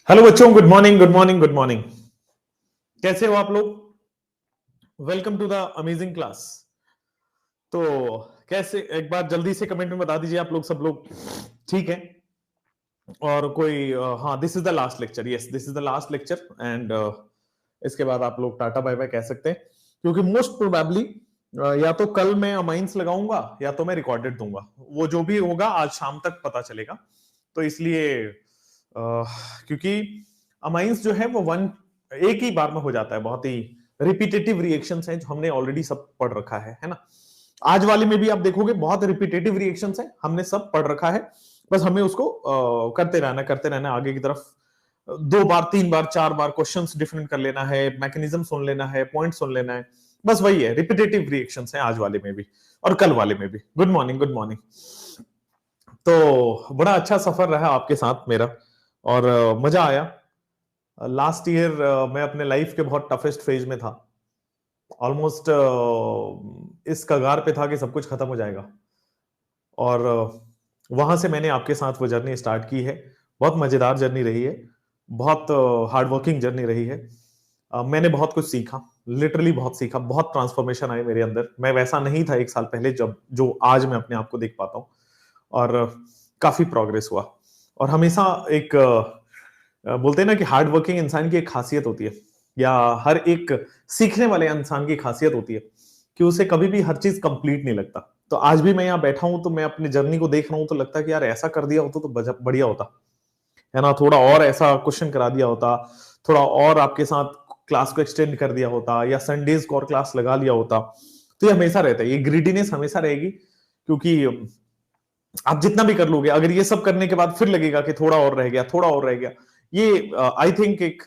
Hello बच्चों, good morning good morning good morning. कैसे हो आप लोग? Welcome to the amazing class. तो कैसे, एक बार जल्दी से कमेंट में बता दीजिए आप लोग, सब लोग ठीक है? और कोई हाँ, this is the last lecture. Yes, this is the last lecture and इसके बाद आप लोग टाटा बाय बाय कह सकते हैं, क्योंकि मोस्ट प्रोबेबली या तो कल मैं अमाइंस लगाऊंगा या तो मैं रिकॉर्डेड दूंगा। वो जो भी होगा आज शाम तक पता चलेगा। तो इसलिए क्योंकि अमाइंस जो है वो वन एक ही बार में हो जाता है, बहुत ही रिपीटेटिव रिएक्शंस हैं जो हमने ऑलरेडी सब पढ़ रखा है ना। आज वाले में भी आप देखोगे बहुत रिपीटेटिव रिएक्शंस हैं, हमने सब पढ़ रखा है। बस हमें उसको करते रहना आगे की तरफ। दो बार, तीन बार, चार बार क्वेश्चंस डिफरेंट कर लेना है, मैकेनिज्म सुन लेना है, पॉइंट सुन लेना है। बस वही है, रिपीटेटिव रिएक्शंस हैं आज वाले में भी और कल वाले में भी। Good morning good morning. तो बड़ा अच्छा सफर रहा आपके साथ मेरा और मजा आया। लास्ट ईयर मैं अपने लाइफ के बहुत टफेस्ट फेज में था। ऑलमोस्ट इस कगार पे था कि सब कुछ खत्म हो जाएगा। और वहां से मैंने आपके साथ वो जर्नी स्टार्ट की है। बहुत मजेदार जर्नी रही है, बहुत हार्ड वर्किंग जर्नी रही है। मैंने बहुत कुछ सीखा, लिटरली बहुत सीखा, बहुत ट्रांसफॉर्मेशन आई मेरे अंदर। मैं वैसा नहीं था एक साल पहले जब जो आज मैं अपने आप को देख पाता हूँ। और काफी प्रोग्रेस हुआ। और हमेशा एक बोलते हैं ना कि हार्ड वर्किंग इंसान की एक खासियत होती है, या हर एक सीखने वाले इंसान की खासियत होती है कि उसे कभी भी हर चीज कंप्लीट नहीं लगता। तो आज भी मैं यहाँ बैठा हूं तो मैं अपनी जर्नी को देख रहा हूं तो लगता है कि यार ऐसा कर दिया होता तो बढ़िया होता है ना। थोड़ा और ऐसा क्वेश्चन करा दिया होता, थोड़ा और आपके साथ क्लास को एक्सटेंड कर दिया होता, या संडेज को और क्लास लगा लिया होता। तो ये हमेशा रहता है, ये ग्रीडीनेस हमेशा रहेगी। क्योंकि आप जितना भी कर लोगे, अगर ये सब करने के बाद फिर लगेगा कि थोड़ा और रह गया, थोड़ा और रह गया। ये आई थिंक एक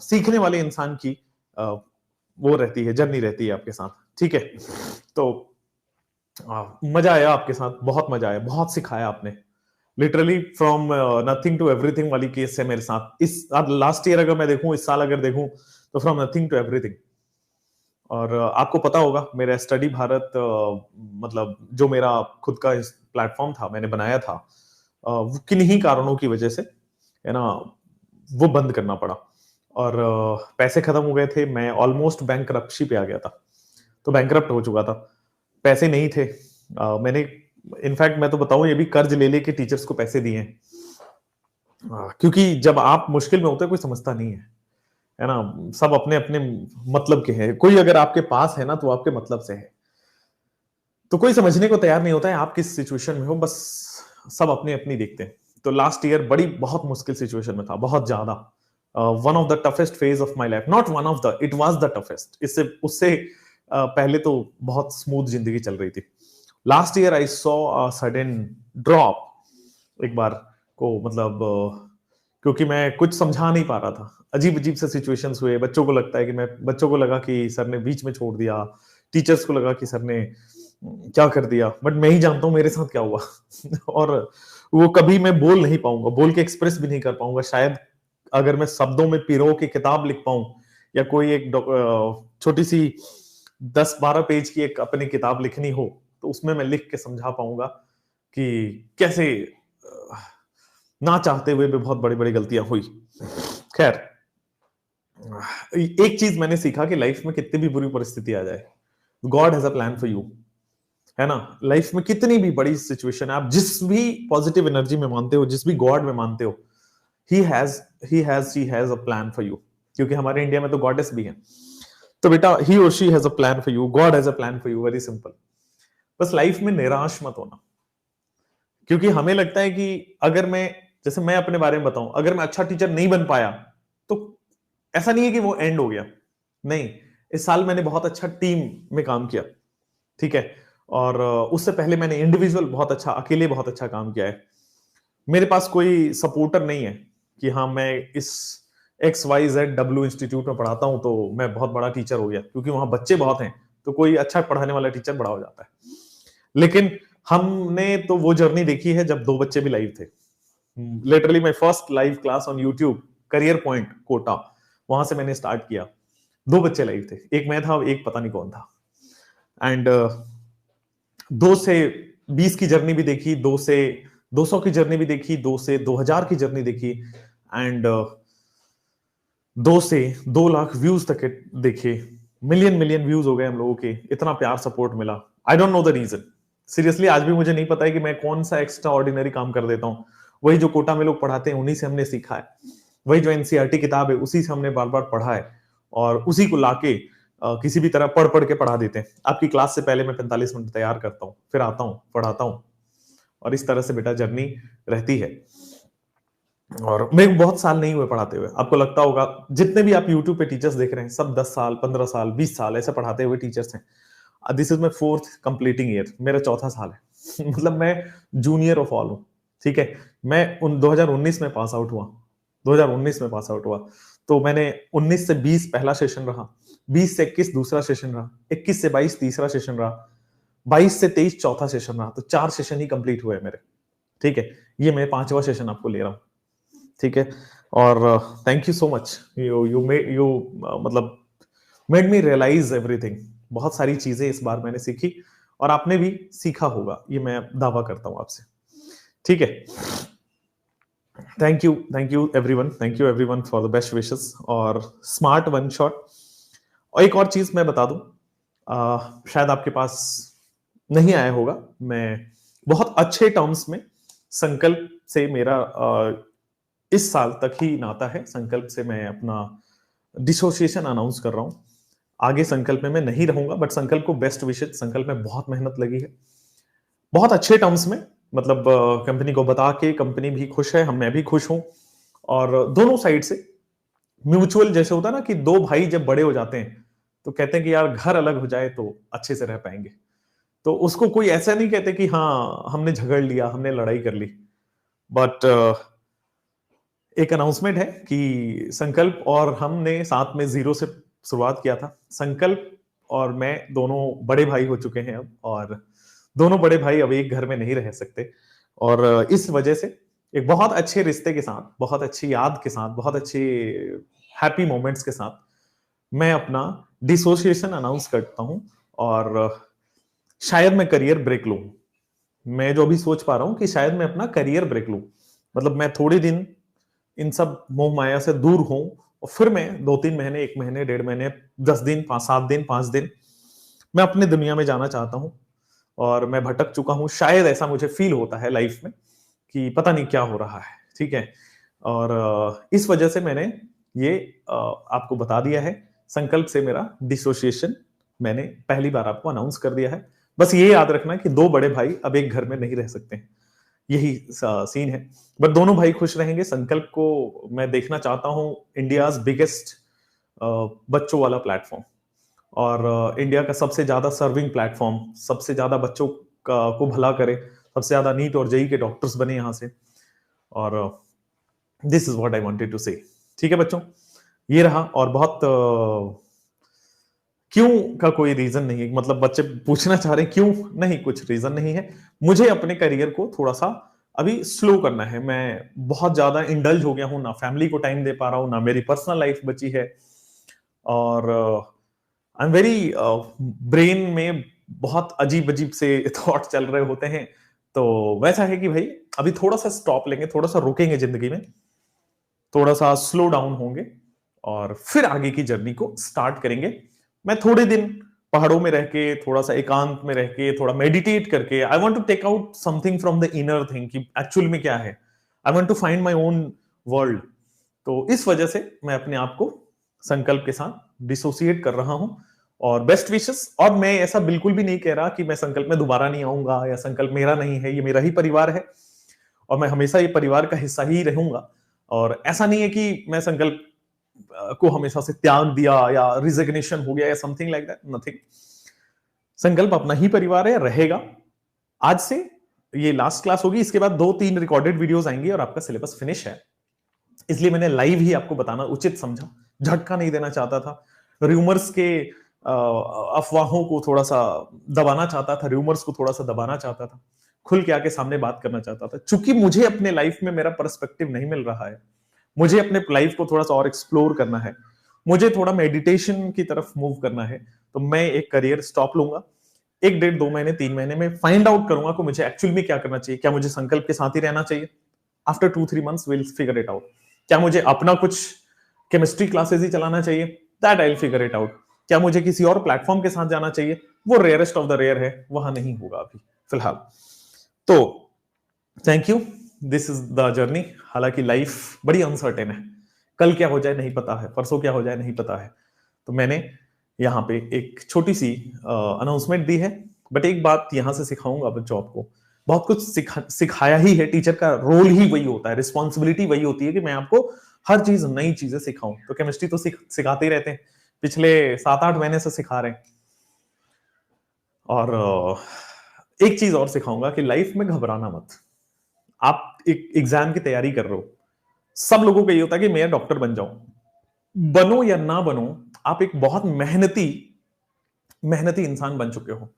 सीखने वाले इंसान की वो रहती है, जर्नी रहती है आपके साथ। ठीक है, तो मजा आया आपके साथ, बहुत मजा आया, बहुत सिखाया आपने। Literally from nothing to everything वाली केस है मेरे साथ। इस लास्ट ईयर अगर मैं देखूं, इस साल अगर देखूं, तो फ्रॉम नथिंग टू एवरीथिंग। और आपको पता होगा मेरा स्टडी भारत, मतलब जो मेरा खुद का प्लेटफॉर्म था, मैंने बनाया था, वो किन्हीं कारणों की वजह से, है ना, वो बंद करना पड़ा। और पैसे खत्म हो गए थे, मैं ऑलमोस्ट बैंकरप्सी पे आ गया था। तो बैंकरप्ट हो चुका था, पैसे नहीं थे। मैंने इनफैक्ट मैं तो बताऊं, ये भी कर्ज ले लेके टीचर्स को पैसे दिए हैं। क्योंकि जब आप मुश्किल में होते हैं कोई समझता नहीं है ना। सब अपने अपने मतलब के हैं। कोई अगर आपके पास है ना तो आपके मतलब से है। तो कोई समझने को तैयार नहीं होता है आप किस सिचुएशन में हो, बस सब अपने अपनी देखते हैं। तो लास्ट ईयर बड़ी बहुत मुश्किल सिचुएशन में था, बहुत ज्यादा। One of the toughest phase of my life, not one of the, it was the toughest. इससे उससे पहले तो बहुत स्मूथ जिंदगी चल रही थी। Last year I saw a sudden drop एक बार को, मतलब क्योंकि मैं कुछ समझा नहीं पा रहा था। अजीब अजीब से सिचुएशंस हुए। बच्चों को लगता है कि मैं, बच्चों को लगा कि सर ने बीच में छोड़ दिया, टीचर्स को लगा कि सर ने क्या कर दिया, बट मैं ही जानता हूं मेरे साथ क्या हुआ। और वो कभी मैं बोल नहीं पाऊंगा, बोल के एक्सप्रेस भी नहीं कर पाऊंगा शायद। अगर मैं शब्दों में पिरो की किताब लिख पाऊं, या कोई एक छोटी सी 10-12 पेज की एक अपनी किताब लिखनी हो, तो उसमें मैं लिख के समझा पाऊंगा कि कैसे ना चाहते हुए भी बहुत बड़ी बड़ी गलतियां हुई। खैर, एक चीज मैंने सीखा कि लाइफ में कितनी भी बुरी परिस्थिति आ जाए, God has a plan for you, है ना। लाइफ में कितनी भी बड़ी सिचुएशन है, आप जिस भी पॉजिटिव एनर्जी में मानते हो, जिस भी गॉड में मानते हो, he has she has a plan for you. क्योंकि हमारे इंडिया में तो गॉडेस भी हैं। तो बेटा, ही और she has a plan for you, God has a plan for you, very simple. बस लाइफ में निराश मत होना। क्योंकि हमें लगता है कि अगर मैं, जैसे मैं अपने बारे में बताऊं, अगर मैं अच्छा टीचर नहीं बन पाया तो ऐसा नहीं है कि वो एंड हो गया। नहीं, इस साल मैंने बहुत अच्छा टीम में काम किया। ठीक है, और उससे पहले मैंने इंडिविजुअल बहुत अच्छा, अकेले बहुत अच्छा काम किया है। मेरे पास कोई सपोर्टर नहीं है कि हाँ मैं इस XYZ इंस्टीट्यूट में पढ़ाता हूं तो मैं बहुत बड़ा टीचर हो गया, क्योंकि वहां बच्चे बहुत हैं तो कोई अच्छा पढ़ाने वाला टीचर बड़ा हो जाता है। लेकिन हमने तो वो जर्नी देखी है जब 2 बच्चे भी लाइव थे। Literally my first live class on YouTube, career point Kota, वहां से मैंने स्टार्ट किया। 2 बच्चे लाइव थे, एक मैं था, एक पता नहीं कौन था। एंड 2 से 20 की जर्नी भी देखी, 2 से 200 की जर्नी भी देखी, 2 से 2000 की जर्नी देखी, एंड 2 से 2 लाख व्यूज तक के देखे। मिलियन मिलियन व्यूज हो गए हम लोगों के, इतना प्यार सपोर्ट मिला। I don't know the reason, seriously आज भी मुझे नहीं पता है कि मैं कौन सा एक्स्ट्रा ऑर्डिनरी काम कर देता हूँ। वही जो कोटा में लोग पढ़ाते हैं उन्हीं से हमने सीखा है, वही जो एनसीईआरटी किताब है उसी से हमने बार बार पढ़ा है, और उसी को लाके किसी भी तरह पढ़ पढ़ के पढ़ा देते हैं। आपकी क्लास से पहले मैं 45 मिनट तैयार करता हूँ, फिर आता हूँ पढ़ाता हूँ, और इस तरह से बेटा जर्नी रहती है। और मैं बहुत साल नहीं हुए पढ़ाते हुए, आपको लगता होगा जितने भी आप यूट्यूब पे टीचर्स देख रहे हैं सब 10 साल 15 साल 20 साल ऐसे पढ़ाते हुए टीचर्स हैं। This is my 4th completing year, मेरा चौथा साल है मतलब मैं जूनियर ऑफ ऑल हूँ, ठीक है। मैं 2019 में पास आउट हुआ, 2019 में पास आउट हुआ, तो मैंने 19 से 20 पहला सेशन रहा, 20 से 21 दूसरा सेशन रहा, 21 से 22 तीसरा सेशन रहा, 22 से 23 चौथा सेशन रहा, तो 4 सेशन ही कंप्लीट हुए मेरे, ठीक है। ये मैं 5वां सेशन आपको ले रहा हूँ, ठीक है। और thank you so much, you मतलब मेड मी रियलाइज एवरीथिंग। बहुत सारी चीजें इस बार मैंने सीखी, और आपने भी सीखा होगा, ये मैं दावा करता हूं आपसे, ठीक है। Thank you everyone, thank you everyone for the best wishes और स्मार्ट वन शॉट। और एक और चीज मैं बता दूं, शायद आपके पास नहीं आया होगा, मैं बहुत अच्छे टर्म्स में संकल्प से मेरा इस साल तक ही नाता है। संकल्प से मैं अपना डिसोसिएशन अनाउंस कर रहा हूं। आगे संकल्प में मैं नहीं रहूंगा, बट संकल्प को बेस्ट विशेष। संकल्प में बहुत मेहनत लगी है, बहुत अच्छे टर्म्स में, मतलब कंपनी को बता के कंपनी भी खुश है, मैं भी खुश हूं, और दोनों साइड से म्यूचुअल। जैसे होता है ना कि दो भाई जब बड़े हो जाते हैं तो कहते हैं कि यार घर अलग हो जाए तो अच्छे से रह पाएंगे, तो उसको कोई ऐसा नहीं कहते कि हाँ हमने झगड़ लिया, हमने लड़ाई कर ली। बट एक अनाउंसमेंट है कि संकल्प और हमने साथ में 0 से शुरुआत किया था। संकल्प और मैं दोनों बड़े भाई हो चुके हैं अब, और दोनों बड़े भाई अब एक घर में नहीं रह सकते, और इस वजह से एक बहुत अच्छे रिश्ते के साथ, बहुत अच्छी याद के साथ, बहुत अच्छे हैप्पी मोमेंट्स के साथ मैं अपना डिसोसिएशन अनाउंस करता हूं। और शायद मैं करियर ब्रेक लूं, मैं जो अभी सोच पा रहा हूं कि शायद मैं अपना करियर ब्रेक लूं, मतलब मैं थोड़े दिन इन सब मोह माया से दूर हूं, और फिर मैं 2-3 महीने, 1 महीने, 1.5 महीने, 10 दिन, 7 दिन, 5 दिन मैं अपने दुनिया में जाना चाहता हूं। और मैं भटक चुका हूं, शायद ऐसा मुझे फील होता है लाइफ में कि पता नहीं क्या हो रहा है, ठीक है। और इस वजह से मैंने ये आपको बता दिया है। संकल्प से मेरा डिसोसिएशन मैंने पहली बार आपको अनाउंस कर दिया है। बस ये याद रखना कि दो बड़े भाई अब एक घर में नहीं रह सकते हैं, यही सीन है। बट दोनों भाई खुश रहेंगे। संकल्प को मैं देखना चाहता हूं इंडियाज बिगेस्ट बच्चों वाला प्लेटफॉर्म, और इंडिया का सबसे ज्यादा सर्विंग प्लेटफॉर्म, सबसे ज्यादा बच्चों को भला करे, सबसे ज्यादा नीट और जेई के डॉक्टर्स बने यहां से। और this is what I wanted to say, ठीक है बच्चों, ये रहा। और बहुत क्यों का कोई रीजन नहीं है, मतलब बच्चे पूछना चाह रहे हैं क्यों, नहीं कुछ रीजन नहीं है। मुझे अपने करियर को थोड़ा सा अभी स्लो करना है। मैं बहुत ज्यादा इंडल्ज हो गया हूं, ना फैमिली को टाइम दे पा रहा हूं, ना मेरी पर्सनल लाइफ बची है, और आई एम वेरी ब्रेन में बहुत अजीब अजीब से थॉट चल रहे होते हैं। तो वैसा है कि भाई अभी थोड़ा सा स्टॉप लेंगे, थोड़ा सा रुकेंगे जिंदगी में, थोड़ा सा स्लो डाउन होंगे, और फिर आगे की जर्नी को स्टार्ट करेंगे। मैं थोड़े दिन पहाड़ों में रह के, थोड़ा सा एकांत में रह के, थोड़ा मेडिटेट करके, I want to take out something from the inner thing कि एक्चुअल में क्या है। I want to find my own world. तो इस वजह से मैं अपने आप को संकल्प के साथ डिसोसिएट कर रहा हूं, और बेस्ट विशेस। और मैं ऐसा बिल्कुल भी नहीं कह रहा कि मैं संकल्प में दोबारा नहीं आऊंगा, या संकल्प मेरा नहीं है, ये मेरा ही परिवार है, और मैं हमेशा ये परिवार का हिस्सा ही रहूंगा। और ऐसा नहीं है कि मैं संकल्प को हमेशा से त्याग दिया, या रिजिग्नेशन हो गया, या समथिंग लाइक दैट, नथिंग। संकल्प अपना ही परिवार है, रहेगा। आज से ये लास्ट क्लास होगी, इसके बाद 2-3 रिकॉर्डेड वीडियोस आएंगी और आपका सिलेबस फिनिश है। इसलिए मैंने लाइव ही आपको बताना उचित समझा, झटका नहीं देना चाहता था। रूमर्स के अफवाहों को थोड़ा सा दबाना चाहता था, रूमर्स को थोड़ा सा दबाना चाहता था, खुल के आके सामने बात करना चाहता था। चूंकि मुझे अपने लाइफ में मेरा पर्सपेक्टिव नहीं मिल रहा है, मुझे अपने लाइफ को थोड़ा सा और एक्सप्लोर करना है, मुझे थोड़ा मेडिटेशन की तरफ मूव करना है, तो मैं एक करियर स्टॉप लूंगा। 1 डेढ़ 2 महीने 3 महीने में फाइंड आउट करूंगा कि मुझे एक्चुअल में क्या करना चाहिए। क्या मुझे संकल्प के साथ ही रहना चाहिए? After 2-3 months will figure it out. क्या मुझे अपना कुछ केमिस्ट्री क्लासेस ही चलाना चाहिए? That I will figure it out. क्या मुझे किसी और प्लेटफॉर्म के साथ जाना चाहिए? वो रेयरेस्ट ऑफ द रेयर है, वहां नहीं होगा अभी फिलहाल। तो thank you, this is the journey. हालांकि लाइफ बड़ी अनसर्टेन है, कल क्या हो जाए नहीं पता है, परसों क्या हो जाए नहीं पता है। तो मैंने यहाँ पे एक छोटी सी अनाउंसमेंट दी है, बट एक बात यहां से सिखाऊंगा बच्चों आपको, बहुत कुछ सिखाया ही है। टीचर का रोल ही वही होता है, रिस्पॉन्सिबिलिटी वही होती है कि मैं आपको हर चीज नई चीजें सिखाऊं। तो केमिस्ट्री तो सिखाते ही रहते हैं, पिछले 7-8 महीने से सिखा रहे हैं। और एक चीज और सिखाऊंगा कि लाइफ में घबराना मत। आप एक एग्जाम की तैयारी कर रहे हो, सब लोगों का ये होता है कि मैं डॉक्टर बन जाऊं। बनो या ना बनो, आप एक बहुत मेहनती इंसान बन चुके हो।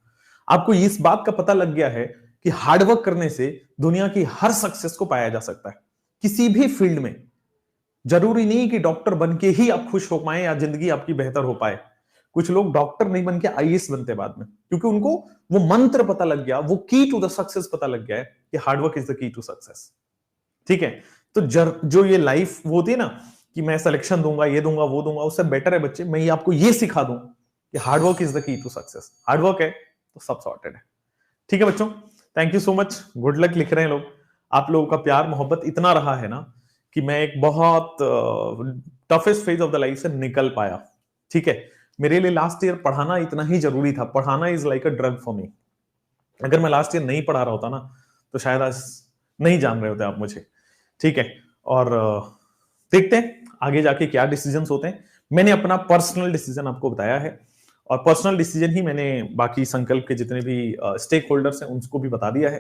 आपको इस बात का पता लग गया है कि हार्डवर्क करने से दुनिया की हर सक्सेस को पाया जा सकता है, किसी भी फील्ड में। जरूरी नहीं कि डॉक्टर बन के ही आप खुश हो पाए या जिंदगी आपकी बेहतर हो पाए। कुछ लोग डॉक्टर नहीं बन के आईएएस बनते बाद में, क्योंकि उनको वो मंत्र पता लग गया, वो की टू द सक्सेस पता लग गया है कि hard work is the key to success. ठीक है? तो जो ये लाइफ वो होती है ना कि मैं सिलेक्शन दूंगा, ये दूंगा, वो दूंगा, उससे बेटर है बच्चे मैं ये आपको ये सिखा दूं कि hard work is the key to success. Hard work है तो सब सॉर्टेड है। ठीक है बच्चों, thank you so much, good luck लिख रहे हैं लोग। आप लोगों का प्यार मोहब्बत इतना रहा है ना कि मैं एक बहुत toughest phase of the life से निकल पाया। ठीक है? मेरे लिए लास्ट ईयर पढ़ाना इतना ही जरूरी था। पढ़ाना is like a drug for me. अगर मैं लास्ट ईयर नहीं पढ़ा रहा होता ना तो शायद आज नहीं जान रहे होते आप मुझे। ठीक है? और देखते हैं आगे जाके क्या डिसीजंस होते हैं। मैंने अपना पर्सनल डिसीजन आपको बताया है, और पर्सनल डिसीजन ही मैंने बाकी संकल्प के जितने भी स्टेक होल्डर्स हैं उनको भी बता दिया है।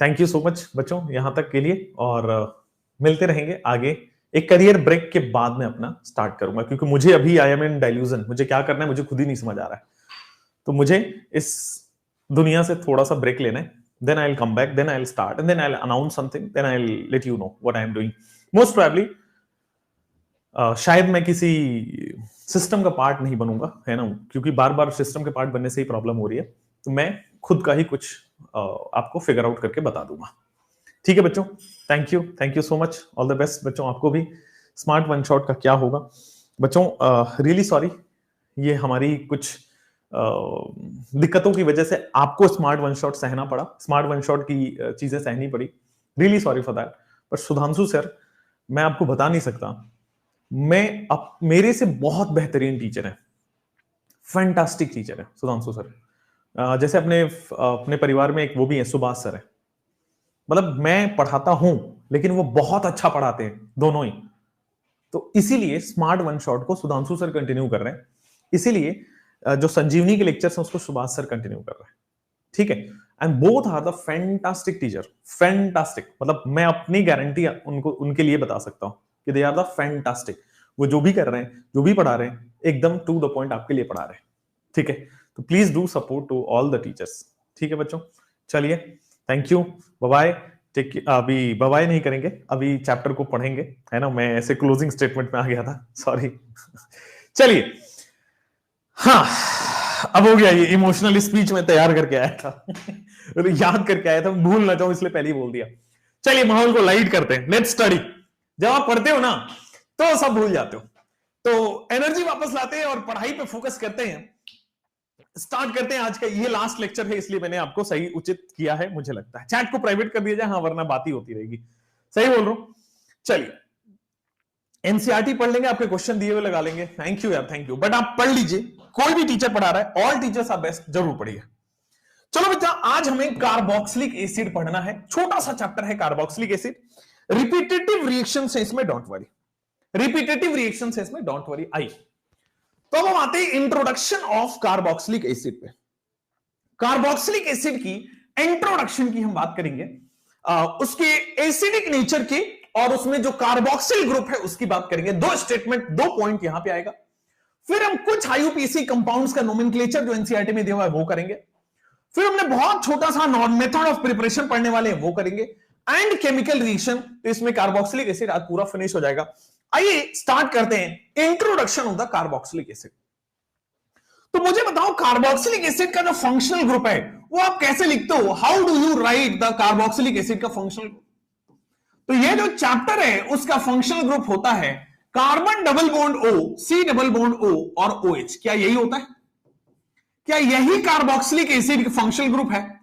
थैंक यू सो मच बच्चों यहां तक के लिए, और मिलते रहेंगे आगे। एक करियर ब्रेक के बाद में अपना स्टार्ट करूंगा, क्योंकि मुझे अभी आई एम इन डाइल्यूजन, मुझे क्या करना है मुझे खुद ही नहीं समझ आ रहा है। तो मुझे इस दुनिया से थोड़ा सा ब्रेक लेना है, then I'll come back, then I'll start, and then I'll announce something, then I'll let you know what I am doing. Most probably शायद मैं किसी सिस्टम का पार्ट नहीं बनूंगा, है ना, क्योंकि बार बार सिस्टम के पार्ट बनने से ही प्रॉब्लम हो रही है। तो मैं खुद का ही कुछ आपको फिगर आउट करके बता दूंगा। ठीक है बच्चों, thank you so much, all the best बच्चों आपको भी। स्मार्ट वन शॉट का क्या होगा बच्चों, रियली सॉरी, ये हमारी कुछ दिक्कतों की वजह से आपको स्मार्ट वन शॉट सहना पड़ा, स्मार्ट वन शॉट की चीजें सहनी पड़ी। Really sorry for that. पर सुधांशु सर, मैं आपको बता नहीं सकता, मैं मेरे से बहुत बेहतरीन टीचर है, फैंटास्टिक टीचर है सुधांशु सर। जैसे अपने परिवार में एक वो भी है, सुभाष सर है। मतलब मैं पढ़ाता हूं लेकिन वो बहुत अच्छा पढ़ाते हैं दोनों ही। तो इसीलिए स्मार्ट वन शॉट को सुधांशु सर कंटिन्यू कर रहे हैं, इसीलिए जो संजीवनी के लेक्चर्स हैं उसको सुभाष सर कंटिन्यू कर रहे हैं। ठीक है? And both are the fantastic teacher, fantastic. मतलब मैं अपनी गारंटी उनको उनके लिए बता सकता हूं कि दे आर द फैंटास्टिक। वो जो भी कर रहे हैं, जो भी पढ़ा रहे हैं, एकदम टू द पॉइंट आपके लिए पढ़ा रहे हैं। ठीक है? तो please do support to all the teachers. ठीक है बच्चों, चलिए, थैंक यू, बाय। अभी बाय नहीं करेंगे, अभी चैप्टर को पढ़ेंगे, है ना। मैं ऐसे क्लोजिंग स्टेटमेंट में आ गया था, सॉरी। चलिए, हाँ, अब हो गया। ये इमोशनल स्पीच में तैयार करके आया था याद करके आया था, भूल ना जाऊं इसलिए पहले ही बोल दिया। चलिए, माहौल को लाइट करते हैं, लेट्स स्टडी। जब आप पढ़ते हो ना तो सब भूल जाते हो, तो एनर्जी वापस लाते हैं और पढ़ाई पे फोकस करते हैं। स्टार्ट करते हैं। आज का ये लास्ट लेक्चर है, इसलिए मैंने आपको सही उचित किया है, मुझे लगता है। चैट को प्राइवेट कर दिया जाए, हाँ, वरना बात ही होती रहेगी। सही बोल रहा हूं? चलिए, एनसीईआरटी पढ़ लेंगे, आपके क्वेश्चन दिए हुए लगा लेंगे। थैंक यू यार, थैंक यू। बट आप पढ़ लीजिए, कोई भी टीचर पढ़ा रहा है, ऑल टीचर्स आर बेस्ट, जरूर पढ़िए। चलो बच्चा, आज हमें कार्बोक्सिलिक एसिड पढ़ना है। छोटा सा चैप्टर है कार्बोक्सिलिक एसिड। रिपीटेटिव रिएक्शन है इसमें, डोंट वरी। रिपीटेटिव रिएक्शन है इसमें, डोंट वरी। आई तो अब हम आते हैं इंट्रोडक्शन ऑफ कार्बोक्सिलिक एसिड पे। कार्बोक्सिलिक एसिड की इंट्रोडक्शन की हम बात करेंगे, उसके एसिडिक नेचर की, और उसमें जो कार्बोक्सिल ग्रुप है उसकी बात करेंगे। दो स्टेटमेंट, दो पॉइंट यहां पे आएगा। फिर हम कुछ आईयूपीएसी कंपाउंड्स का नोमेनक्लेचर जो एनसीईआरटी में दिया हुआ है वो करेंगे। फिर हमने बहुत छोटा सा मेथड ऑफ प्रिपरेशन पढ़ने वाले हैं, वो करेंगे। एंड केमिकल रिएक्शन, तो इसमें कार्बोक्सिलिक एसिड आज पूरा फिनिश हो जाएगा। आइए स्टार्ट करते हैं introduction of the carboxylic acid. तो मुझे बताओ कार्बोक्सिलिक एसिड का जो फंक्शनल ग्रुप है वो आप कैसे लिखते हो? How do you right the carboxylic acid का फंक्शनल ग्रुप? तो ये जो चैप्टर है उसका फंक्शनल ग्रुप होता है carbon double bond O, C double bond O और OH। क्या यही होता है? क्या यही कार्बोक्सिलिक एसिड का फंक्शनल ग्रुप है?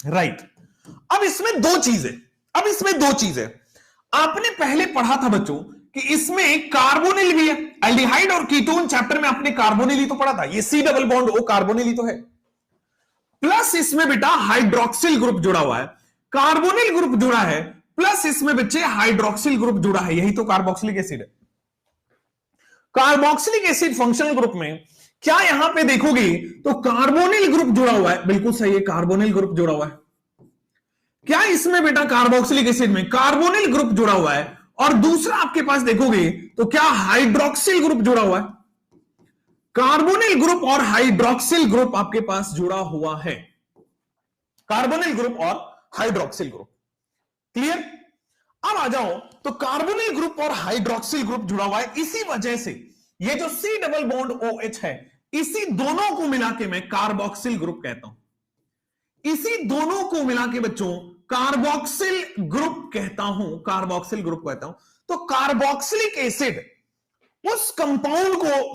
राइट। अब इसमें दो चीजें आपने पहले पढ़ा था बच्चों कि इसमें कार्बोनिल भी है। एल्डिहाइड और कीटोन चैप्टर में आपने कार्बोनिल ही तो पढ़ा था। ये C double bond O carbonyl ही तो है, प्लस इसमें बेटा हाइड्रोक्सिल ग्रुप जुड़ा हुआ है, कार्बोनिल ग्रुप जुड़ा है, प्लस इसमें बच्चे हाइड्रोक्सिल ग्रुप जुड़ा है। यही तो कार्बोक्सिलिक एसिड है। कार्बोक्सिलिक एसिड फंक्शनल ग्रुप में क्या यहां पे देखोगे तो कार्बोनिल ग्रुप जुड़ा हुआ है। बिल्कुल सही है, कार्बोनिल ग्रुप जुड़ा हुआ है। क्या इसमें बेटा कार्बोक्सिलिक एसिड में कार्बोनिल ग्रुप जुड़ा हुआ है? और दूसरा आपके पास देखोगे तो क्या हाइड्रोक्सिल ग्रुप जुड़ा हुआ है? कार्बोनिल ग्रुप और हाइड्रोक्सिल ग्रुप आपके पास जुड़ा हुआ है। कार्बोनिल ग्रुप और हाइड्रोक्सिल ग्रुप। क्लियर? अब आ जाओ तो कार्बोनिल ग्रुप और हाइड्रोक्सिल ग्रुप जुड़ा हुआ है। इसी वजह से ये जो C डबल बॉन्ड OH है, इसी दोनों को मिला के मैं कार्बोक्सिल ग्रुप कहता हूं। इसी दोनों को मिला के बच्चों कार्बोक्सिल ग्रुप कहता हूं, कार्बोक्सिल ग्रुप कहता हूं। तो कार्बोक्सिलिक एसिड उस कंपाउंड को,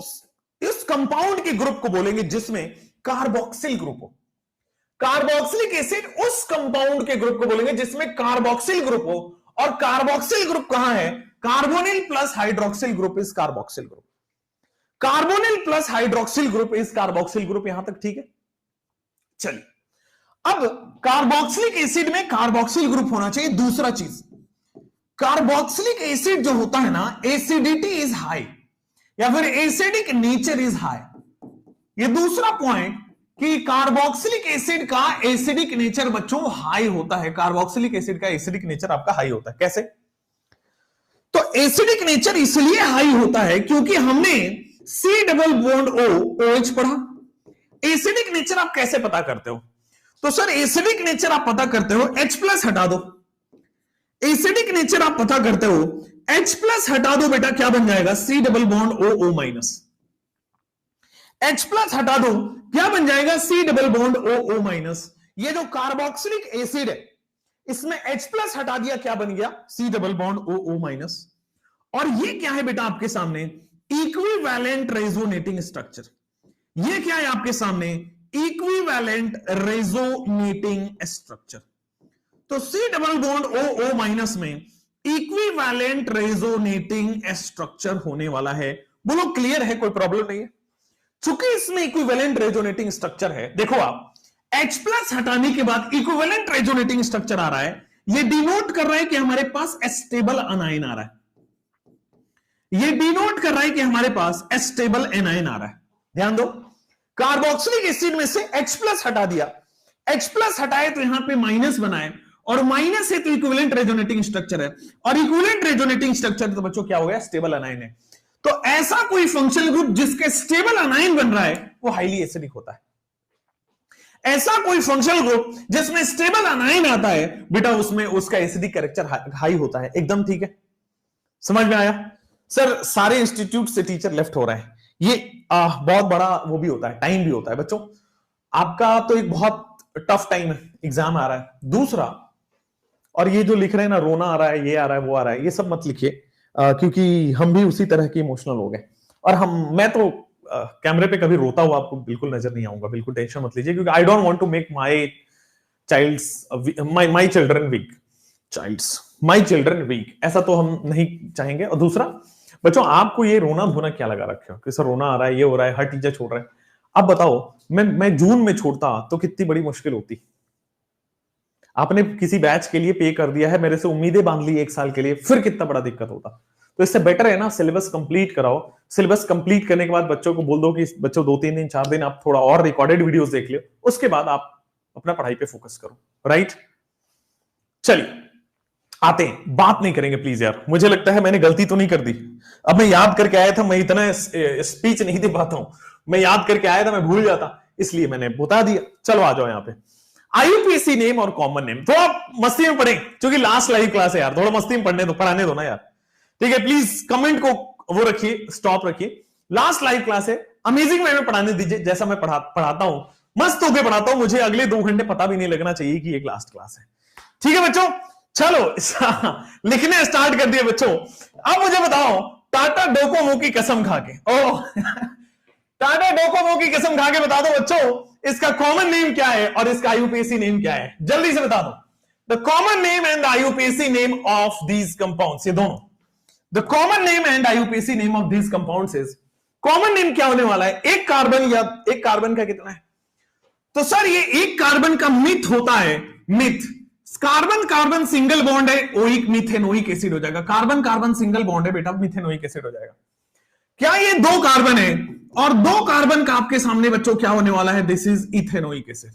इस कंपाउंड के ग्रुप को बोलेंगे जिसमें कार्बोक्सिल ग्रुप हो। कार्बोक्सिलिक एसिड उस कंपाउंड के ग्रुप को बोलेंगे जिसमें कार्बोक्सिल ग्रुप हो। और कार्बोक्सिल ग्रुप कहां है? Carbonyl plus hydroxyl group is carboxyl group. Carbonyl plus hydroxyl group is carboxyl group. यहां तक ठीक है? चलिए, अब कार्बोक्सिलिक एसिड में कार्बोक्सिल ग्रुप होना चाहिए। दूसरा चीज, कार्बोक्सिलिक एसिड जो होता है ना, एसिडिटी इज हाई या फिर एसिडिक नेचर इज हाई। ये दूसरा पॉइंट कि कार्बोक्सिलिक एसिड का एसिडिक नेचर बच्चों हाई होता है। कार्बोक्सिलिक एसिड का एसिडिक नेचर आपका हाई होता है। कैसे? तो एसिडिक नेचर इसलिए हाई होता है क्योंकि हमने C double bond O OH पढ़ा। एसिडिक नेचर आप कैसे पता करते हो? तो सर एसिडिक नेचर आप पता करते हो, H प्लस हटा दो। एसिडिक नेचर आप पता करते हो, H प्लस हटा दो बेटा, क्या बन जाएगा? C double bond O O minus. H plus हटा दो, क्या बन जाएगा? C double bond O O minus. ये जो कार्बोक्सिलिक एसिड है इसमें H प्लस हटा दिया, क्या बन गया? C double bond O O minus. और ये क्या है बेटा आपके सामने? Equivalent resonating structure. ये क्या है आपके सामने? Equivalent resonating structure. तो C double bond O O minus में इक्विवेलेंट रेजोनेटिंग स्ट्रक्चर होने वाला है। बोलो क्लियर है? कोई प्रॉब्लम नहीं है? चूंकि इसमें इक्विवेलेंट रेजोनेटिंग स्ट्रक्चर है, देखो आप H प्लस हटाने के बाद इक्विवेलेंट रेजोनेटिंग स्ट्रक्चर आ रहा है। ये डिनोट कर रहा है कि हमारे पास स्टेबल अनाइन आ रहा है। ये डिनोट कर रहा है कि हमारे पास स्टेबल एनाइन आ रहा है। ध्यान दो, कार्बोक्सिलिक एसिड में से H प्लस हटा दिया, H प्लस हटाए तो यहां पे माइनस बनाए, और माइनस है तो इक्विवेलेंट रेजोनेटिंग स्ट्रक्चर है, और इक्विवेलेंट रेजोनेटिंग स्ट्रक्चर तो बच्चों क्या हो गया? स्टेबल अनाइन है। तो ऐसा कोई फंक्शनल ग्रुप जिसके स्टेबल अनाइन बन रहा है वो हाईली एसिडिक होता है। ऐसा कोई फंक्शनल ग्रुप जिसमें स्टेबल अनाइन आता है बेटा, उसमें उसका एसिडिक कैरेक्टर हाई होता है। एकदम ठीक है? समझ में आया? सर सारे इंस्टीट्यूट से टीचर लेफ्ट हो रहे हैं, ये बहुत बड़ा वो भी होता है, टाइम भी होता है बच्चों। आपका तो एक बहुत टफ टाइम है, एग्जाम आ रहा है। दूसरा, और ये जो लिख रहे हैं ना, रोना आ रहा है, ये आ रहा है, वो आ रहा है, ये सब मत लिखिए, क्योंकि हम भी उसी तरह के इमोशनल हो गए। और मैं तो कैमरे पे कभी रोता हुआ आपको बिल्कुल नजर नहीं आऊंगा, बिल्कुल टेंशन मत लीजिए, क्योंकि I don't want to make my children weak, ऐसा तो हम नहीं चाहेंगे। और दूसरा बच्चों, आपको ये रोना धोना क्या लगा रखे हो कि सर रोना आ रहा है, ये हो रहा है, हर टीचर छोड़ रहा है। अब बताओ, मैं जून में छोड़ता तो कितनी बड़ी मुश्किल होती। आपने किसी बैच के लिए पे कर दिया है, मेरे से उम्मीदें बांध ली 1 साल के लिए, फिर कितना बड़ा दिक्कत होता। तो इससे बेटर है ना सिलेबस कंप्लीट कराओ। सिलेबस कंप्लीट करने के बाद बच्चों को बोल दो कि बच्चों 2-3 दिन 4 दिन आप थोड़ा और रिकॉर्डेड वीडियोस देख लियो, उसके बाद आप अपना पढ़ाई पे फोकस करो। राइट? चलिए आते हैं, बात नहीं करेंगे प्लीज यार, मुझे लगता है मैंने गलती तो नहीं कर दी। अब मैं याद करके आया था, मैं इतना स्पीच नहीं दे पाता हूं, मैं याद करके आया था, मैं भूल जाता, इसलिए मैंने बता दिया। चलो आ जाओ यहाँ पे, IUPAC नेम और कॉमन नेम थोड़ा मस्ती में पढ़ें, क्योंकि लास्ट लाइव क्लास है यार, थोड़ा मस्ती में पढ़ाने दो ना यार। ठीक है, प्लीज कमेंट को वो रखिए, स्टॉप रखिए। लास्ट लाइव क्लास है, अमेजिंग वे में पढ़ाने दीजिए, जैसा मैं पढ़ाता हूं, मस्त होके पढ़ाता हूं, मुझे अगले 2 घंटे पता भी नहीं लगना चाहिए कि एक लास्ट क्लास है। ठीक है बच्चों, चलो लिखने स्टार्ट कर दिए बच्चों। अब मुझे बताओ, टाटा डोकोमो की कसम खा के, टाटा डोकोमो की कसम खा के बता दो बच्चों, इसका कॉमन नेम क्या है और इसका आईयूपीएसी नेम क्या है, जल्दी से बता दो। The common name and the IUPAC name of these compounds, ये दोनों, the common name and IUPAC name of these compounds is, common name क्या होने वाला है, एक कार्बन, या एक कार्बन का कितना है, तो सर ये एक कार्बन का मिथ होता है, myth, carbon carbon single bond है, ओइक मिथेनोइक एसिड हो जाएगा, कार्बन कार्बन सिंगल बॉन्ड है बेटा, मिथेनोइक एसिड हो जाएगा। क्या ये 2 कार्बन है और 2 कार्बन का आपके सामने बच्चों क्या होने वाला है, this is ethanoic acid.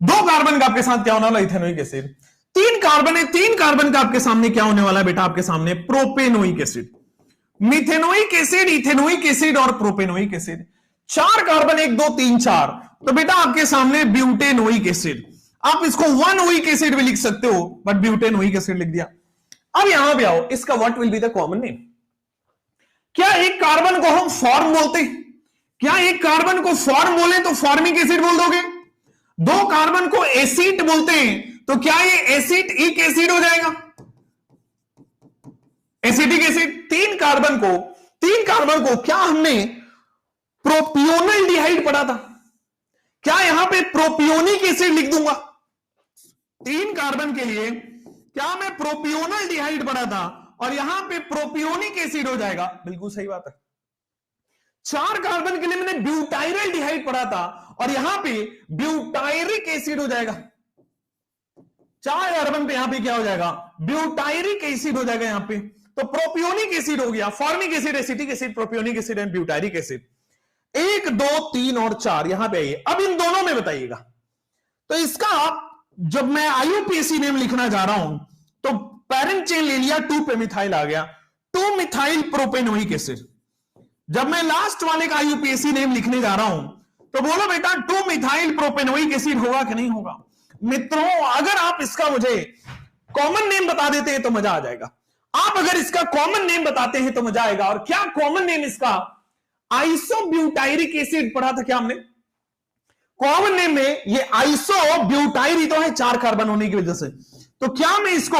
2 carbon का आपके साथ क्या होने वाला है, इथेनोइक एसिड। 3 कार्बन है, 3 कार्बन का आपके सामने क्या होने वाला है बेटा, आपके सामने propanoic acid, methanoic acid, ethanoic acid और प्रोपेनोइक एसिड। 4 कार्बन, 1 2 3 4, तो बेटा आपके सामने ब्यूटेनोइक एसिड। आप इसको 1 ओइक एसिड भी लिख सकते हो, बट ब्यूटेनोइक एसिड लिख दिया। अब यहां पे आओ, इसका what will be the common name. क्या एक कार्बन को हम फॉर्म बोलते हैं, क्या एक कार्बन को फॉर्म बोले तो फॉर्मिक एसिड बोल दोगे, 2 कार्बन को एसिड बोलते हैं तो क्या ये एसिटिक एसिड हो जाएगा, एसिटिक एसिड। 3 कार्बन को क्या हमने प्रोपियोनल डिहाइड पढ़ा था, क्या यहां पे प्रोपियोनिक एसिड लिख दूंगा, 3 कार्बन के लिए क्या मैं प्रोपियोनल डिहाइड पढ़ा था और यहां पे प्रोपियोनिक एसिड हो जाएगा, बिल्कुल सही बात है। 4 कार्बन के लिए मैंने ब्यूटाइरल डिहाइड पढ़ा था और यहां पे ब्यूटायरिक एसिड हो जाएगा। 4 कार्बन पे यहां पे क्या हो जाएगा, ब्यूटायरिक एसिड हो जाएगा यहां पे, तो प्रोपियोनिक एसिड हो गया, formic acid, acetic acid, propionic acid and butyric acid. 1 2 3 और 4 यहां पे आइए। अब इन दोनों में बताइएगा, तो इसका जब मैं आईयूपीएसी नेम लिखना जा रहा हूं तो पैरेंट चेन ले लिया, 2 पे मिथाइल आ गया, 2 मिथाइल प्रोपेनोइक एसिड। जब मैं लास्ट वाले का आईयूपीएसी नेम लिखने जा रहा हूं तो बोलो बेटा 2 मिथाइल प्रोपेनोइक एसिड होगा कि नहीं होगा। मित्रों अगर आप इसका मुझे कॉमन नेम बता देते हैं तो मजा आ जाएगा, आप अगर इसका कॉमन नेम बताते हैं तो मजा आएगा। और क्या कॉमन नेम इसका, आइसोब्यूटायरिक एसिड पढ़ा था क्या हमने, कॉमन नेम में ये आइसोब्यूटायरी तो है 4 कार्बन होने की वजह से, तो क्या मैं इसको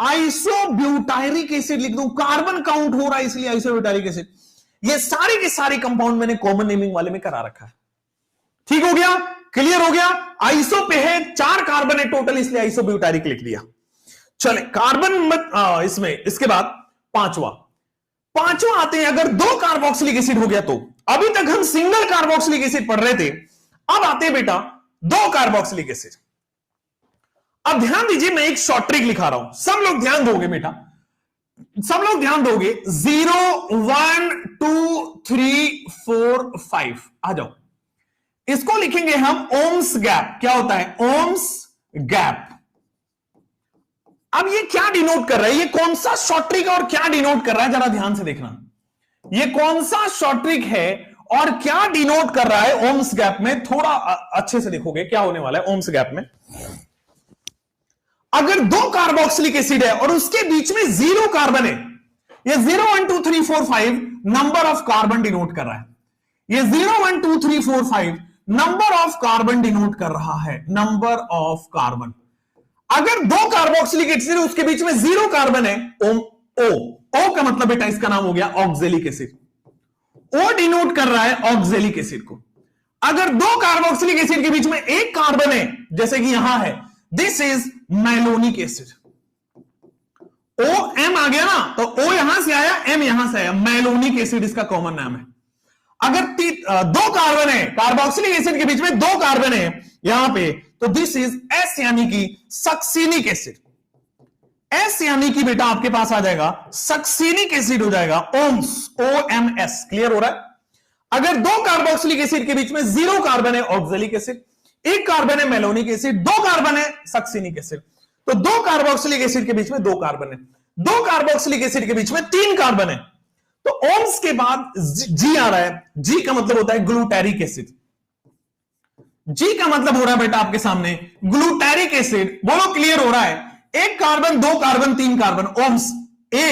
आइसोब्यूटायरिक एसिड लिख दूं, कार्बन काउंट हो रहा है इसलिए आइसोब्यूटायरिक एसिड। ये सारे के सारे कंपाउंड मैंने कॉमन नेमिंग वाले में करा रखा है। ठीक हो गया, क्लियर हो गया। आइसो पे है, 4 कार्बन है टोटल, इसलिए आइसोब्यूटायरिक लिख दिया। चले कार्बन मत इसमें, इसके बाद पांचवा आते हैं, अगर 2 कार्बोक्सिलिक एसिड हो गया तो, अभी तक हम सिंगल कार्बोक्सिलिक एसिड पढ़ रहे थे, अब आते हैं बेटा 2 कार्बोक्सिलिक एसिड। अब ध्यान दीजिए, मैं एक शॉर्ट ट्रिक लिखा रहा हूं, सब लोग ध्यान दोगे बेटा, सब लोग ध्यान दोगे। 0 1 2 3 4 5 आ जाओ, इसको लिखेंगे हम ओम्स गैप। क्या होता है ओम्स गैप। अब ये क्या डिनोट कर रहा है, ये कौन सा शॉर्ट ट्रिक है और क्या डिनोट कर रहा है, जरा ध्यान से देखना। ये कौन सा शॉर्ट ट्रिक है और क्या डिनोट कर रहा है ओम्स गैप में, थोड़ा अच्छे से देखोगे क्या होने वाला है ओम्स गैप में। अगर 2 कार्बोक्सिलिक एसिड है और उसके बीच में 0 कार्बन है, ये 0 1 2 3 4 5 नंबर ऑफ कार्बन डिनोट कर रहा है, ये 0 1 2 3 4 5 नंबर ऑफ कार्बन डिनोट कर रहा है, नंबर ऑफ कार्बन। अगर 2 कार्बोक्सिलिक एसिड है उसके बीच में 0 कार्बन है, ओ का मतलब बेटा इसका नाम हो गया ऑक्जेलिक एसिड, ओ डिनोट कर रहा है ऑक्जेलिक एसिड को। अगर 2 कार्बोक्सिलिक एसिड के बीच में 1 कार्बन है, जैसे कि यहां है, this is malonic acid. O M आ गया ना, तो ओ यहां से आया, एम यहां से आया, मैलोनिक एसिड इसका कॉमन नाम है। अगर 2 कार्बन है, कार्बोक्सिलिक एसिड के बीच में 2 कार्बन है यहां पे, तो दिस इज एस यानी कि सक्सिनिक एसिड। एस यानी कि बेटा आपके पास आ जाएगा सक्सिनिक एसिड हो जाएगा, ओम्स, OMS। क्लियर हो रहा है। अगर 2 कार्बोक्सिलिक एसिड के बीच में 0 कार्बन है ऑक्जेलिक एसिड, 1 कार्बन है मेलोनिक एसिड, 2 कार्बन है सक्सिनिक एसिड। तो 2 कार्बोक्सिलिक एसिड के बीच में 2 कार्बन है, 2 कार्बोक्सिलिक एसिड के बीच में 3 कार्बन है, तो ओम्स के बाद जी आ रहा है। जी का मतलब होता है ग्लूटैरिक एसिड। जी का मतलब हो रहा है बेटा आपके सामने ग्लूटैरिक एसिड। बोलो क्लियर हो रहा है। 1 कार्बन 2 कार्बन 3 कार्बन, ओम्स ए।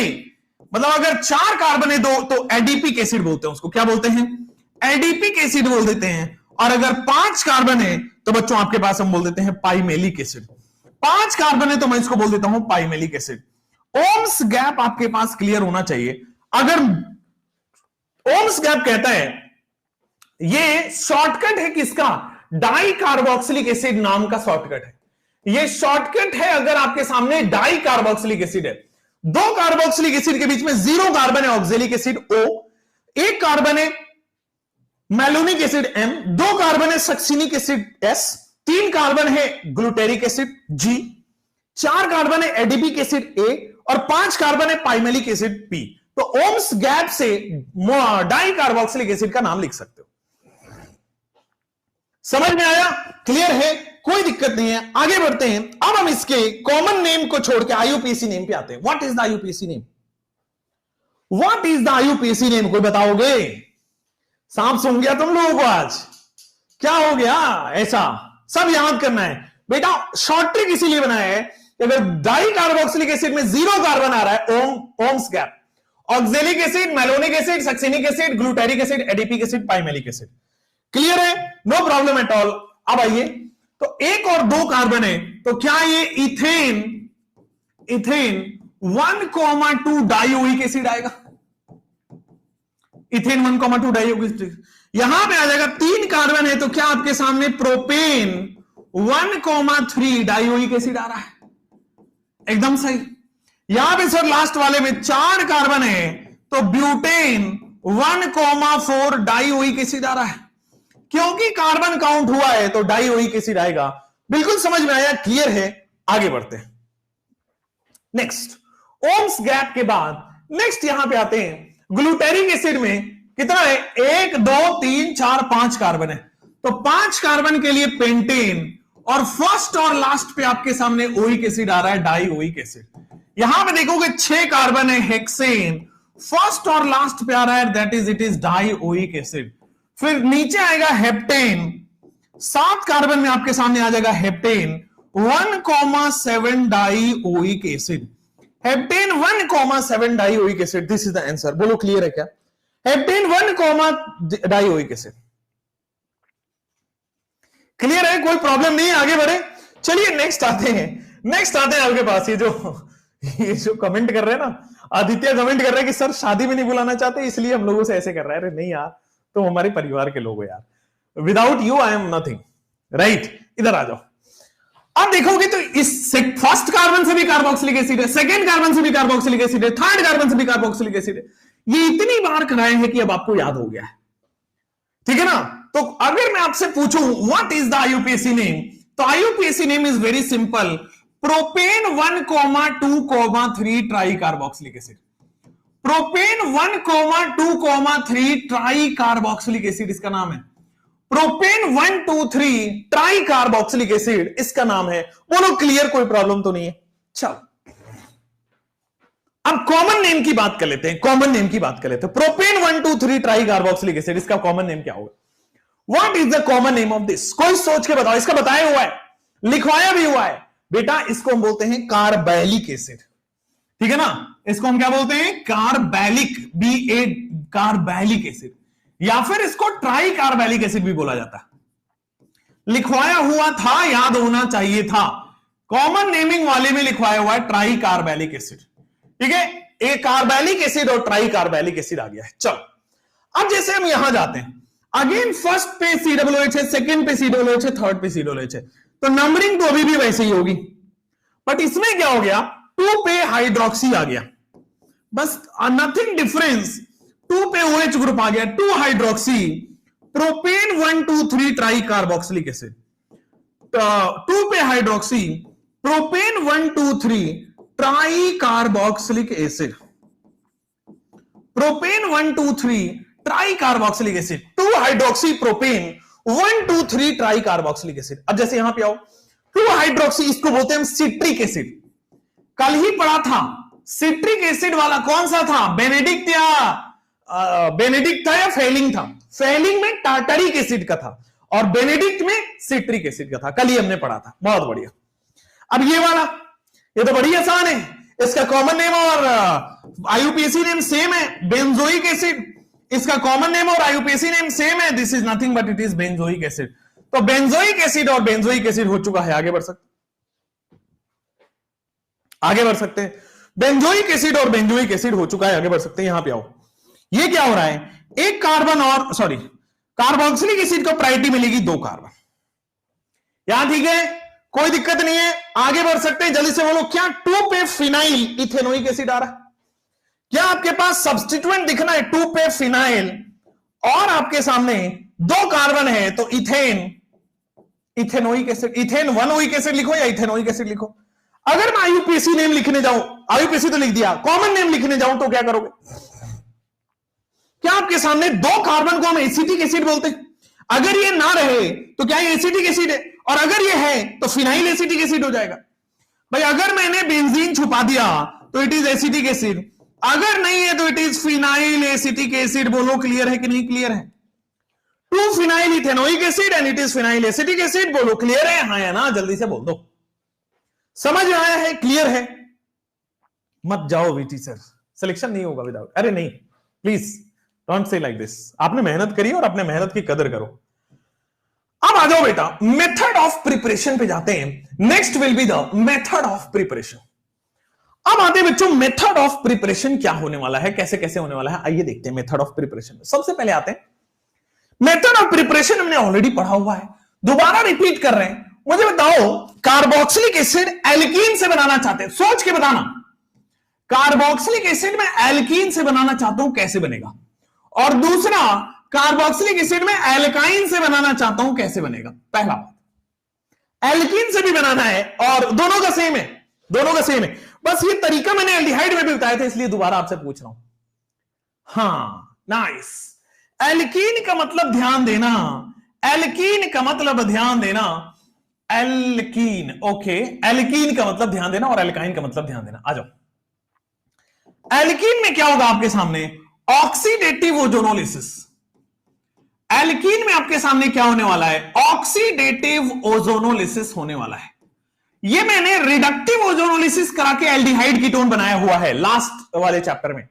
मतलब अगर 4 कार्बन है दो तो एडिपिक एसिड बोलते हैं उसको, क्या बोलते हैं? एडिपिक एसिड बोल देते हैं। और अगर 5 कार्बन है तो बच्चों आपके पास हम बोल देते हैं पाइमेलिक एसिड। 5 कार्बन है तो मैं इसको बोल देता हूं पाइमेलिक एसिड। ओम्स गैप आपके पास क्लियर होना चाहिए। अगर ओम्स गैप कहता है, ये शॉर्टकट है किसका? डाई कार्बोक्सिलिक एसिड नाम का शॉर्टकट है। ये शॉर्टकट है अगर आपके सामने डाई कार्बोक्सिलिक एसिड है। 2 कार्बोक्सिलिक एसिड के बीच में 0 कार्बन है ऑक्जेलिक एसिड O, 1 कार्बन है मैलोनिक एसिड M, 2 कार्बन है सक्सिनिक एसिड S, 3 कार्बन है ग्लूटेरिक एसिड G, 4 कार्बन है एडिपिक एसिड A और 5 कार्बन है पाइमेलिक एसिड P। तो ओम्स गैप से डाई कार्बोक्सिलिक एसिड का नाम लिख सकते हो। समझ में आया? क्लियर है? कोई दिक्कत नहीं है। आगे बढ़ते हैं। अब हम इसके कॉमन नेम को छोड़ के आईयूपीएसी नेम पे आते हैं। What is the IUPAC name? What is the IUPAC name? कोई बताओगे? सांप सूंघ गया तुम लोगों को आज? क्या हो गया ऐसा? सब याद करना है बेटा। शॉर्ट ट्रिक इसीलिए बनाया है कि अगर डाई कार्बोक्सिलिक एसिड में 0 कार्बन आ रहा है, oms gap, oxalic acid, malonic acid, succinic acid, glutaric acid, adipic acid, pimelic acid. Clear है? No problem at all. अब आइए, तो 1 और 2 कार्बन है तो क्या ये इथेन 1,2 डाइओइक एसिड आएगा? इथेन 1,2 डाइओइक एसिड यहां पे आ जाएगा। 3 कार्बन है तो क्या आपके सामने प्रोपेन 1,3 डाइओइक एसिड आ रहा है? एकदम सही। यहां पे सर लास्ट वाले में 4 कार्बन है तो ब्यूटेन 1,4 डाइओइक एसिड आ रहा है। क्योंकि कार्बन काउंट हुआ है तो डाइओइक एसिड आएगा। बिल्कुल समझ में आया? क्लियर है? आगे बढ़ते हैं। नेक्स्ट, ओम्स गैप के बाद नेक्स्ट यहां पे आते हैं। ग्लूटेरिक एसिड में कितना है? 1 2 3 4 5 कार्बन है तो 5 कार्बन के लिए पेंटेन और फर्स्ट और लास्ट पे आपके सामने ओइक एसिड आ रहा है, डाइओइक एसिड। यहां पे देखोगे 6 कार्बन है हेक्सेन, फर्स्ट और लास्ट पे आ रहा है, that is it is dioic acid. फिर नीचे आएगा हेप्टेन, 7 कार्बन में आपके सामने आ जाएगा heptane 1,7 dioic acid. Heptane 1,7 dioic acid, this is the answer. बोलो क्लियर है क्या? Heptane 1, dioic acid. क्लियर है? कोई प्रॉब्लम नहीं है? आगे बढ़े। चलिए नेक्स्ट आते हैं। आपके पास ये जो कमेंट कर रहे हैं ना, आदित्य कमेंट कर रहे हैं कि सर शादी में नहीं बुलाना चाहते इसलिए हम लोगों से ऐसे कर रहे हैं। अरे नहीं यार, तो हमारे परिवार के लोग हो यार। Without you I am nothing, right? इधर आ जाओ। अब देखोगे तो इस फर्स्ट कार्बन से भी कार्बोक्सिलिक एसिड है, सेकंड कार्बन से भी कार्बोक्सिलिक एसिड है, थर्ड कार्बन से भी कार्बोक्सिलिक एसिड है। ये इतनी बार कराए हैं कि अब आपको याद हो गया है। ठीक है ना? तो अगर मैं आपसे पूछूं what is the IUPAC name, तो IUPAC name is very simple, propane 1,2,3 tricarboxylic acid. Propane 1,2,3 tricarboxylic acid इसका नाम है। प्रोपेन 1,2,3 ट्राई कार्बोक्सिलिक एसिड इसका नाम है। बोलो क्लियर? कोई प्रॉब्लम तो नहीं है? चलो अब कॉमन नेम की बात कर लेते हैं। प्रोपेन 1,2,3 ट्राई कार्बोक्सिलिक एसिड, इसका कॉमन नेम क्या होगा? What is the common name of this? कोई सोच के बताओ। इसका बताया हुआ है, लिखवाया भी हुआ है बेटा। इसको हम बोलते हैं कार्बैलिक एसिड। ठीक है ना? इसको हम क्या बोलते हैं? कार्बैलिक, कार्बैलिक एसिड, या फिर इसको ट्राई कार्बैलिक एसिड भी बोला जाता है। लिखवाया हुआ था, याद होना चाहिए था। कॉमन नेमिंग वाले में लिखवाया हुआ है ट्राई कार्बैलिक एसिड। ठीक है? एक कार्बैलिक एसिड और ट्राई कार्बैलिक एसिड आ गया है। चलो अब जैसे हम यहां जाते हैं, अगेन फर्स्ट पे COOH है, सेकंड पे COOH है, थर्ड पे COOH है, तो नंबरिंग तो अभी भी वैसे ही होगी। बट इसमें क्या हो गया? 2 पे हाइड्रोक्सी आ गया, बस नथिंग डिफरेंस। 2 पे OH ग्रुप आ गया, 2 hydroxy, propane 1,2,3 tricarboxylic acid. 2 पे hydroxy, propane 1,2,3 tricarboxylic acid. Propane 1,2,3 tricarboxylic acid, 2 hydroxy propane 1,2,3 tricarboxylic acid. अब जैसे यहां पे आओ, 2 हाइड्रोक्सी, इसको बोलते हैं सिट्रिक एसिड। कल ही पढ़ा था सिट्रिक एसिड वाला कौन सा था? बेनेडिक्ट था या फेलिंग था? फेलिंग में टार्टरिक एसिड का था और बेनेडिक्ट में सिट्रिक एसिड का था। कल ही हमने पढ़ा था। बहुत बढ़िया। अब ये वाला, ये तो बड़ी आसान है। इसका कॉमन नेम और आईयूपीएसी नेम सेम है, बेंजोइक एसिड। इसका कॉमन नेम और आईयूपीएसी नेम सेम है, this is nothing but it is benzoic acid. तो बेंजोइक एसिड और बेंजोइक एसिड हो चुका है, आगे बढ़ सकते, आगे बढ़ सकते हैं। बेंजोइक एसिड और बेंजोइक एसिड हो चुका है, आगे बढ़ सकते हैं। यहां पे आओ, ये क्या हो रहा है, एक कार्बन और सॉरी कार्बोक्सिलिक एसिड को प्रायोरिटी मिलेगी 2 कार्बन, यहां ठीक है, कोई दिक्कत नहीं है, आगे बढ़ सकते हैं। जल्दी से बोलो, क्या 2 फिनाइल इथेनोइक एसिड आ रहा है? क्या आपके पास सब्स्टिट्यूएंट दिखना है 2 फिनाइल और आपके सामने 2 कार्बन है, तो इथेन इथेनोइक एसिड, इथेन 1ओइक एसिड लिखो या इथेनोइक एसिड लिखो। अगर मैं आईयूपीएसी नेम लिखने जाऊं, आईयूपीएसी तो लिख दिया, कॉमन नेम लिखने जाऊं तो क्या करोगे? क्या आपके सामने 2 कार्बन को हम एसिटिक एसिड बोलते हैं? अगर ये ना रहे तो क्या ये एसिटिक एसिड है, और अगर ये है तो फिनाइल एसिटिक एसिड हो जाएगा। भाई अगर मैंने बेंजीन छुपा दिया तो इट इज एसिटिक एसिड, अगर नहीं है तो it is phenyl acetic acid. बोलो क्लियर है कि नहीं क्लियर है? 2 phenyl ethanoic acid and it is phenyl acetic acid. बोलो क्लियर है? हाँ या ना, जल्दी से बोल दो। समझ में आया है? क्लियर है? मत जाओ वीटी सर, सिलेक्शन नहीं होगा विदाउट, अरे नहीं, please don't say like this. आपने मेहनत करी और अपने मेहनत की कदर करो। अब आ जाओ बेटा, मेथड ऑफ प्रिपरेशन पे जाते हैं। Next will be the method of preparation. अब आते हैं बच्चों, मेथड ऑफ प्रिपरेशन क्या होने वाला है, कैसे कैसे होने वाला है, आइए देखते हैं मेथड ऑफ प्रिपरेशन में। सबसे पहले आते हैं मेथड ऑफ प्रिपरेशन, हमने ऑलरेडी पढ़ा हुआ है, दोबारा रिपीट कर रहे हैं। मुझे बताओ, कार्बोक्सिलिक एसिड एल्कीन से बनाना चाहते हैं, सोच के बताना, कार्बोक्सिलिक एसिड में एल्कीन से बनाना चाहता हूं, कैसे बनेगा? और दूसरा, कार्बोक्सिलिक एसिड में एल्काइन से बनाना चाहता हूं, कैसे बनेगा? पहला, एल्कीन से भी बनाना है और दोनों का सेम है, दोनों का सेम है, बस ये तरीका मैंने एल्डिहाइड में भी बताया था, इसलिए दोबारा आपसे पूछ रहा हूं। हाँ नाइस, एल्कीन का मतलब ध्यान देना, एल्कीन का मतलब ध्यान देना, एल्कीन, ओके, एल्कीन का मतलब ध्यान देना और एल्काइन का मतलब ध्यान देना। आ जाओ, एल्कीन में क्या होगा आपके सामने? Oxidative ozonolysis. एल्कीन में आपके सामने क्या होने वाला है? ऑक्सीडेटिव ओजोनोलिसिस होने वाला है। ये मैंने रिडक्टिव ओजोनोलिसिस करा के एल्डिहाइड कीटोन बनाया हुआ है लास्ट वाले चैप्टर में।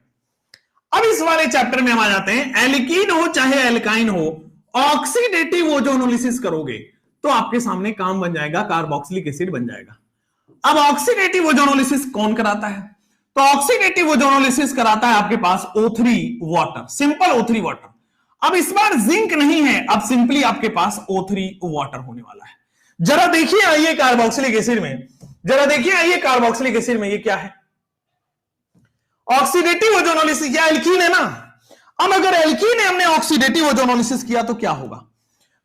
अब इस वाले चैप्टर में हम आ जाते हैं, एल्कीन हो चाहे एल्काइन हो, ऑक्सीडेटिव ओजोनोलिसिस करोगे तो आपके सामने काम बन जाएगा, कार्बोक्सिलिक एसिड बन जाएगा। अब ऑक्सीडेटिव ओजोनोलिसिस कौन कराता है? तो ऑक्सीडेटिव ओजोनोलिसिस कराता है आपके पास O3 water, simple O3 water. अब इस बार जिंक नहीं है, अब सिंपली आपके पास O3 वाटर होने वाला है। जरा देखिए आइए कार्बोक्सिलिक एसिड में, जरा देखिए आइए कार्बोक्सिलिक एसिड में, ये क्या है? ऑक्सीडेटिव ओजोनोलिसिस, या एल्कीन है ना। अब अगर एल्कीन है, हमने ऑक्सीडेटिव ओजोनोलिसिस किया तो क्या होगा?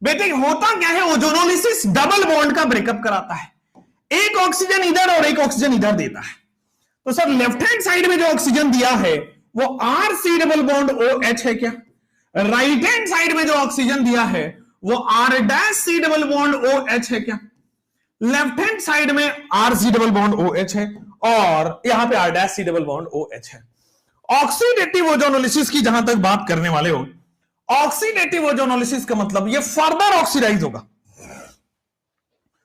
बेटे होता क्या है, ओजोनोलिसिस डबल बॉन्ड का ब्रेकअप कराता है, एक ऑक्सीजन इधर और एक ऑक्सीजन इधर देता है। तो सर लेफ्ट हैंड साइड में जो ऑक्सीजन दिया है वो RC डबल बॉन्ड OH है क्या? राइट हैंड साइड में जो ऑक्सीजन दिया है वो R' डबल बॉन्ड OH है क्या? लेफ्ट हैंड साइड में RC डबल बॉन्ड OH है और यहां पे R' डबल बॉन्ड OH है। ऑक्सीडेटिव ओजोनोलिसिस की जहां तक बात करने वाले हो, ऑक्सीडेटिव ओजोनोलिसिस का मतलब ये फर्दर ऑक्सीडाइज होगा,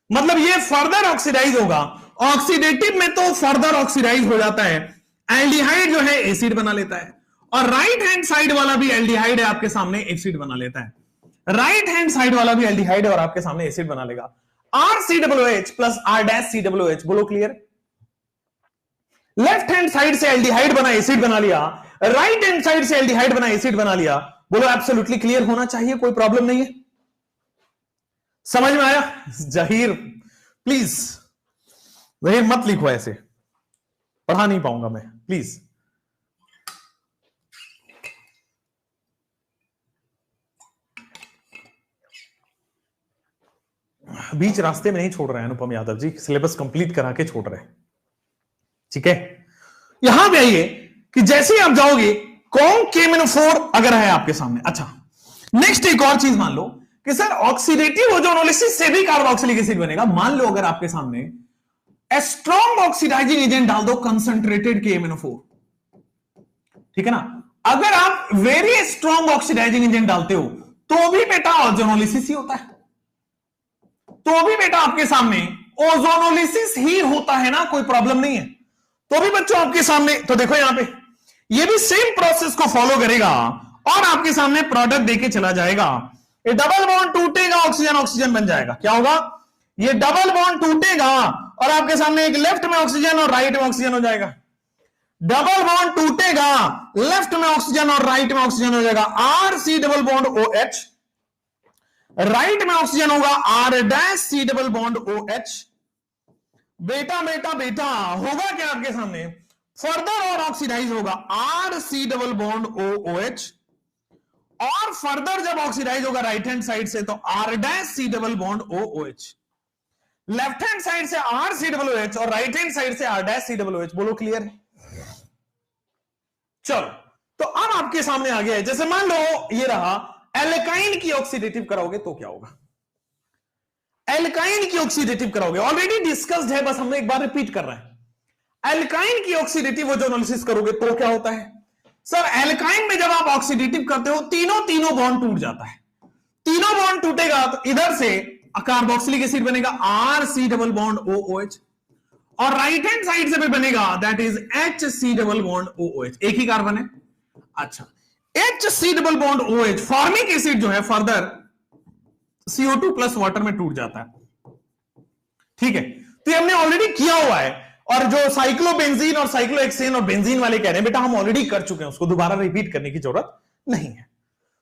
मतलब ये फर्दर ऑक्सीडाइज होगा। ऑक्सीडेटिव में तो फर्दर ऑक्सीडाइज हो जाता है, एल्डिहाइड जो है एसिड बना लेता है, और राइट हैंड साइड वाला भी एल्डिहाइड है, आपके सामने एसिड बना लेता है। राइट हैंड साइड वाला भी एल्डिहाइड है और आपके सामने एसिड बना लेगा। RCOOH प्लस R'COOH, बोलो क्लियर? लेफ्ट हैंड साइड से एल्डिहाइड बना एसिड बना लिया, राइट हैंड साइड से एल्डिहाइड बना एसिड बना लिया। बोलो एब्सोल्युटली क्लियर होना चाहिए, कोई प्रॉब्लम नहीं है। समझ में आया? जहीर प्लीज, जहीर मत लिखो ऐसे, पढ़ा नहीं पाऊंगा मैं, प्लीज। बीच रास्ते में नहीं छोड़ रहे हैं अनुपम यादव जी, सिलेबस कंप्लीट करा के छोड़ रहे हैं, ठीक है। यहां पे आइए कि जैसे ही आप जाओगे, कौन KMnO4 अगर है आपके सामने। अच्छा, नेक्स्ट एक और चीज मान लो कि सर ऑक्सीडेटिव ओजोनोलिसिस से भी कार्बोक्सिलिक एसिड बनेगा। मान लो अगर आपके सामने स्ट्रॉन्ग ऑक्सीडाइजिंग एजेंट डाल दो, कंसंट्रेटेड KMnO4, ठीक है ना। अगर आप वेरी स्ट्रॉन्ग ऑक्सीडाइजिंग एजेंट डालते हो तो भी बेटा ओजोनोलिसिस ही होता है, तो भी बेटा आपके सामने ओजोनोलिसिस ही होता है ना, कोई प्रॉब्लम नहीं है। तो भी बच्चों आपके सामने, तो देखो यहां पे ये भी सेम प्रोसेस को फॉलो करेगा और आपके सामने प्रोडक्ट देके चला जाएगा। ये डबल बॉन्ड टूटेगा, ऑक्सीजन ऑक्सीजन बन जाएगा। क्या होगा? ये डबल बॉन्ड टूटेगा और आपके सामने एक लेफ्ट में ऑक्सीजन और राइट में ऑक्सीजन हो जाएगा। डबल बॉन्ड टूटेगा, लेफ्ट में ऑक्सीजन और राइट में ऑक्सीजन हो जाएगा, R C double bond O H. Right में ऑक्सीजन होगा R dash C double bond O H. बेटा बेटा बेटा होगा क्या आपके सामने? फर्दर और ऑक्सीडाइज होगा R C double bond O O H, और फर्दर जब ऑक्सीडाइज होगा राइट हैंड साइड से तो R dash C double bond O O H. Left hand side से R C double O H और राइट हैंड साइड से R dash C double O H. बोलो clear है? चलो, तो अब आपके सामने आ गया है, जैसे मान लो ये रहा, एल्काइन की ऑक्सीडेटिव कराओगे तो क्या होगा? एल्काइन की ऑक्सीडेटिव कराओगे, ऑलरेडी डिस्कस्ड है, बस हम एक बार रिपीट कर रहे हैं। एल्काइन की ऑक्सीडेटिव ओजोनोलिसिस करोगे तो क्या होता है? सर एल्काइन में जब आप ऑक्सीडेटिव करते हो तीनों बॉन्ड टूट जाता है। तीनों बॉन्ड टूटेगा तो इधर से कार्बोक्सिलिक एसिड बनेगा R C double bond O O H, और राइट हैंड साइड से भी बनेगा that is H C double bond O O H. एक ही कार्बन है। अच्छा, H C double bond O H, formic acid जो है फर्दर CO2 प्लस वाटर में टूट जाता है। ठीक है, तो हमने ऑलरेडी किया हुआ है, और जो साइक्लोबेंजीन और साइक्लोहेक्सेन और बेंजीन वाले कह रहे हैं बेटा हम ऑलरेडी कर चुके हैं, उसको दोबारा रिपीट करने की जरूरत नहीं है।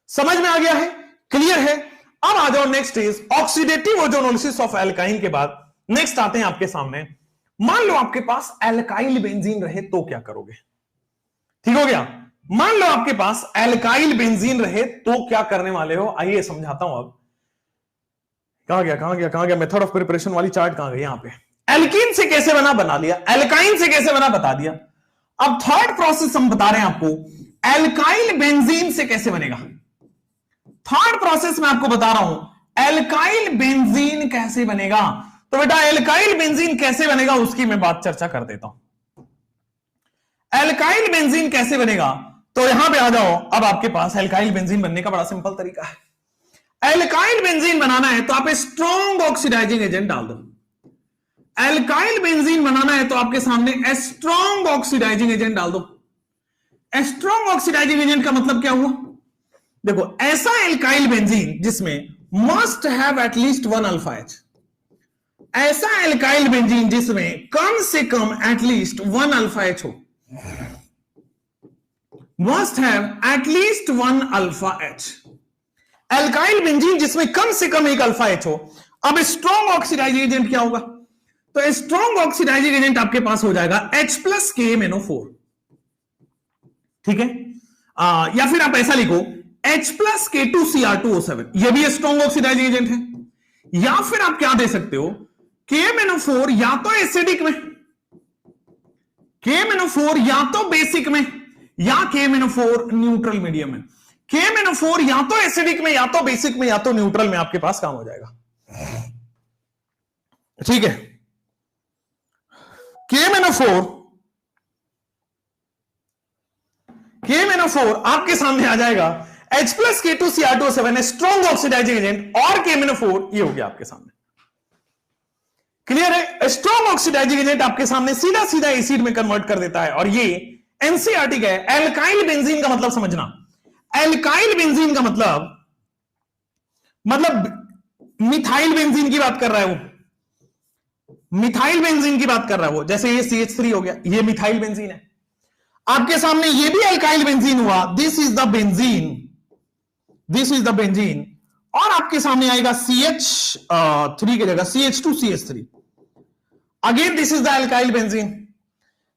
समझ में आ गया है? क्लियर है? अब आ जाओ next is oxidative ozonolysis of alkyne के बाद नेक्स्ट आते हैं आपके सामने। मान लो आपके पास एल्काइल बेंजीन रहे तो क्या करोगे? ठीक हो गया? मान लो आपके पास एल्काइल बेंजीन रहे तो क्या करने वाले हो? आइए समझाता हूं। अब कहां गया मेथड ऑफ प्रिपरेशन वाली चार्ट कहां गई? यहां पे एल्कीन से कैसे बना बना लिया, एल्काइन से कैसे बना बता दिया। अब थर्ड प्रोसेस हम बता रहे हैं आपको, एल्काइल बेंजीन से कैसे बनेगा। थर्ड प्रोसेस मैं आपको बता रहा हूं, एल्काइल बेंजीन कैसे बनेगा। तो बेटा एल्काइल बेंजीन कैसे बनेगा उसकी मैं बात चर्चा कर देता हूं। एल्काइल बेंजीन कैसे बनेगा, तो यहां पे आ जाओ। अब आपके पास एल्काइल बेंजीन बनने का बड़ा सिंपल तरीका है। एल्काइल बेंजीन बनाना है तो आप स्ट्रॉन्ग ऑक्सीडाइजिंग एजेंट डाल दो। एल्काइल बेंजीन बनाना है तो आपके सामने स्ट्रॉन्ग ऑक्सीडाइजिंग एजेंट डाल दो। स्ट्रॉन्ग ऑक्सीडाइजिंग एजेंट का मतलब क्या हुआ? देखो, ऐसा एल्काइल बेंजीन जिसमें must have at least 1 alpha H, ऐसा एल्काइल बेंजीन जिसमें कम से कम एटलीस्ट 1 अल्फा एच हो, must have at least 1 alpha H. Alkyl benzene जिसमें कम से कम 1 अल्फा एच हो। अब स्ट्रॉन्ग ऑक्सीडाइजिंग एजेंट क्या होगा? तो स्ट्रॉन्ग ऑक्सीडाइजिंग एजेंट आपके पास हो जाएगा H प्लस KMnO4। ठीक है, या फिर आप ऐसा लिखो H प्लस K2Cr2O7, यह भी स्ट्रॉन्ग ऑक्सीडाइजिंग एजेंट है। या फिर आप क्या दे सकते हो, KMnO4 या तो एसिडिक में, KMnO4 या तो बेसिक में, या KMnO4 न्यूट्रल मीडियम में। KMnO4 या तो एसिडिक में, या तो बेसिक में, या तो न्यूट्रल में आपके पास काम हो जाएगा। ठीक है, KMnO4 आपके सामने आ जाएगा H plus K2Cr2O7 strong oxidising agent, और KMnO4 ये हो गया आपके सामने। क्लियर है? स्ट्रॉन्ग ऑक्सीडाइजिंग एजेंट आपके सामने सीधा सीधा एसिड में कन्वर्ट कर देता है, और ये एनसीईआरटी का है। एल्काइल बेंजीन का मतलब समझना, एल्काइल बेंजीन का मतलब मिथाइल बेंजीन की बात कर रहा है वो, मिथाइल बेंजीन की बात कर रहा है वो। जैसे ये CH3 हो गया, ये मिथाइल बेंजीन है। आपके सामने ये भी एल्काइल बेंजीन हुआ, this is the benzene, this is the benzene, और आपके सामने आएगा CH3 की जगह CH2CH3, again this is the alkyl benzene.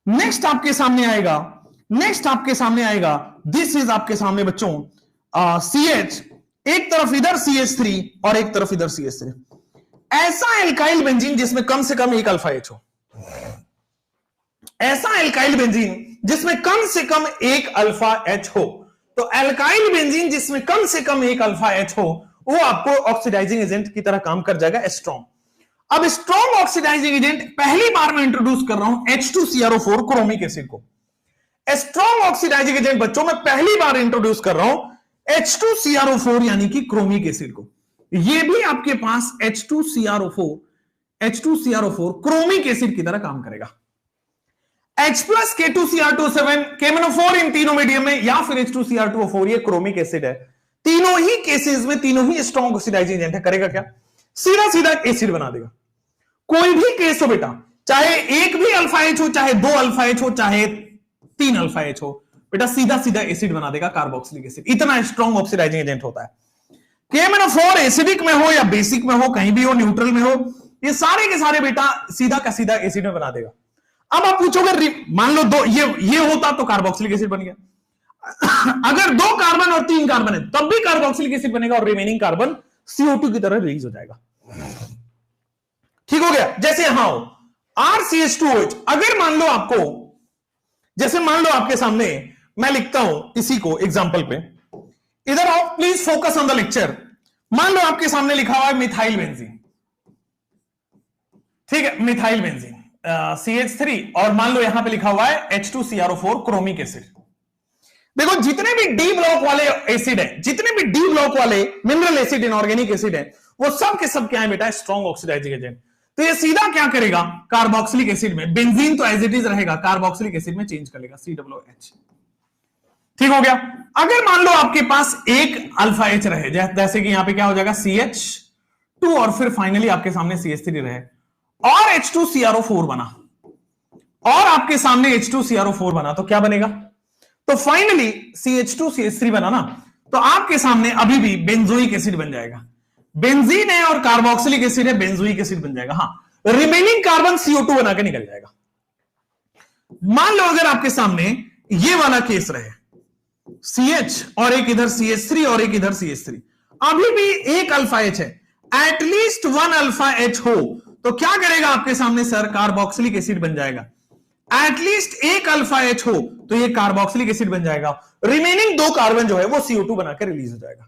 Next आपके सामने आएगा दिस इज आपके सामने बच्चों CH, एक तरफ इधर CH3 और एक तरफ इधर CH3। ऐसा एल्काइल बेंजीन जिसमें कम से कम 1 अल्फा एच हो, ऐसा एल्काइल बेंजीन जिसमें कम से कम 1 अल्फा एच हो। तो एल्काइल बेंजीन जिसमें कम से कम 1 अल्फा एच हो, वो आपको ऑक्सीडाइजिंग एजेंट की तरह काम कर जाएगा, स्ट्रॉन्ग। अब स्ट्रॉन्ग ऑक्सीडाइजिंग एजेंट पहली बार मैं इंट्रोड्यूस कर रहा हूं H2CrO4 क्रोमिक एसिड को। स्ट्रॉन्ग ऑक्सीडाइजिंग एजेंट बच्चों में पहली बार इंट्रोड्यूस कर रहा हूं H2CrO4 यानी कि क्रोमिक एसिड को। ये भी आपके पास H2CrO4 क्रोमिक एसिड की तरह काम करेगा। H प्लस K2Cr2O7 KMnO4 इन तीनों मीडियम में, या फिर H2Cr2O4, ये क्रोमिक एसिड है। तीनों ही केसेस में तीनों ही स्ट्रॉन्ग ऑक्सीडाइजिंग एजेंट है। करेगा क्या? सीधा सीधा एसिड बना देगा। कोई भी केस हो बेटा, चाहे एक भी अल्फा एच हो, चाहे दो अल्फा एच हो, चाहे तीन अल्फा एच हो, बेटा सीधा सीधा एसिड बना देगा कार्बोक्सिलिक एसिड। इतना स्ट्रॉन्ग ऑक्सीडाइजिंग एजेंट होता है। KMnO4 एसिडिक में हो या बेसिक में हो, कहीं भी हो, न्यूट्रल में हो, ये सारे के सारे बेटा सीधा का सीधा एसिड में बना देगा। अब आप पूछोगे, मान लो दो ये होता तो कार्बोक्सिलिक एसिड बन गया। अगर दो कार्बन और तीन कार्बन है तब भी कार्बोक्सिलिक एसिड बनेगा और रिमेनिंग कार्बन CO2 की तरह रिलीज हो जाएगा। ठीक हो गया? जैसे यहां हो RCH2OH, अगर मान लो आपको, जैसे मान लो आपके सामने मैं लिखता हूं इसी को एग्जांपल पे, इधर आओ please, focus on the lecture. मान लो आपके सामने लिखा हुआ है मिथाइल बेंजीन, ठीक है, मिथाइल बेंजीन CH3, और मान लो यहां पे लिखा हुआ है H2CrO4 क्रोमिक एसिड। देखो जितने भी डी ब्लॉक वाले एसिड है, जितने भी डी ब्लॉक वाले मिनरल एसिड, इनऑर्गेनिक एसिड है, वो सब के सब क्या है बेटा? Strong oxidising agent. तो ये सीधा क्या करेगा? कार्बोक्सिलिक एसिड में, बेंजीन तो एज इट इज रहेगा, कार्बोक्सिलिक एसिड में चेंज कर लेगा, COOH। ठीक हो गया? अगर मान लो आपके पास एक अल्फा एच रहे, जैसे कि यहां पे क्या हो जाएगा? CH2, और फिर फाइनली आपके सामने CH3 रहे, और H2CrO4 बना, और आपके सामने H2CrO4 बना, तो क्या बनेगा? तो फाइनली CH2CH3 बना ना, तो आपके सामने अभी भी बेंजोइक एसिड बन जाएगा। बेंजीन है और कार्बोक्सिलिक एसिड है, बेंजोइक एसिड बन जाएगा। हां, रिमेनिंग कार्बन CO2 बना के निकल जाएगा। मान लो अगर आपके सामने ये वाला केस रहे, CH और एक इधर CH3 और एक इधर CH3, अभी भी एक अल्फा H है, एटलीस्ट वन अल्फा H हो, तो क्या करेगा आपके सामने? सर कार्बोक्सिलिक एसिड बन जाएगा। एटलीस्ट एक अल्फा H हो तो ये कार्बोक्सिलिक एसिड बन जाएगा। रिमेनिंग दो कार्बन जो है वो CO2 बनाकर रिलीज हो जाएगा।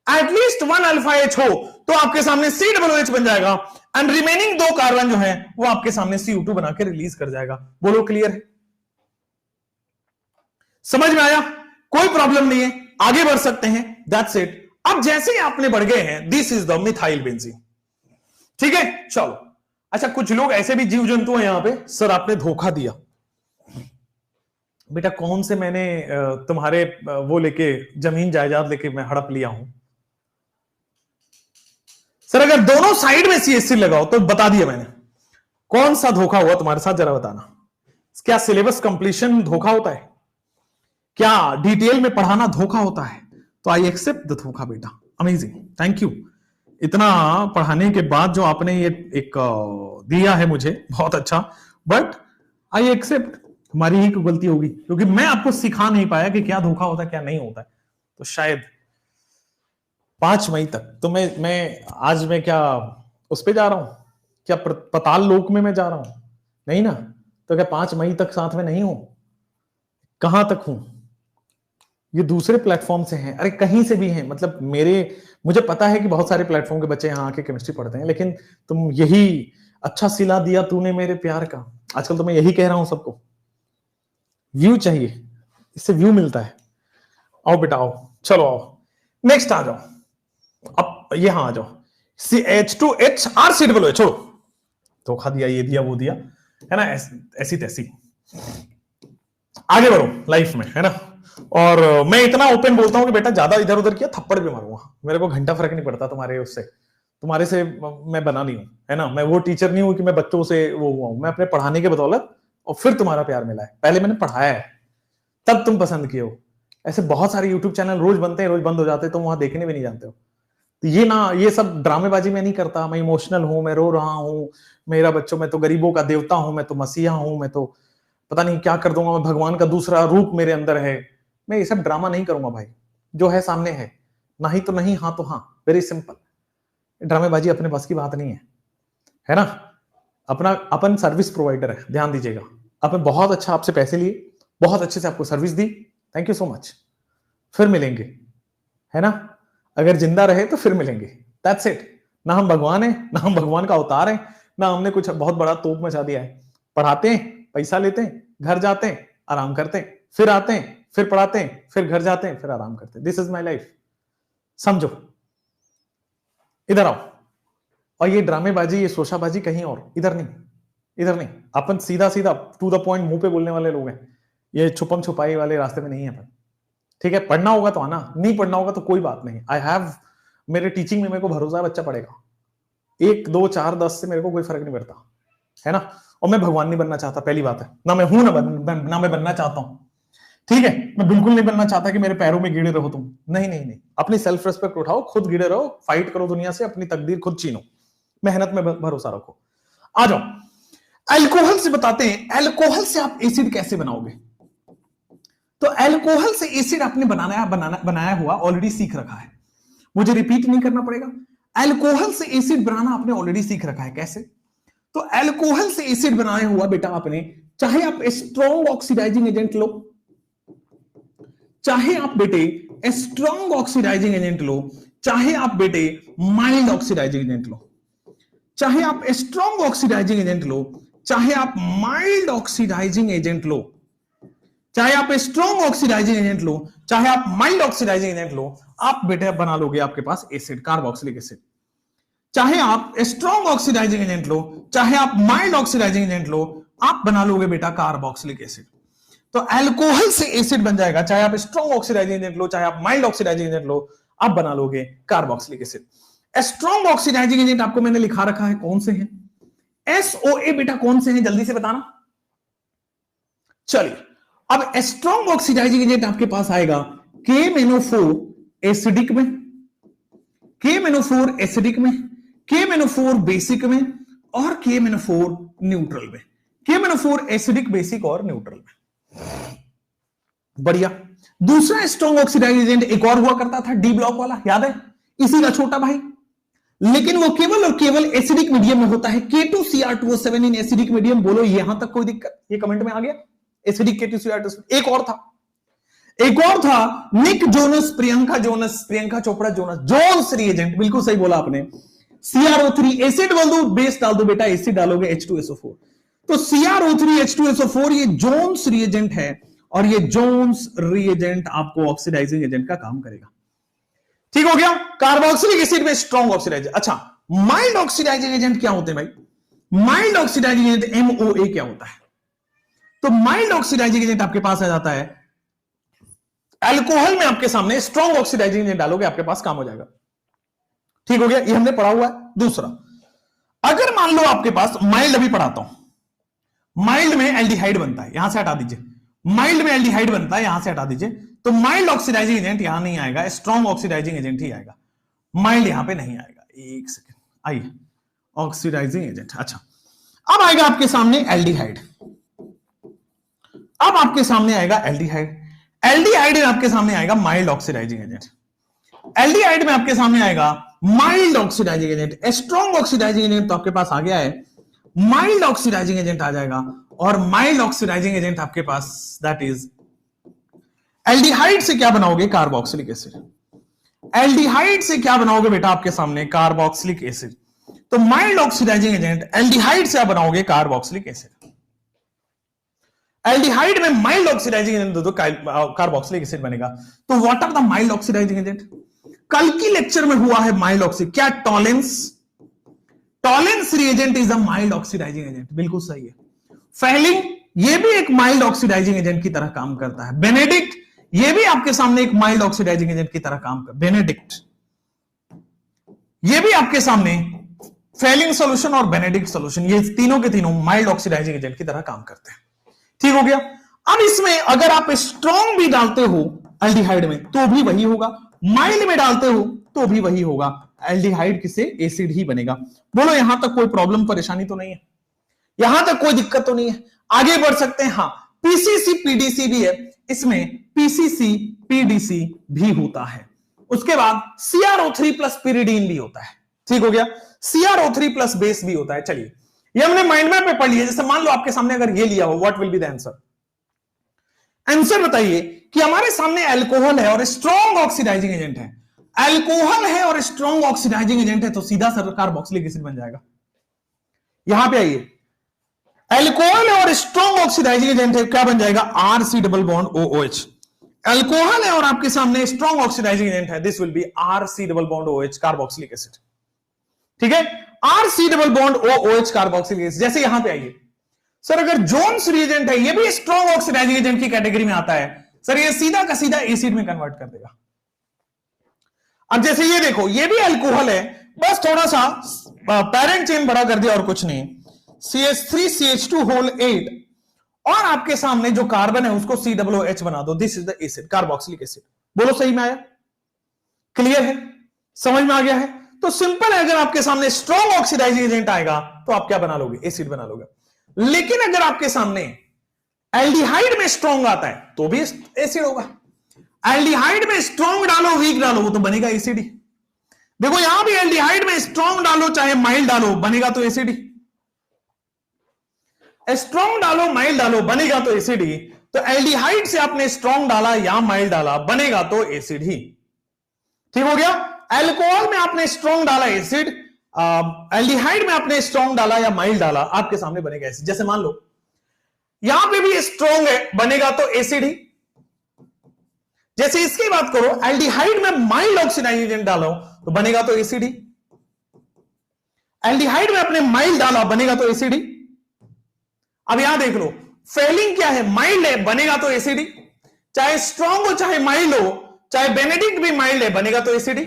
एटलीस्ट वन अल्फा H हो तो आपके सामने COOH बन जाएगा, एंड रिमेनिंग दो कार्बन जो है वो आपके सामने CO2 बनाकर रिलीज कर जाएगा। बोलो क्लियर है? समझ में आया? कोई प्रॉब्लम नहीं है, आगे बढ़ सकते हैं। That's it. अब जैसे ही आपने बढ़ गए हैं, this is the methyl benzene. ठीक है, चलो। अच्छा, कुछ लोग ऐसे भी जीव जंतु हैं यहां पे, सर आपने धोखा दिया। बेटा कौन से मैंने तुम्हारे वो लेके जमीन जायदाद लेके मैं हड़प लिया हूं? सर अगर दोनों साइड में CH3 लगाओ तो बता दिया मैंने। कौन सा धोखा हुआ तुम्हारे साथ, जरा बताना। क्या सिलेबस कंप्लीशन धोखा होता है? क्या डिटेल में पढ़ाना धोखा होता है? तो आई एक्सेप्ट द धोखा बेटा। Amazing, thank you. इतना पढ़ाने के बाद जो आपने ये एक दिया है मुझे, बहुत अच्छा, बट आई एक्सेप्ट हमारी ही गलती होगी, क्योंकि मैं आपको सिखा नहीं पाया कि क्या धोखा होता है क्या नहीं होता है। तो शायद 5 मई तक तो मैं आज मैं क्या उस पे जा रहा हूं क्या? पताल लोक में मैं जा रहा हूं? नहीं ना। तो क्या 5 मई तक साथ में नहीं हूं? कहां तक हूं? ये दूसरे प्लेटफॉर्म से हैं, अरे कहीं से भी हैं। मतलब मुझे पता है कि बहुत सारे प्लेटफॉर्म के बच्चे यहाँ आके केमिस्ट्री पढ़ते हैं, लेकिन तुम यही अच्छा सिला दिया तूने मेरे प्यार का। आजकल तो मैं यही कह रहा हूं सबको, व्यू चाहिए, इससे व्यू मिलता है। आओ बेटा आओ, चलो आओ, नेक्स्ट आ जाओ। अब यहां आ जाओ, CH2H R छोड़ो, धोखा दिया, ये दिया वो दिया, है ना, ऐसी तैसी। आगे बढ़ो लाइफ में, है ना। और मैं इतना ओपन बोलता हूं कि बेटा ज्यादा इधर उधर किया थप्पड़ भी मारूंगा, मेरे को घंटा फर्क नहीं पड़ता तुम्हारे से मैं बना नहीं हूं, है ना। मैं वो टीचर नहीं हूं कि मैं बच्चों से वो हुआ हूं। मैं अपने पढ़ाने के बदौलत और फिर तुम्हारा प्यार मिला है। पहले मैंने पढ़ाया है, तब तुम पसंद किए हो। ऐसे बहुत सारे यूट्यूब चैनल रोज बनते हैं, रोज बंद हो जाते हैं, तुम वहां देखने भी नहीं जानते हो। तो ये सब ड्रामेबाजी में नहीं करता। मैं इमोशनल हूं, मैं रो रहा हूं, मेरा बच्चों, मैं तो गरीबों का देवता हूं, मैं तो मसीहा हूं, मैं तो पता नहीं क्या कर दूंगा, मैं भगवान का दूसरा रूप मेरे अंदर है। मैं ये सब ड्रामा नहीं करूंगा भाई, जो है सामने है, नहीं तो नहीं, हाँ तो हाँ, वेरी सिंपल। ड्रामेबाजी अपने बस की बात नहीं है ना। अपन सर्विस प्रोवाइडर है, ध्यान दीजिएगा। अपन बहुत अच्छा आपसे पैसे लिए, बहुत अच्छे से आपको service the, thank you so much. फिर मिलेंगे, है ना। अगर जिंदा रहे तो फिर मिलेंगे, दैट्स इट। ना हम भगवान है, ना हम भगवान का अवतार है, ना हमने कुछ बहुत बड़ा तोप मचा दिया है। पढ़ाते हैं, पैसा लेते हैं, घर जाते हैं, आराम करते हैं, फिर आते हैं, फिर पढ़ाते हैं, फिर घर जाते हैं, फिर आराम करते हैं। दिस इज माई लाइफ, समझो। इधर आओ। और ये ड्रामेबाजी, ये शोशाबाजी कहीं और, इधर नहीं, इधर नहीं, अपन सीधा सीधा टू द पॉइंट मुंह पे बोलने वाले लोग हैं, ये छुपम छुपाई वाले रास्ते में नहीं है अपन। ठीक है, पढ़ना होगा तो आना, नहीं पढ़ना होगा तो कोई बात नहीं। आई हैव, मेरे टीचिंग में मेरे को भरोसा है बच्चा पढ़ेगा, 1 2 4 10 से मेरे को कोई फर्क नहीं पड़ता, है ना। और मैं भगवान नहीं बनना चाहता, पहली बात है, ना मैं हूं ना मैं बनना चाहता हूं। ठीक है, मैं बिल्कुल नहीं बनना चाहता कि मेरे पैरों में गिरे रहो तुम, नहीं नहीं नहीं, अपनी सेल्फ रेस्पेक्ट उठाओ, खुद गिरे रहो, फाइट करो दुनिया से, अपनी तकदीर खुद छीनो, मेहनत में भरोसा रखो। आ जाओ, अल्कोहल से बताते हैं, अल्कोहल से आप एसिड कैसे बनाओगे। तो अल्कोहल से एसिड आपने बनाया हुआ ऑलरेडी सीख रखा है, मुझे रिपीट नहीं करना पड़ेगा। अल्कोहल से एसिड बनाना आपने ऑलरेडी सीख रखा है, कैसे। तो अल्कोहल से एसिड बनाया हुआ बेटा आपने, चाहे आप स्ट्रॉन्ग ऑक्सीडाइजिंग एजेंट लो, चाहे आप बेटे स्ट्रॉन्ग ऑक्सीडाइजिंग एजेंट लो, चाहे आप बेटे माइल्ड ऑक्सीडाइजिंग एजेंट लो, चाहे आप स्ट्रॉन्ग ऑक्सीडाइजिंग एजेंट लो, चाहे आप माइल्ड ऑक्सीडाइजिंग एजेंट लो, चाहे आप स्ट्रॉन्ग ऑक्सीडाइजिंग एजेंट लो, चाहे आप माइल्ड ऑक्सीडाइजिंग एजेंट लो, आप बेटे बना लोगे आपके पास एसिड, कार्बोक्सिलिक एसिड। चाहे आप स्ट्रॉन्ग ऑक्सीडाइजिंग एजेंट लो, चाहे आप माइल्ड ऑक्सीडाइजिंग एजेंट लो, आप बना लोगे बेटा कार्बोक्सिलिक एसिड। तो अल्कोहल से एसिड बन जाएगा, चाहे आप स्ट्रॉन्ग ऑक्सीडाइजिंग एजेंट लो, चाहे आप माइल्ड ऑक्सीडाइजिंग एजेंट लो, आप बना लोगे carboxylic acid. Strong oxidising agent आपको मैंने लिखा रखा है, कौन से हैं, SOA बेटा कौन से हैं, जल्दी से बताना। चलिए, अब स्ट्रॉन्ग ऑक्सीडाइजिंग एजेंट आपके पास आएगा KMnO4 एसिडिक में, KMnO4 एसिडिक में, KMnO4 बेसिक में, और KMnO4 न्यूट्रल में। KMnO4 एसिडिक, बेसिक और न्यूट्रल में। बढ़िया। दूसरा स्ट्रॉन्ग ऑक्सीडाइजिंग एजेंट एक और हुआ करता था, डी ब्लॉक वाला, याद है, इसी का छोटा भाई, लेकिन वो केवल और केवल एसिडिक मीडियम में होता है, K2Cr2O7 इन एसिडिक मीडियम। बोलो यहां तक कोई दिक्कत, ये कमेंट में आ गया, एसिडिक K2Cr2। एक और था Nick Jonas, Priyanka Chopra Jones reagent, बिल्कुल सही बोला आपने। CrO3 एसिड बोल दो, बेस डाल दो बेटा, एसिड डालोगे H2SO4। तो CrO3 H2SO4 ये जोन्स रिएजेंट है, और ये जोन्स रिएजेंट आपको ऑक्सीडाइजिंग एजेंट का काम करेगा। ठीक हो गया, कार्बोक्सिलिक एसिड में स्ट्रॉन्ग ऑक्सीडाइजिंग। अच्छा, माइल्ड ऑक्सीडाइजिंग एजेंट क्या होते हैं भाई, माइल्ड ऑक्सीडाइजिंग एजेंट MOA क्या होता है। तो माइल्ड ऑक्सीडाइजिंग एजेंट आपके पास आ जाता है, अल्कोहल में आपके सामने स्ट्रॉन्ग ऑक्सीडाइजिंग एजेंट डालोगे, आपके पास काम हो जाएगा। ठीक हो गया, ये हमने पढ़ा हुआ है। दूसरा, अगर मान लो आपके पास माइल्ड, अभी पढ़ाता हूं, माइल्ड में एल्डिहाइड बनता है, यहां से हटा दीजिए, माइल्ड में एल्डिहाइड बनता है, यहां से हटा दीजिए, तो माइल्ड ऑक्सीडाइजिंग एजेंट यहां नहीं आएगा, स्ट्रॉन्ग ऑक्सीडाइजिंग एजेंट ही आएगा, माइल्ड यहां पे नहीं आएगा। एक सेकेंड, आइए, ऑक्सीडाइजिंग एजेंट। अच्छा, अब आएगा आपके सामने एल्डिहाइड, अब आपके सामने आएगा एल्डिहाइड, एल्डिहाइड में आपके सामने आएगा माइल्ड ऑक्सीडाइजिंग एजेंट, एल्डिहाइड में आपके सामने आएगा mild oxidising agent. Strong oxidising agent तो आपके पास आ गया है, माइल्ड ऑक्सीडाइजिंग एजेंट आ जाएगा, और माइल्ड ऑक्सीडाइजिंग एजेंट आपके पास, दैट इज एल्डिहाइड से क्या बनाओगे, कार्बोक्सिलिक एसिड। एल्डिहाइड से क्या बनाओगे बेटा आपके सामने, कार्बोक्सिलिक एसिड। तो माइल्ड ऑक्सीडाइजिंग एजेंट, एल्डिहाइड से आप बनाओगे कार्बोक्सिलिक एसिड। एल्डिहाइड में माइल्ड ऑक्सीडाइजिंग एजेंट दो तो कार्बोक्सिलिक एसिड बनेगा। तो what are the mild oxidising agent, कल की लेक्चर में हुआ है माइल्ड ऑक्सीड, क्या Tollens reagent is a mild oxidising agent, बिल्कुल सही है। फेलिंग, ये भी एक माइल्ड ऑक्सीडाइजिंग एजेंट की तरह काम करता है। बेनेडिक्ट, ये भी आपके सामने एक माइल्ड ऑक्सीडाइजिंग एजेंट की तरह काम करता है। बेनेडिक्ट, ये भी आपके सामने, फेलिंग सॉल्यूशन और बेनेडिक्ट सॉल्यूशन, ये तीनों के तीनों माइल्ड ऑक्सीडाइजिंग एजेंट की तरह काम करते हैं। ठीक हो गया। अब इसमें अगर आप स्ट्रॉन्ग भी डालते हो एल्डिहाइड में तो भी वही होगा, माइल्ड में डालते हो तो भी वही होगा, एल्डिहाइड किसे, एसिड ही बनेगा। बोलो यहां तक कोई प्रॉब्लम परेशानी तो नहीं है, यहां तक कोई दिक्कत तो नहीं है, आगे बढ़ सकते हैं। हाँ, पीसीसी पीडीसी भी है, इसमें पीसीसी पीडीसी भी होता है। उसके बाद CrO3 प्लस पिरिडीन भी होता है। ठीक हो गया, CrO3 प्लस बेस भी होता है। चलिए, ये हमने माइंड मैप में पढ़ लिया। जैसे मान लो आपके सामने अगर ये लिया हो, what will be the answer, answer बताइए कि हमारे सामने अल्कोहल है और स्ट्रॉन्ग ऑक्सीडाइजिंग एजेंट है, अल्कोहल है और स्ट्रॉन्ग ऑक्सीडाइजिंग एजेंट है, तो सीधा सर कार्बोक्सिलिक एसिड बन जाएगा। यहां पे आइए, अल्कोहल है और स्ट्रॉन्ग ऑक्सीडाइजिंग एजेंट है, क्या बन जाएगा, RC double bond OOH। Alcohol है और आपके सामने स्ट्रॉन्ग ऑक्सीडाइजिंग एजेंट है, this will be RC double bond OH, carboxylic acid. ठीक है, RC double bond OOH carboxylic acid. जैसे यहां पे आइए, सर अगर जोन्स रिएजेंट है, ये भी स्ट्रॉन्ग ऑक्सीडाइजिंग एजेंट की कैटेगरी में आता है सर, ये सीधा का सीधा एसिड में कन्वर्ट कर देगा। अब जैसे ये देखो, ये भी अल्कोहल है, बस थोड़ा सा पेरेंट चेन बड़ा कर दिया और कुछ नहीं, CH3CH2 होल 8, और आपके सामने जो कार्बन है उसको COOH बना दो, this is the acid, carboxylic acid. बोलो सही में आया? क्लियर है? समझ में आ गया है? तो सिंपल है, अगर आपके सामने स्ट्रॉन्ग ऑक्सीडाइजिंग एजेंट आएगा तो आप क्या बना लोगे? एसिड बना लोगे। लेकिन अगर आपके सामने एल्डिहाइड में स्ट्रॉन्ग आता है तो भी एसिड होगा। एल्डिहाइड में स्ट्रॉन्ग डालो वीक डालो वो तो बनेगा एसिड ही। देखो यहां भी एल्डिहाइड में स्ट्रॉन्ग डालो चाहे माइल्ड डालो बनेगा तो एसिड ही, स्ट्रॉन्ग डालो माइल्ड डालो बनेगा तो एसिड ही। तो एल्डिहाइड से आपने स्ट्रॉन्ग डाला या माइल्ड डाला बनेगा तो एसिड ही। ठीक हो गया? अल्कोहल में आपने स्ट्रॉन्ग डाला एसिड, एल्डिहाइड में आपने स्ट्रॉन्ग डाला या माइल्ड डाला, आपके सामने बनेगा एसिड। जैसे मान लो यहां पे भी स्ट्रॉन्ग है बनेगा तो एसिड ही। जैसे इसकी बात करो, एल्डिहाइड में माइल्ड ऑक्सीडाइजिंग एजेंट डालो तो बनेगा तो एसिड ही। एल्डिहाइड में आपने माइल्ड डाला बनेगा तो एसिड ही। अब यहां देख लो, फेलिंग क्या है? माइल्ड है बनेगा तो एसिड ही। चाहे स्ट्रॉन्ग हो चाहे माइल्ड हो, चाहे बेनेडिक्ट भी माइल्ड है बनेगा तो एसिड ही।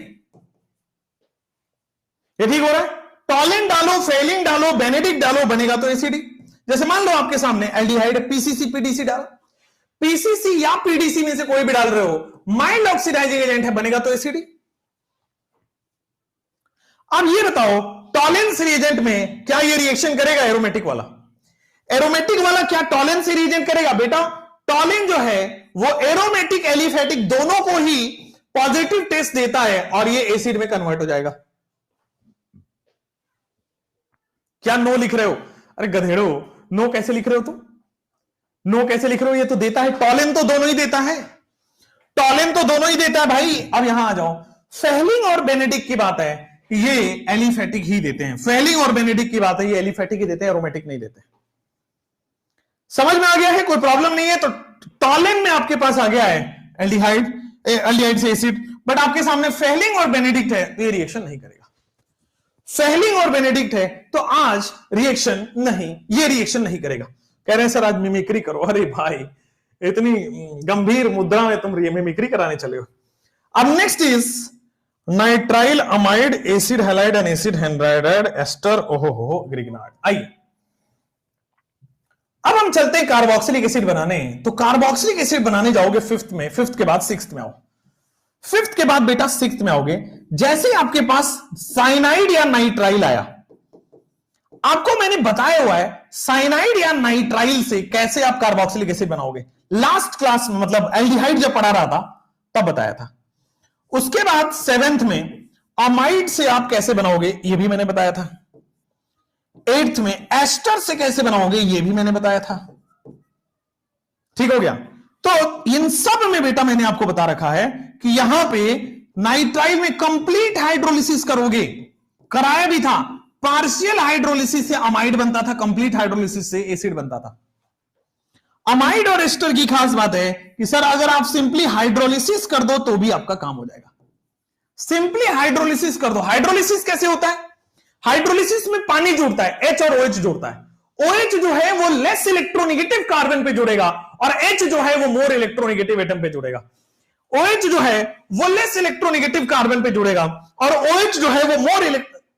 ये ठीक हो रहा है? टॉलेंट डालो, फेलिंग डालो, बेनेडिक्ट डालो बनेगा तो एसिड ही। जैसे मान लो आपके सामने एल्डिहाइड पीसीसी पीडीसी डालो, पीसीसी या पीडीसी में से कोई भी डाल रहे हो, माइल्ड ऑक्सीडाइजिंग एजेंट है बनेगा तो एसिड ही। अब ये बताओ टॉलेंस रिएजेंट में क्या ये रिएक्शन करेगा? एरोमेटिक वाला, एरोमेटिक वाला क्या टॉलेंस से रिएजेंट करेगा? बेटा टॉलेन जो है वो एरोमेटिक एलिफेटिक दोनों को ही पॉजिटिव टेस्ट देता है और ये एसिड में कन्वर्ट हो जाएगा। क्या नो लिख रहे हो? अरे गधेड़ो, नो कैसे लिख रहे हो तुम? नो कैसे लिख रहे हो? ये तो देता है, टॉलेन तो दोनों ही देता है, टॉलेन तो दोनों ही देता है भाई। अब यहां आ जाओ, फेलिंग और बेनेडिक्ट की बात है, ये एलिफेटिक ही देते हैं। फेलिंग और बेनेडिक्ट की बात है, ये एलिफेटिक ही देते हैं, एरोमेटिक नहीं देते। समझ में आ गया है? कोई प्रॉब्लम नहीं है? तो टॉलेन में आपके पास आ गया है एल्डिहाइड, एल्डिहाइड से एसिड, बट आपके सामने फेलिंग और बेनेडिक्ट है तो ये रिएक्शन नहीं करेगा। फेलिंग और बेनेडिक्ट है तो आज रिएक्शन नहीं, ये रिएक्शन नहीं करेगा। कह रहे हैं सर आज मिमिक्री करो। अरे भाई इतनी गंभीर मुद्रा में तुम मिमिक्री कराने चले हो। अब next is nitrile amide acid halide and acid anhydride ester ओहो ग्रिग्नार्ड। आइए अब हम चलते हैं कार्बोक्सिलिक एसिड बनाने। तो कार्बोक्सिलिक एसिड बनाने जाओगे फिफ्थ में, फिफ्थ के बाद सिक्स्थ में आओ, फिफ्थ के बाद बेटा सिक्स्थ में आओगे। जैसे ही आपके पास साइनाइड या नाइट्राइल आया, आपको मैंने बताया हुआ है साइनाइड या नाइट्राइल से कैसे आप कार्बोक्सिलिक एसिड बनाओगे। लास्ट क्लास में मतलब एल्डिहाइड जब पढ़ा रहा था तब बताया था। उसके बाद सेवेंथ में अमाइड से आप कैसे बनाओगे ये भी मैंने बताया था। एट्थ में एस्टर से कैसे बनाओगे ये भी मैंने बताया था। ठीक हो गया? तो इन सब में बेटा मैंने आपको बता रखा है कि यहां पे नाइट्राइल में कंप्लीट हाइड्रोलिसिस करोगे, कराया भी था। पार्शियल हाइड्रोलिसिस से अमाइड बनता था, कंप्लीट हाइड्रोलिसिस से एसिड बनता था। अमाइड और एस्टर की खास बात है कि सर अगर आप सिंपली हाइड्रोलिसिस कर दो तो भी आपका काम हो जाएगा। सिंपली हाइड्रोलिसिस कर दो। हाइड्रोलिसिस कैसे होता है? हाइड्रोलिसिस में पानी जुड़ता है, H और OH जुड़ता है। OH जो है वो लेस इलेक्ट्रोनेगेटिव कार्बन पे जुड़ेगा और H जो है वो मोर इलेक्ट्रोनेगेटिव एटम पे जुड़ेगा। OH जो है वो लेस इलेक्ट्रोनेगेटिव कार्बन पे जुड़ेगा और OH जो है वो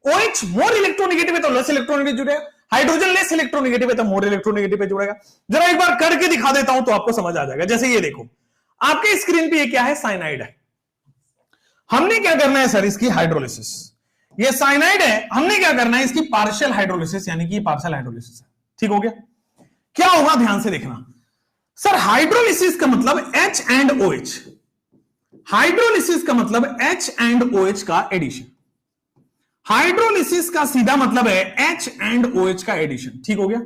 OH मोर इलेक्ट्रोनेगेटिव है तो लेस इलेक्ट्रोनेगेटिव जुड़ेगा। हाइड्रोजन लेस इलेक्ट्रोनेगेटिव है तो मोर इलेक्ट्रोनेगेटिव पे जुड़ेगा। जरा एक बार करके दिखा देता हूं तो आपको समझ आ जाएगा। जैसे ये देखो, आपके स्क्रीन पे ये क्या है? साइनाइड है। हमने क्या करना है सर? इसकी हाइड्रोलिसिस। ये साइनाइड है, हमने क्या करना है? इसकी पार्शियल हाइड्रोलिसिस, यानी कि पार्शियल हाइड्रोलिसिस है। ठीक हो गया? क्या होगा ध्यान से देखना सर। हाइड्रोलिसिस का मतलब H एंड OH, हाइड्रोलिसिस का मतलब H एंड OH का एडिशन। हाइड्रोलिसिस का सीधा मतलब है H एंड OH का एडिशन। ठीक हो गया?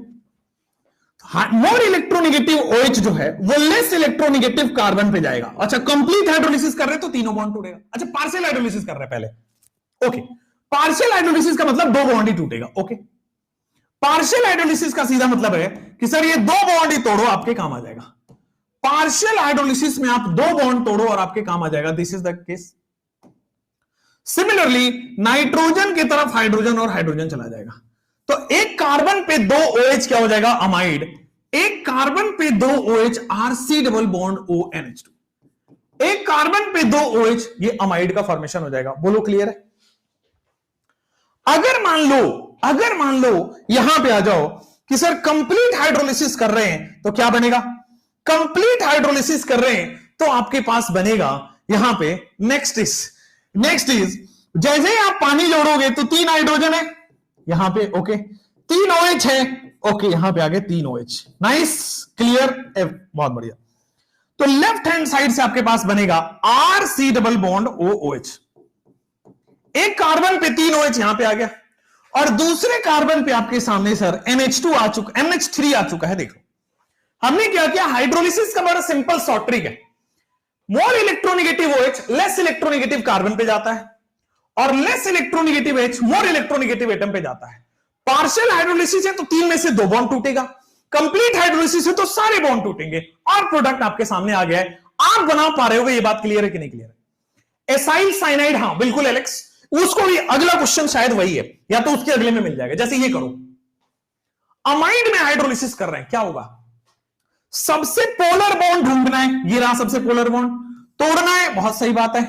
मोर इलेक्ट्रोनेगेटिव OH जो है वो लेस इलेक्ट्रोनेगेटिव कार्बन पे जाएगा। अच्छा कंप्लीट हाइड्रोलिसिस कर रहे हैं तो तीनों बॉन्ड टूटेगा। अच्छा पार्शियल हाइड्रोलिसिस कर रहे हैं पहले, ओके। पार्शियल हाइड्रोलिसिस का मतलब दो बॉन्ड ही टूटेगा, ओके। पार्शियल हाइड्रोलिसिस का सीधा मतलब है कि सर ये दो बॉन्ड ही तोड़ो आपके काम आ जाएगा। पार्शियल हाइड्रोलिसिस में आप दो बॉन्ड तोड़ो और आपके काम आ जाएगा। This is the case. Similarly nitrogen की तरफ हाइड्रोजन और हाइड्रोजन चला जाएगा। तो एक कार्बन पे 2 OH क्या हो जाएगा, अमाइड। एक कार्बन पे 2 OH RC double bond ONH2। एक कार्बन पे 2 OH, ये अमाइड का फॉर्मेशन हो जाएगा। बोलो क्लियर है? अगर मान लो यहां पे आ जाओ कि सर कंप्लीट हाइड्रोलिसिस कर रहे हैं तो क्या बनेगा, कंप्लीट हाइड्रोलिसिस कर रहे हैं तो आपके पास बनेगा यहां पे नेक्स्ट इज जैसे ही आप पानी जोड़ोगे तो 3 हाइड्रोजन है यहां पे, ओके, 3 OH है, ओके, यहां पे आगे 3 OH, नाइस, क्लियर, बहुत बढ़िया। तो लेफ्ट हैंड साइड से आपके पास बनेगा RC डबल बॉन्ड OOH। एक कार्बन पे 3 OH यहां पे आ गया और दूसरे कार्बन पे आपके सामने सर NH2 आ चुका, NH3 आ चुका है। देखो हमने क्या किया, हाइड्रोलिसिस का बड़ा सिंपल शॉर्ट ट्रिक है। More electronegative OH less electronegative carbon पे जाता है और less electronegative H more electronegative atom पे जाता है। पार्शियल हाइड्रोलिसिस है तो 3 में से 2 बॉन्ड टूटेगा, कंप्लीट हाइड्रोलिसिस है तो सारे बॉन्ड टूटेंगे और प्रोडक्ट आपके सामने आ गया है। आप बना पा रहे हो, ये बात क्लियर है कि नहीं क्लियर है? एसाइल साइनाइड, हां बिल्कुल एलेक्स, उसको भी अगला क्वेश्चन शायद वही है या तो उसके अगले में मिल जाएगा। जैसे ये करो, अमाइड में हाइड्रोलिसिस कर रहे हैं, क्या होगा, सबसे पोलर बॉन्ड ढूंढना है, ये रहा सबसे पोलर बॉन्ड, तोड़ना है, बहुत सही बात है।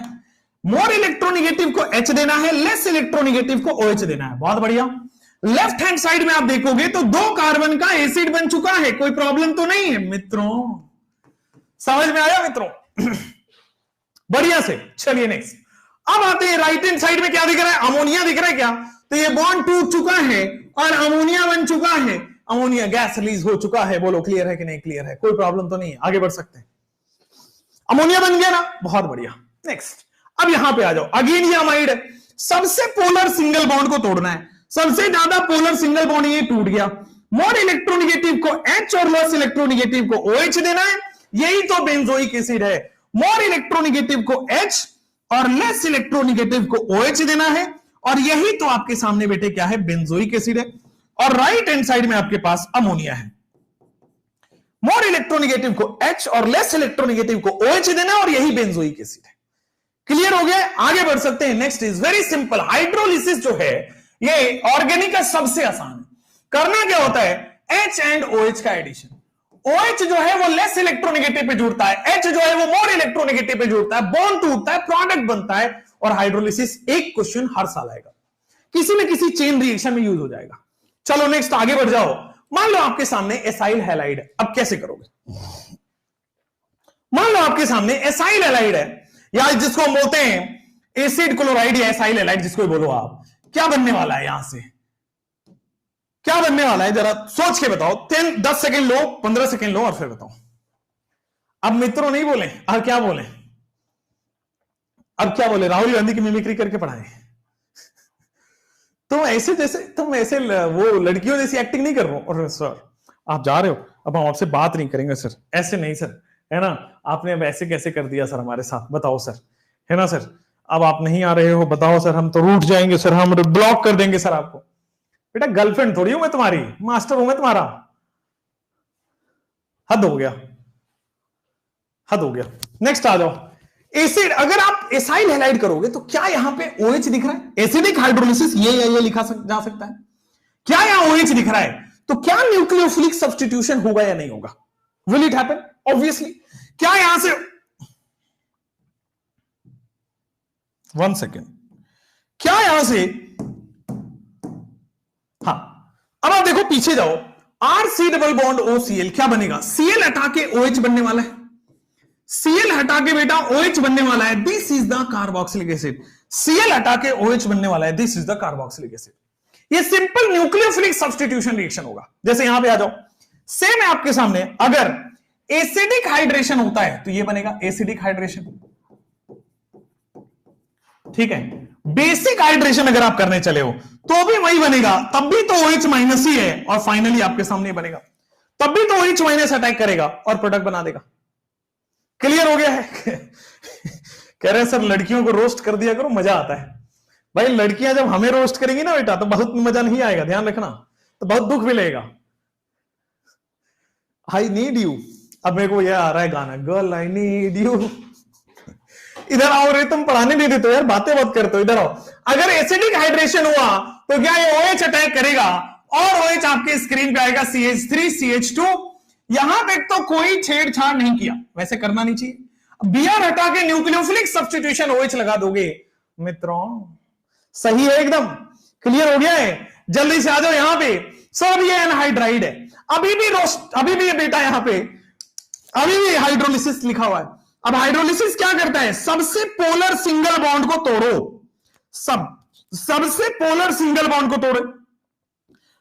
मोर इलेक्ट्रोनेगेटिव को H देना है, लेस इलेक्ट्रोनेगेटिव को OH देना है, बहुत बढ़िया। लेफ्ट हैंड साइड में आप देखोगे तो 2 कार्बन का एसिड बन चुका है, कोई प्रॉब्लम तो नहीं है मित्रों, समझ में आया मित्रों? बढ़िया से, चलिए नेक्स्ट। अब आते हैं राइट हैंड साइड में, क्या दिख रहा है, अमोनिया दिख रहा है क्या, तो ये बॉन्ड टूट चुका है और अमोनिया बन चुका है, अमोनिया गैस रिलीज हो चुका है। बोलो क्लियर है कि नहीं क्लियर है? कोई प्रॉब्लम तो नहीं है, आगे बढ़ सकते हैं। अमोनिया बन गया ना, बहुत बढ़िया। नेक्स्ट, अब यहां पे आ जाओ, अगेन ये अमाइड है, सबसे पोलर सिंगल बॉन्ड को तोड़ना है, सबसे ज्यादा पोलर सिंगल बॉन्ड ये टूट गया, मोर इलेक्ट्रोनेगेटिव को H और लेस इलेक्ट्रोनेगेटिव को OH देना है, यही तो बेंजोइक एसिड है। मोर इलेक्ट्रोनेगेटिव को H और लेस इलेक्ट्रोनेगेटिव को OH देना है और यही तो आपके सामने बेटे क्या है, बेंजोइक एसिड है। और राइट हैंड साइड में आपके पास अमोनिया है, मोर इलेक्ट्रोनेगेटिव को H और लेस इलेक्ट्रोनेगेटिव को OH देना है और यही बेंजोइक एसिड है। क्लियर हो गया? आगे बढ़ सकते हैं। Next is very simple, hydrolysis जो है ये ऑर्गेनिक का सबसे आसान है। करना क्या होता है, H एंड OH का एडिशन। OH जो है वो लेस इलेक्ट्रोनेगेटिव पे जुड़ता है, H जो है वो मोर इलेक्ट्रोनेगेटिव पे जुड़ता है, बॉन्ड टूटता है, प्रोडक्ट बनता है और हाइड्रोलिसिस। एक क्वेश्चन हर साल आएगा, किसी न किसी चेन रिएक्शन में यूज हो जाएगा। चलो नेक्स्ट आगे बढ़ जाओ। मान लो आपके सामने एसाइल हैलाइड है, अब कैसे करोगे? मान लो आपके सामने एसाइल हैलाइड है या जिसको हम बोलते हैं एसिड क्लोराइड या एसाइल हैलाइड, जिसको बोलो आप, क्या बनने वाला है यहां से, क्या बनने वाला है जरा सोच के बताओ। 10 सेकंड लो, 15 सेकंड लो और फिर बताओ। अब मित्रों नहीं बोले, अब क्या बोले, अब क्या बोले, राहुल गांधी की मिमिक्री करके पढ़ाए। तुम ऐसे जैसे तुम ऐसे वो लड़कियों जैसी एक्टिंग नहीं कर रहे हो। और सर आप जा रहे हो, अब हम आपसे बात नहीं करेंगे सर, ऐसे नहीं सर, है ना, आपने अब ऐसे कैसे कर दिया सर हमारे साथ, बताओ सर, है ना सर, अब आप नहीं आ रहे हो, बताओ सर, हम तो रूठ जाएंगे सर, हम ब्लॉक कर देंगे सर आपको। बेटा गर्लफ्रेंड थोड़ी हूं मैं तुम्हारी, मास्टर हूं मैं तुम्हारा, हद हो गया, हद हो गया। नेक्स्ट आ जाओ, एसिड, अगर आप एसाइल हैलाइड करोगे तो क्या यहां पे OH दिख रहा है, एसिडिक हाइड्रोलिसिस ये या ये लिखा जा सकता है, क्या यहां OH दिख रहा है, तो क्या न्यूक्लियोफिलिक सब्स्टिट्यूशन होगा या नहीं होगा? Will it happen? ऑब्वियसली। क्या यहां से, 1 सेकेंड, क्या यहां से, हाँ, अब आप देखो पीछे जाओ, RC डबल बॉन्ड OCl क्या बनेगा, Cl हटा के OH बनने वाला है, Cl हटा के बेटा OH बनने वाला है, this is the carboxylic acid. Cl हटा के OH बनने वाला है, this is the carboxylic acid. ये सिंपल न्यूक्लियोफिलिक सब्स्टिट्यूशन रिएक्शन होगा। जैसे यहां पे आ जाओ, सेम है आपके सामने, अगर एसिडिक हाइड्रेशन होता है तो ये बनेगा एसिडिक हाइड्रेशन, ठीक है। बेसिक हाइड्रेशन अगर आप करने चले हो तो भी वही बनेगा, तब भी तो OH माइनस ही है और फाइनली आपके सामने बनेगा, तब भी तो OH माइनस अटैक करेगा और प्रोडक्ट बना देगा। क्लियर हो गया है? कह रहे हैं सर लड़कियों को रोस्ट कर दिया करो, मजा आता है। भाई लड़कियां जब हमें रोस्ट करेंगी ना बेटा तो बहुत मजा नहीं आएगा, ध्यान रखना, तो बहुत दुख मिलेगा। आई नीड यू, अब मेरे को यह आ रहा है गाना, गर्ल आई नीड यू। इधर आओ रे, तुम पढ़ाने नहीं देते यार, बातें बहुत करते हो, इधर आओ। अगर एसिडिक हाइड्रेशन हुआ तो क्या ये OH अटैक करेगा और OH आपके स्क्रीन पे आएगा CH3 CH2। यहां तक तो कोई छेड़छाड़ नहीं किया, वैसे करना नहीं चाहिए। Br हटा के न्यूक्लियोफिलिक सब्स्टिट्यूशन OH लगा दोगे मित्रों, सही है, एकदम क्लियर हो गया है। जल्दी से आ जाओ यहां पे। सब ये एनहाइड्राइड है, अभी भी बेटा यहां पे अभी भी हाइड्रोलिसिस लिखा हुआ है। अब हाइड्रोलिसिस क्या करता है, सबसे पोलर सिंगल बॉन्ड को तोड़ो, सबसे पोलर सिंगल बॉन्ड को तोड़ो।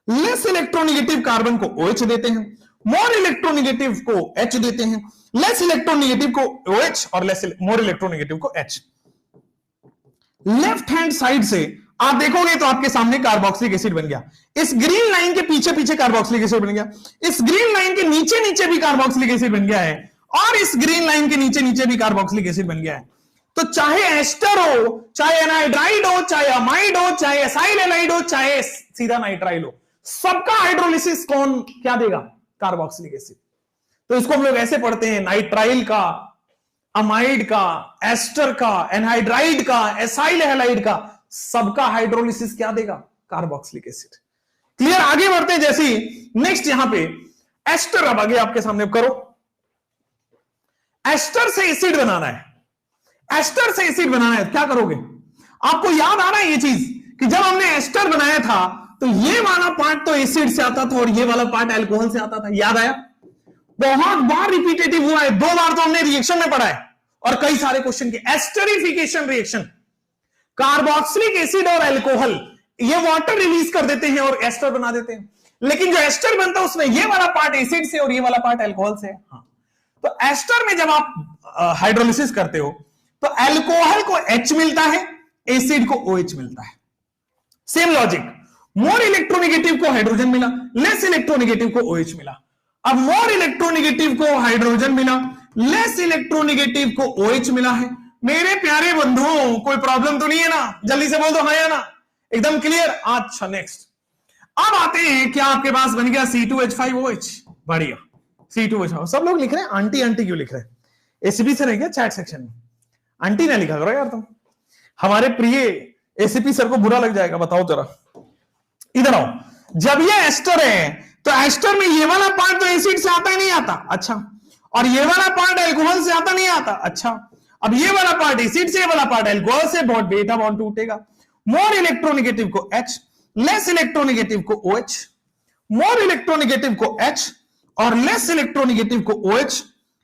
लेस इलेक्ट्रोनेगेटिव कार्बन को OH देते हैं, मोर इलेक्ट्रोनेगेटिव को H देते हैं, लेस इलेक्ट्रोनेगेटिव को OH और मोर इलेक्ट्रोनेगेटिव को H। लेफ्ट हैंड साइड से आप देखोगे तो आपके सामने कार्बोक्सिलिक एसिड बन गया। इस ग्रीन लाइन के पीछे पीछे कार्बोक्सिलिक एसिड बन गया, इस ग्रीन लाइन के नीचे नीचे भी कार्बोक्सिलिक एसिड बन गया है, और इस ग्रीन लाइन के नीचे नीचे भी कार्बोक्सिलिक एसिड बन गया है। तो चाहे एस्टर हो, चाहे एनाइड्राइड हो, चाहे अमाइड हो, चाहे एसाइल एलाइड हो, चाहे सीधा नाइट्राइल हो, सबका हाइड्रोलिसिस कौन क्या देगा, कार्बोक्सिलिक एसिड। तो इसको हम लोग ऐसे पढ़ते हैं, नाइट्राइल का, अमाइड का, एस्टर का, एनहाइड्राइड का, एसाइल हैलाइड का, सबका हाइड्रोलिसिस क्या देगा, कार्बोक्सिलिक एसिड। क्लियर, आगे बढ़ते हैं। जैसे नेक्स्ट यहां पे एस्टर, अब आगे आपके सामने करो, एस्टर से एसिड बनाना है, एस्टर से एसिड बनाना है, क्या करोगे। आपको याद आ रहा है ये चीज कि जब हमने एस्टर बनाया था तो ये वाला पार्ट तो एसिड से आता था और ये वाला पार्ट अल्कोहल से आता था, याद आया। बहुत बार रिपीटेटिव हुआ है, 2 बार तो हमने रिएक्शन में पढ़ा है और कई सारे क्वेश्चन के। एस्टरिफिकेशन रिएक्शन, कार्बोक्सिलिक एसिड और अल्कोहल ये वाटर रिलीज कर देते हैं और एस्टर बना देते हैं, लेकिन जो एस्टर बनता है उसमें ये वाला पार्ट एसिड से और ये वाला पार्ट अल्कोहल से है। हाँ, तो एस्टर में जब आप हाइड्रोलिसिस करते हो तो अल्कोहल को H मिलता है, एसिड को OH मिलता है। सेम लॉजिक, मोर इलेक्ट्रोनेगेटिव को हाइड्रोजन मिला, लेस इलेक्ट्रोनेगेटिव को OH मिला। अब मोर इलेक्ट्रोनेगेटिव को हाइड्रोजन मिला, लेस इलेक्ट्रोनेगेटिव को OH मिला है। मेरे प्यारे बंधुओं, कोई प्रॉब्लम तो नहीं है ना, जल्दी से बोल दो हाँ या ना, एकदम क्लियर। अच्छा नेक्स्ट, अब आते हैं, क्या आपके पास बन गया C2H5OH, बढ़िया, C2H5। सब लोग लिख रहे हैं आंटी आंटी क्यों लिख रहे हैं, एसीपी से नहीं क्या चैट सेक्शन में, आंटी ना लिखा करो यार तुम, हमारे प्रिय एसीपी सर को बुरा लग जाएगा। बताओ जरा, इधर आओ। जब ये एस्टर है तो एस्टर में ये वाला पार्ट तो एसिड से आता ही नहीं आता, अच्छा, और ये वाला पार्ट अल्कोहल से आता नहीं आता, अच्छा। अब ये वाला पार्ट एसिड से, ये वाला पार्ट अल्कोहल से, बहुत बेटा बॉन्ड टूटेगा। मोर इलेक्ट्रोनेगेटिव को H, लेस इलेक्ट्रोनेगेटिव को OH, मोर इलेक्ट्रोनेगेटिव को H और लेस इलेक्ट्रोनेगेटिव को OH।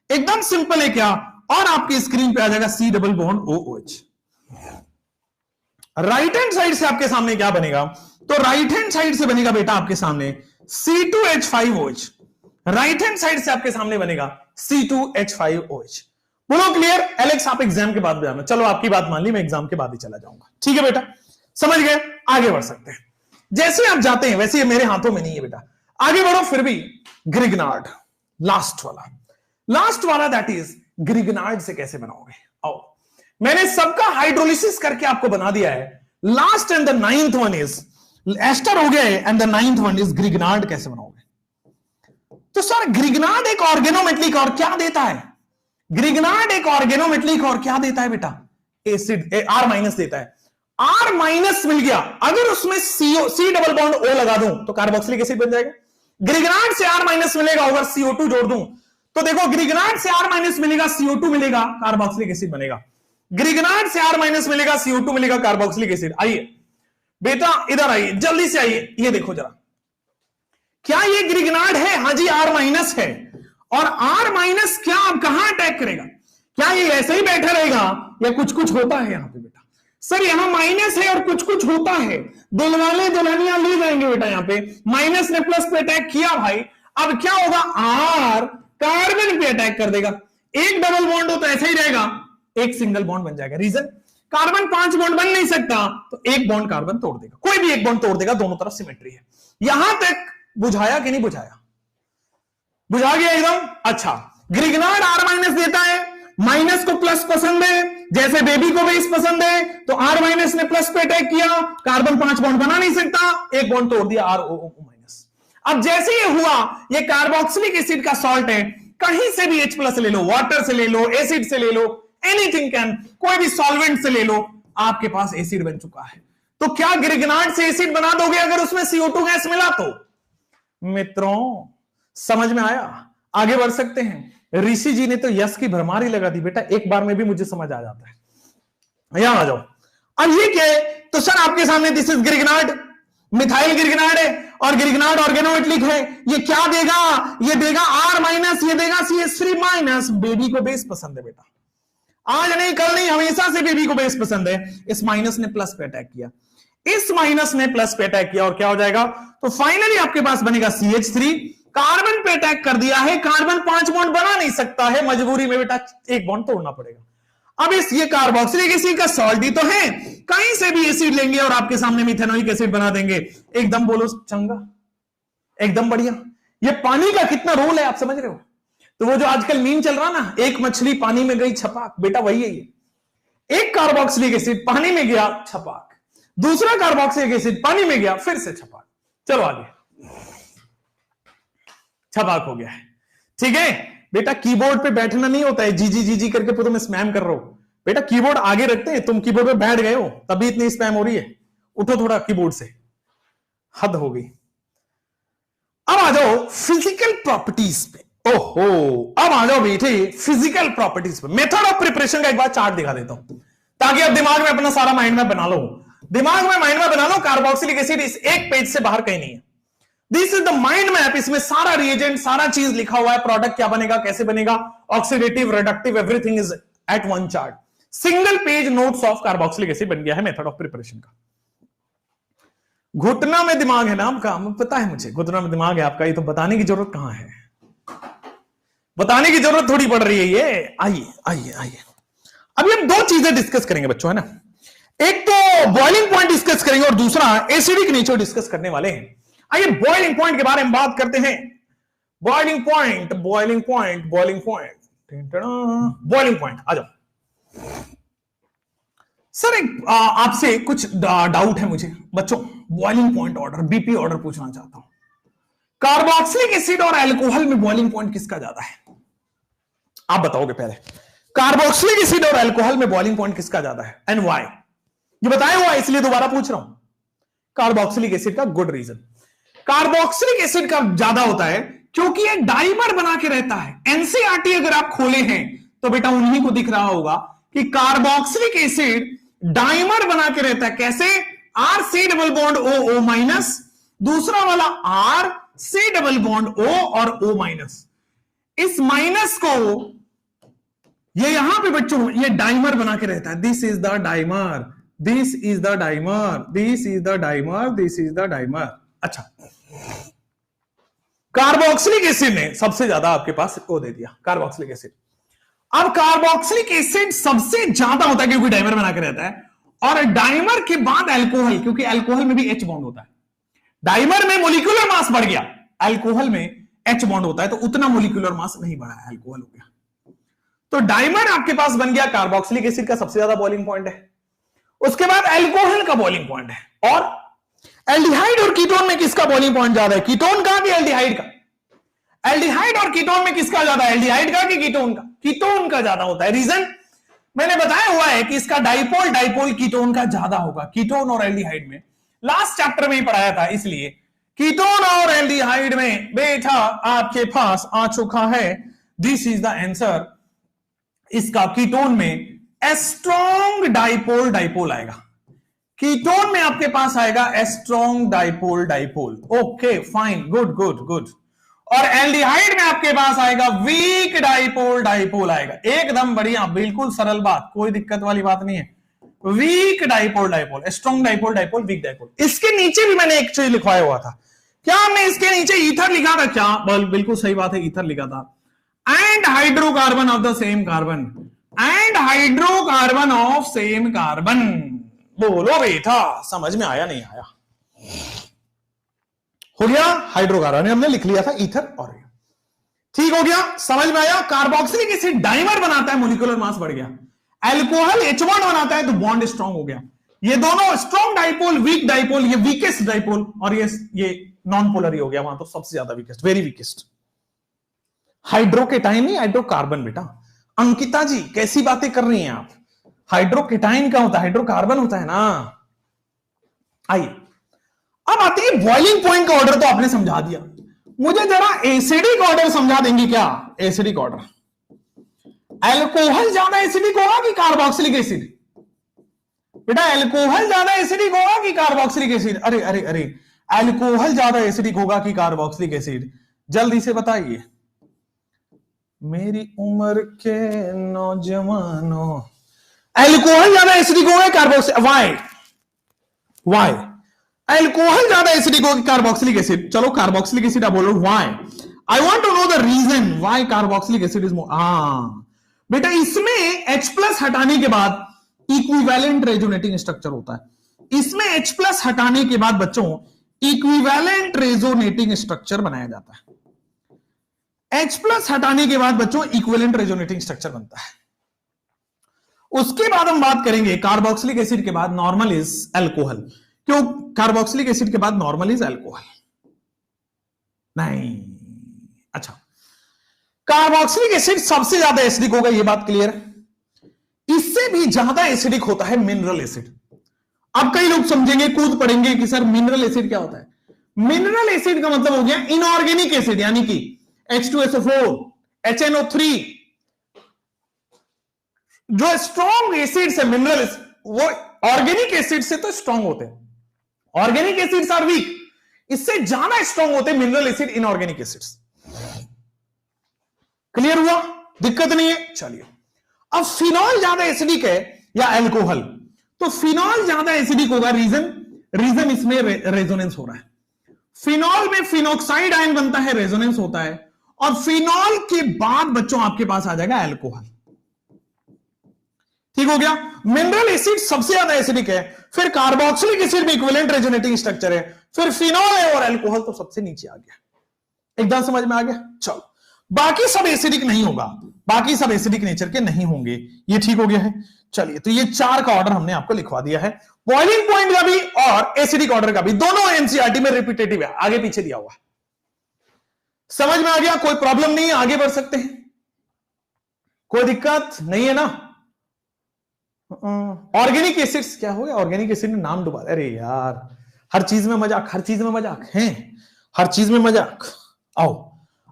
एकदम सिंपल है क्या, और आपकी स्क्रीन पे आ जाएगा C double bond OH। Right hand side से आपके सामने क्या बनेगा, तो राइट हैंड साइड से बनेगा बेटा आपके सामने C2H5OH, राइट हैंड साइड से आपके सामने बनेगा C2H5OH। बोलो क्लियर। एलेक्स आप एग्जाम के बाद भी आना, चलो आपकी बात मान ली, मैं एग्जाम के बाद ही चला जाऊंगा, ठीक है बेटा, समझ गए, आगे बढ़ सकते हैं। जैसे आप जाते हैं वैसे ये मेरे हाथों में नहीं है बेटा, आगे बढ़ो। फिर भी ग्रिग्नार्ड, लास्ट वाला दैट इज ग्रिग्नार्ड से कैसे बनाओगे। आओ, मैंने सबका हाइड्रोलिसिस करके आपको बना दिया है। Last and the 9th one is ester हो गया है, and the 9th one is Grignard कैसे बनाओगे। तो सर ग्रिग्नार्ड एक ऑर्गेनोमेटलिक और क्या देता है, ग्रिग्नार्ड एक ऑर्गेनोमेटलिक और क्या देता है बेटा, एसिड R- देता है। R- मिल गया, अगर उसमें C डबल बॉन्ड O लगा दूं तो कार्बोक्सिलिक एसिड बन जाएगा। ग्रिग्नार्ड से R- मिलेगा, अगर CO2 जोड़ दूं तो देखो ग्रिग्नार्ड से R- मिलेगा, CO2 मिलेगा, कार्बोक्सिलिक एसिड बनेगा। ग्रिग्नार्ड से R- मिलेगा, CO2 मिलेगा, कार्बोक्सिलिक एसिड। आइए बेटा इधर आइए, जल्दी से आइए, ये देखो जरा, क्या ये ग्रिग्नार्ड है, हाँ जी R- है। और R- क्या अब कहां अटैक करेगा, क्या ये ऐसे ही बैठा रहेगा या कुछ कुछ होता है यहां पे बेटा। सर यहां माइनस है और कुछ कुछ होता है, दुल्हने दुल्हनियां ले जाएंगे बेटा, यहां पे माइनस ने प्लस पे अटैक किया भाई, अब क्या होगा, R कार्बन पे अटैक कर देगा। एक डबल बॉन्ड हो तो ऐसा ही रहेगा, एक सिंगल बॉन्ड बन जाएगा। रीजन, कार्बन 5 बॉन्ड बन नहीं सकता, तो एक बॉन्ड कार्बन तोड़ देगा, कोई भी एक बॉन्ड तोड़ देगा, दोनों तरफ सिमेट्री है। यहां तक बुझाया कि नहीं बुझाया, बुझा गया एकदम। अच्छा, ग्रिग्नार्ड R- देता है, माइनस को प्लस पसंद है, जैसे बेबी को बेस पसंद है, तो R- ने प्लस पे अटैक किया, कार्बन 5 बॉन्ड बना नहीं सकता, एक बॉन्ड तोड़ दिया, ROO-। अब जैसे ये हुआ, ये कार्बोक्सिलिक एसिड का सॉल्ट है, कहीं से भी H+ ले लो, वाटर से ले लो, एसिड से ले लो, एनीथिंग कैन, कोई भी सॉल्वेंट से ले लो, आपके पास एसिड बन चुका है। तो क्या गिरगिनाट से एसिड बना दोगे अगर उसमें CO2 गैस मिला तो? मित्रों समझ में आया? आगे बढ़ सकते हैं। ऋषि जी ने तो यस की भरमार ही लगा दी बेटा, एक बार में भी मुझे समझ आ जाता है। यहां आ जाओ। अब ये क्या है? तो सर आपके सामने दिस इज गिरगिनाट, मिथाइल गिरगिनाट है और गिरगिनाट ऑर्गेनोइटलिक है। ये क्या देगा? ये देगा R माइनस, ये देगा CH3 माइनस। बेबी को बेस पसंद है बेटा, आज नहीं कल नहीं हमेशा से बेबी को बेस पसंद है। इस माइनस ने प्लस पे अटैक किया, इस माइनस ने प्लस पे अटैक किया और क्या हो जाएगा? तो फाइनली आपके पास बनेगा CH3, कार्बन पे अटैक कर दिया है। कार्बन 5 बॉन्ड बना नहीं सकता है, मजबूरी में बेटा एक बॉन्ड तोड़ना पड़ेगा। अब इस ये कार्बोक्सिलिक एसिड का सॉल्ट ही तो है, कहीं से भी एसिड लेंगे और आपके सामने मिथेनोइक एसिड बना देंगे। एकदम बोलो चंगा, एकदम बढ़िया। ये पानी का कितना रोल है आप समझ रहे हो? तो वो जो आजकल मीम चल रहा ना, एक मछली पानी में गई छपाक, बेटा वही है ये। एक कार्बोक्सिलिक एसिड पानी में गया छपाक, दूसरा कार्बोक्सिलिक एसिड पानी में गया फिर से छपाक। चलो आगे, छपाक हो गया है। ठीक है बेटा, कीबोर्ड पे बैठना नहीं होता है जी जी जी जी करके तुम स्पैम कर रहे हो। बेटा कीबोर्ड आगे रखते हैं, तुम कीबोर्ड पे बैठ गए हो तभी इतनी स्पैम हो रही है। उठो थोड़ा कीबोर्ड से, हद हो गई। अब आ जाओ फिजिकल प्रॉपर्टीज पे। ओहो, अब आ जाओ बेटे फिजिकल प्रॉपर्टीज पे। मेथड ऑफ प्रिपरेशन का एक बार चार्ट दिखा देता हूं ताकि आप दिमाग में अपना सारा माइंड मैप बना लो। दिमाग में माइंड मैप बना लो। कार्बोक्सिलिक एसिड इस एक पेज से बाहर कहीं नहीं है। This is the mind map. इसमें सारा रिएजेंट, सारा चीज लिखा हुआ है, प्रोडक्ट क्या बनेगा, कैसे बनेगा, oxidative, reductive, everything is at one chart. Single page notes of carboxylic acid बन गया है मेथड ऑफ प्रिपरेशन का। घुटना में दिमाग है ना आपका, पता है मुझे घुटना में दिमाग है आपका, ये तो बताने की जरूरत कहां है, बताने की जरूरत थोड़ी पड़ रही है ये। आइए आइए आइए, अभी हम दो चीजें डिस्कस करेंगे बच्चों, है ना। एक तो बॉइलिंग पॉइंट डिस्कस करेंगे और दूसरा एसिडिक नेचर डिस्कस करने वाले हैं। आइए बॉइलिंग पॉइंट के बारे में बात करते हैं। Boiling point, boiling point, boiling point, boiling point. आ जाओ सर, एक आपसे कुछ डाउट है मुझे बच्चों। Boiling point order, BP order पूछना चाहता हूं। कार्बोक्सिलिक एसिड और अल्कोहल में बॉइलिंग पॉइंट किसका ज्यादा है? आप बताओगे पहले। कार्बोक्सिलिक एसिड और अल्कोहल में बॉइलिंग पॉइंट किसका ज्यादा है एंड व्हाई? ये बताया हुआ इसलिए दोबारा पूछ रहा हूं। कार्बोक्सिलिक एसिड का गुड रीजन। कार्बोक्सिलिक एसिड का ज्यादा होता है क्योंकि ये डाइमर बना के रहता है। एनसीईआरटी अगर आप खोले हैं तो बेटा उन्हीं को दिख रहा होगा कि कार्बोक्सिलिक एसिड डाइमर बना के रहता है। कैसे? R C double bond O O minus, दूसरा वाला R C double bond O और ओ माइनस। इस माइनस को ये यहां पे बच्चों ये डाइमर बना के रहता है। This is the dimer, this is the dimer, this is the dimer, this is the dimer. अच्छा, कार्बोक्सिलिक एसिड ने सबसे ज्यादा आपके पास ओ दे दिया, कार्बोक्सिलिक एसिड। अब कार्बोक्सिलिक एसिड सबसे ज्यादा होता है क्योंकि डाइमर बना के रहता है, और डाइमर के बाद अल्कोहल, क्योंकि अल्कोहल में भी H बॉन्ड होता है। डाइमर में मोलिकुलर मास बढ़ गया, अल्कोहल में H बॉन्ड होता है तो उतना मोलिकुलर मास नहीं बढ़ा है, अल्कोहल हो गया। तो डाइमर आपके पास बन गया, कार्बोक्सिलिक एसिड का सबसे ज्यादा बॉइलिंग पॉइंट है। उसके बाद अल्कोहल का बॉइलिंग पॉइंट है। और एल्डिहाइड और कीटोन में किसका बॉइलिंग पॉइंट ज्यादा है? कीटोन का कि एल्डिहाइड का? एल्डिहाइड और कीटोन में किसका ज्यादा है? एल्डिहाइड का कि कीटोन का? कीटोन का ज्यादा होता है। रीजन मैंने बताया हुआ है कि इसका डाइपोल डाइपोल कीटोन का ज्यादा होगा। कीटोन और एल्डिहाइड में लास्ट चैप्टर में ही पढ़ाया था, इसलिए कीटोन और एल्डिहाइड में बेटा आपके पास आ चुका है। This is the answer. इसका कीटोन में स्ट्रॉन्ग डाइपोल डाइपोल आएगा। कीटोन में आपके पास आएगा strong dipole dipole. Okay fine, good good good. और एल्डिहाइड में आपके पास आएगा वीक डाइपोल डाइपोल आएगा। एकदम बढ़िया, बिल्कुल सरल बात, कोई दिक्कत वाली बात नहीं है। Weak dipole dipole, strong dipole dipole, weak dipole. इसके नीचे भी मैंने एक चीज लिखवाया हुआ था। क्या हमने इसके नीचे ईथर लिखा था? क्या बिल्कुल सही बात है, ईथर लिखा था। And hydrocarbon of the same carbon, and hydrocarbon of same carbon. बोलो बेटा, समझ में आया नहीं आया? हो गया, हाइड्रोकार्बन हमने लिख लिया था, ईथर और ठीक हो गया, समझ में आया। कार्बोक्सिलिक एसिड डाइमर बनाता है, मोलिकुलर मास बढ़ गया। अल्कोहल H बॉन्ड बनाता है तो बॉन्ड स्ट्रॉन्ग हो गया। ये दोनों स्ट्रॉन्ग डाइपोल, वीक डाइपोल, ये वीकेस्ट डाइपोल, और ये नॉन पोलर ही हो गया वहां, तो सबसे ज्यादा वीकेस्ट, वेरी वीकेस्ट। हाइड्रोकेटाइन नहीं, हाइड्रोकार्बन बेटा। अंकिता जी कैसी बातें कर रही हैं आप? हाइड्रोकेटाइन का होता है, हाइड्रोकार्बन होता है ना। आइए अब आती है बॉइलिंग पॉइंट का ऑर्डर, तो आपने समझा दिया, मुझे जरा एसिडिक ऑर्डर समझा देंगे क्या? एसिडिक ऑर्डर, अल्कोहल ज्यादा एसिडिक होगा कि कार्बोक्सिलिक एसिड? बेटा अल्कोहल ज्यादा एसिडिक होगा कि कार्बोक्सिलिक एसिड? अरे अरे अरे, अल्कोहल ज्यादा एसिडिक होगा कि कार्बोक्सिलिक एसिड? जल्दी से बताइए मेरी उम्र के नौजवानों, अल्कोहल ज्यादा एसिडिक होगा कार्बोक्सिलिक? वाई अल्कोहल ज्यादा एसिडिक होगा कार्बोक्सिलिक एसिड? चलो कार्बोक्सिलिक एसिड आप बोलो why, I want to know the reason why carboxylic acid is more. बेटा इसमें H+ हटाने के बाद इक्विवेलेंट रेजोनेटिंग स्ट्रक्चर होता है, इसमें H+ हटाने के बाद बच्चों इक्विवेलेंट रेजोनेटिंग स्ट्रक्चर बनाया जाता है। H+ हटाने के बाद बच्चों इक्विवेलेंट रेजोनेटिंग स्ट्रक्चर बनता है। उसके बाद हम बात करेंगे कार्बोक्सिलिक एसिड के बाद नॉर्मल इज अल्कोहल। क्यों कार्बोक्सिलिक एसिड के बाद नॉर्मल इज अल्कोहल? नहीं, अच्छा कार्बोक्सिलिक एसिड सबसे ज्यादा एसिडिक होगा, यह बात क्लियर है। इससे भी ज्यादा एसिडिक होता है मिनरल एसिड। अब कई लोग समझेंगे, कूद पड़ेंगे कि सर मिनरल एसिड क्या होता है? मिनरल एसिड का मतलब हो गया इनऑर्गेनिक एसिड, यानी कि H2SO4, HNO3, जो स्ट्रॉन्ग एसिड्स है मिनरल, वो ऑर्गेनिक एसिड से तो स्ट्रॉन्ग होते हैं, ऑर्गेनिक एसिड्स आर वीक, इससे ज्यादा स्ट्रॉन्ग होते हैं mineral acid inorganic acids. Clear हुआ? दिक्कत नहीं है। चलिए अब फिनॉल ज्यादा एसिडिक है या अल्कोहल? तो फिनॉल ज्यादा एसिडिक होगा, रीजन इसमें रेजोनेंस हो रहा है। फिनॉल में फिनॉक्साइड आयन बनता है, रेजोनेंस होता है, और फिनॉल के बाद बच्चों आपके पास आ जाएगा अल्कोहल। ठीक हो गया? मिनरल एसिड सबसे ज्यादा एसिडिक है, फिर कार्बोक्सिलिक एसिड में इक्विवेलेंट रेजोनेटिंग स्ट्रक्चर है, फिर फिनॉल है, और अल्कोहल तो सबसे नीचे आ गया। एकदम समझ में आ गया? चलो बाकी सब एसिडिक नहीं होगा, बाकी सब एसिडिक नेचर के नहीं होंगे, ये ठीक हो गया है। चलिए तो ये 4 का ऑर्डर हमने आपको लिखवा दिया है, बॉइलिंग पॉइंट का भी और एसिडिक ऑर्डर का भी, दोनों एनसीईआरटी में रिपीटेटिव है, आगे पीछे दिया हुआ है। समझ में आ गया? कोई प्रॉब्लम नहीं है, आगे बढ़ सकते हैं, कोई दिक्कत नहीं है ना? ऑर्गेनिक एसिड्स क्या हो गया? ऑर्गेनिक एसिड ने नाम डुबा, अरे यार हर चीज में मजाक, हर चीज में मजाक है, हर चीज में मजाक। आओ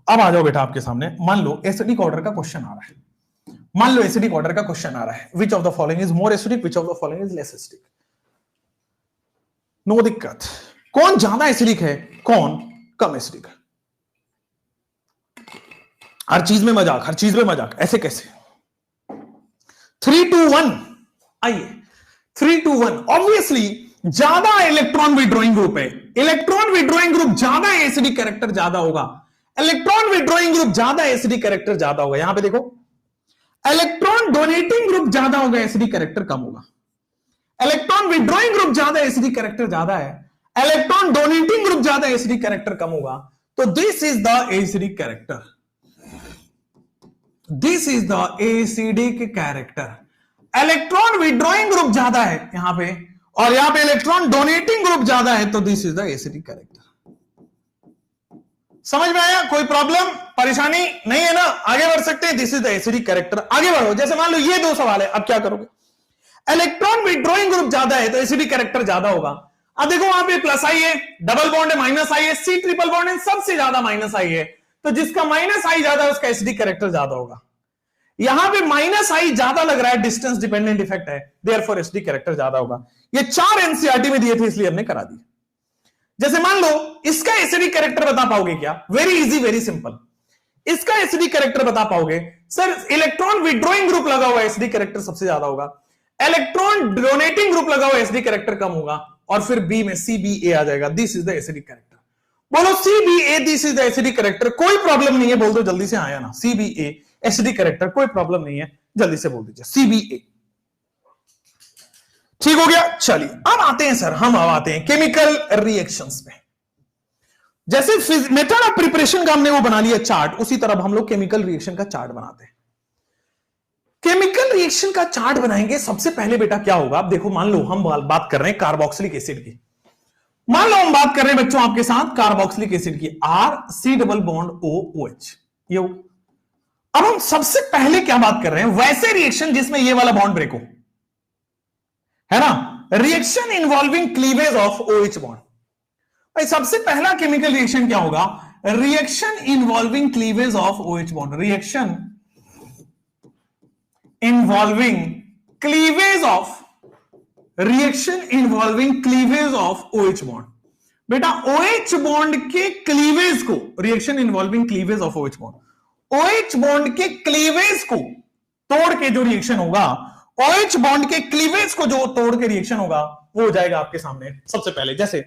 अब आ जाओ बेटा आपके सामने, मान लो एसिडिक ऑर्डर का क्वेश्चन आ रहा है, मान लो एसिडिक ऑर्डर का क्वेश्चन आ रहा है, which of the following is more acidic, which of the following is less acidic? No दिक्कत, कौन ज्यादा एसिडिक है, कौन कम एसिडिक है? हर चीज में मजाक, हर चीज में मजाक, ऐसे कैसे? 3, 2, 1, आइए 3, 2, 1। ऑब्वियसली ज्यादा इलेक्ट्रॉन विड्रॉइंग ग्रुप है, इलेक्ट्रॉन विड्रॉइंग ग्रुप ज्यादा एसिडिक कैरेक्टर ज्यादा होगा, इलेक्ट्रॉन विड्रॉइंग ग्रुप ज्यादा एसिडिक कैरेक्टर ज्यादा होगा। यहां पे देखो इलेक्ट्रॉन डोनेटिंग ग्रुप ज्यादा होगा, एसिडिक कैरेक्टर कम होगा। इलेक्ट्रॉन विड्रॉइंग ग्रुप ज्यादा एसिडिक कैरेक्टर ज्यादा है, इलेक्ट्रॉन डोनेटिंग ग्रुप ज्यादा एसिडिक कैरेक्टर कम होगा। तो this is the acidic character, this is the acidic character. Electron withdrawing group ज्यादा है यहां पे, और यहां पे इलेक्ट्रॉन डोनेटिंग ग्रुप ज्यादा है, तो this is the acidic character. समझ में आया? कोई प्रॉब्लम परेशानी नहीं है ना? आगे बढ़ सकते हैं। This is the acidic character. आगे बढ़ो, जैसे मान लो ये 2 सवाल है, अब क्या करोगे? इलेक्ट्रॉन विड्रॉइंग ग्रुप ज्यादा है तो एसिडिक कैरेक्टर ज्यादा होगा। अब देखो वहां पे प्लस आई है, डबल बॉन्ड है, माइनस आई है, सी ट्रिपल बॉन्ड है, सबसे ज्यादा माइनस आई है, तो जिसका माइनस आई ज्यादा है उसका एसिडिक कैरेक्टर ज्यादा होगा। यहां पे माइनस आई ज्यादा लग रहा है, डिस्टेंस डिपेंडेंट इफेक्ट है, देयरफॉर एसिडिक कैरेक्टर ज्यादा होगा। ये 4 एनसीईआरटी में दिए थे इसलिए हमने करा दिए। जैसे मान लो इसका एसिडिक कैरेक्टर बता पाओगे क्या? Very easy, very simple. इसका एसिडिक कैरेक्टर बता पाओगे? सर इलेक्ट्रॉन विड्रॉइंग ग्रुप लगा हुआ है, एसिडिक कैरेक्टर सबसे ज्यादा होगा, इलेक्ट्रॉन डोनेटिंग ग्रुप लगा हुआ है, एसिडिक कैरेक्टर कम होगा, और फिर बी में CBA आ जाएगा। This is the acidic character. बोलो CBA, this is the acidic character. कोई प्रॉब्लम नहीं है, बोल दो जल्दी से, आया ना? CBA एसिडिक कैरेक्टर, कोई प्रॉब्लम नहीं है, जल्दी से बोल दीजिए CBA। ठीक हो गया? चलिए अब आते हैं सर, हम अब आते हैं केमिकल रिएक्शंस पे। जैसे मेथड ऑफ प्रिपरेशन का हमने वो बना लिया चार्ट, उसी तरह हम लोग केमिकल रिएक्शन का चार्ट बनाते हैं। केमिकल रिएक्शन का चार्ट बनाएंगे, सबसे पहले बेटा क्या होगा? अब देखो मान लो हम बात कर रहे हैं कार्बोक्सिलिक एसिड की, मान लो हम बात कर रहे हैं बच्चों आपके साथ कार्बोक्सिलिक एसिड की, RC डबल बॉन्ड OOH। ये अब हम सबसे पहले क्या बात कर रहे हैं? वैसे रिएक्शन जिसमें ये वाला बॉन्ड ब्रेक हो, है ना? Reaction involving cleavage of OH bond. भाई सबसे पहला केमिकल रिएक्शन क्या होगा? Reaction involving cleavage of OH bond. Reaction involving cleavage of OH bond. बेटा OH बॉन्ड के क्लीवेज को, reaction involving cleavage of OH bond, OH bond के cleavage को तोड़ के जो रिएक्शन होगा, OH बॉन्ड के क्लीवेज को जो तोड़ के रिएक्शन होगा वो हो जाएगा आपके सामने। सबसे पहले जैसे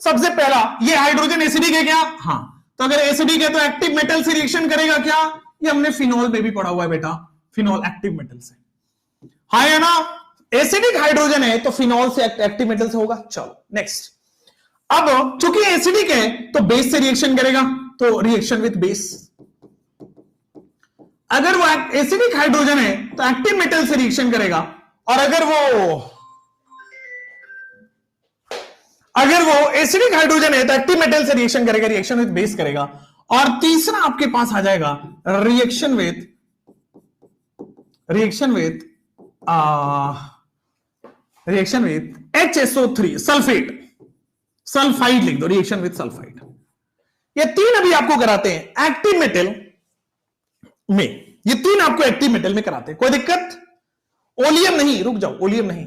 सबसे पहला ये हाइड्रोजन एसिडिक है क्या? हाँ, तो अगर एसिडिक है तो एक्टिव मेटल से रिएक्शन करेगा क्या? ये हमने फिनॉल में भी पढ़ा हुआ है बेटा, फिनॉल एक्टिव मेटल से। हाँ है ना, एसिडिक हाइड्रोजन है तो फिनॉल से एक्टिव मेटल से होगा। चलो नेक्स्ट, अब चूंकि एसिडिक है तो बेस से रिएक्शन करेगा, तो रिएक्शन विथ बेस। अगर वो एसिडिक हाइड्रोजन है तो एक्टिव मेटल से रिएक्शन करेगा, और अगर वो एसिडिक हाइड्रोजन है तो एक्टिव मेटल से रिएक्शन करेगा, रिएक्शन विथ बेस करेगा। और तीसरा आपके पास आ जाएगा रिएक्शन विथ HSO3 सल्फाइड लिख दो, रिएक्शन विथ सल्फाइड। ये तीन अभी आपको कराते हैं एक्टिव मेटल में, ये तीन आपको एक्टिव मेटल में कराते हैं। कोई दिक्कत? ओलियम नहीं, रुक जाओ, ओलियम नहीं,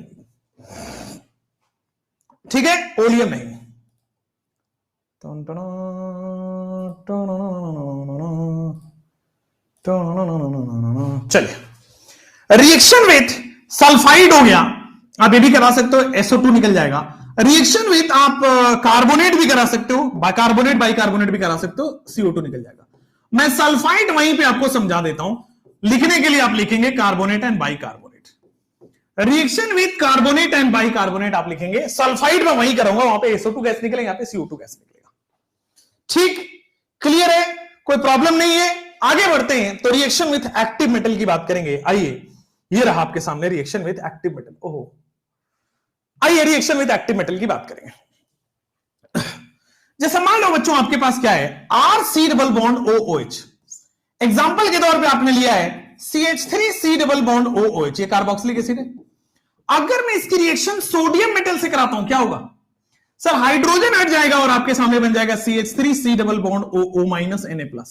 ठीक है, ओलियम नहीं। चलिए, रिएक्शन विथ सल्फाइड हो गया, आप ये भी करा सकते हो, SO2 निकल जाएगा। रिएक्शन विथ आप कार्बोनेट भी करा सकते हो, बाइकार्बोनेट बाइकार्बोनेट भी करा सकते हो, CO2 निकल जाएगा। मैं सल्फाइड वहीं पे आपको समझा देता हूं, लिखने के लिए आप लिखेंगे carbonate and bicarbonate. Reaction with carbonate and bicarbonate आप लिखेंगे, सल्फाइड में वहीं करूंगा, वहां पे SO2 गैस निकलेगा, यहां पे CO2 गैस निकलेगा। ठीक, क्लियर है, कोई प्रॉब्लम नहीं है। आगे बढ़ते हैं तो रिएक्शन विथ एक्टिव मेटल की बात करेंगे। आइए, ये रहा आपके सामने रिएक्शन विथ एक्टिव मेटल। ओहो, आइए रिएक्शन विथ एक्टिव मेटल की बात करेंगे। जैसे मान लो बच्चों आपके पास क्या है, RC double bond OOH। Example के तौर पे आपने लिया है CH3C डबल बॉन्ड OOH, ये कार्बोक्सिलिक एसिड है। अगर मैं इसकी रिएक्शन सोडियम मेटल से कराता हूं क्या होगा? सर हाइड्रोजन हट जाएगा और आपके सामने बन जाएगा CH3C double bond OO minus Na+।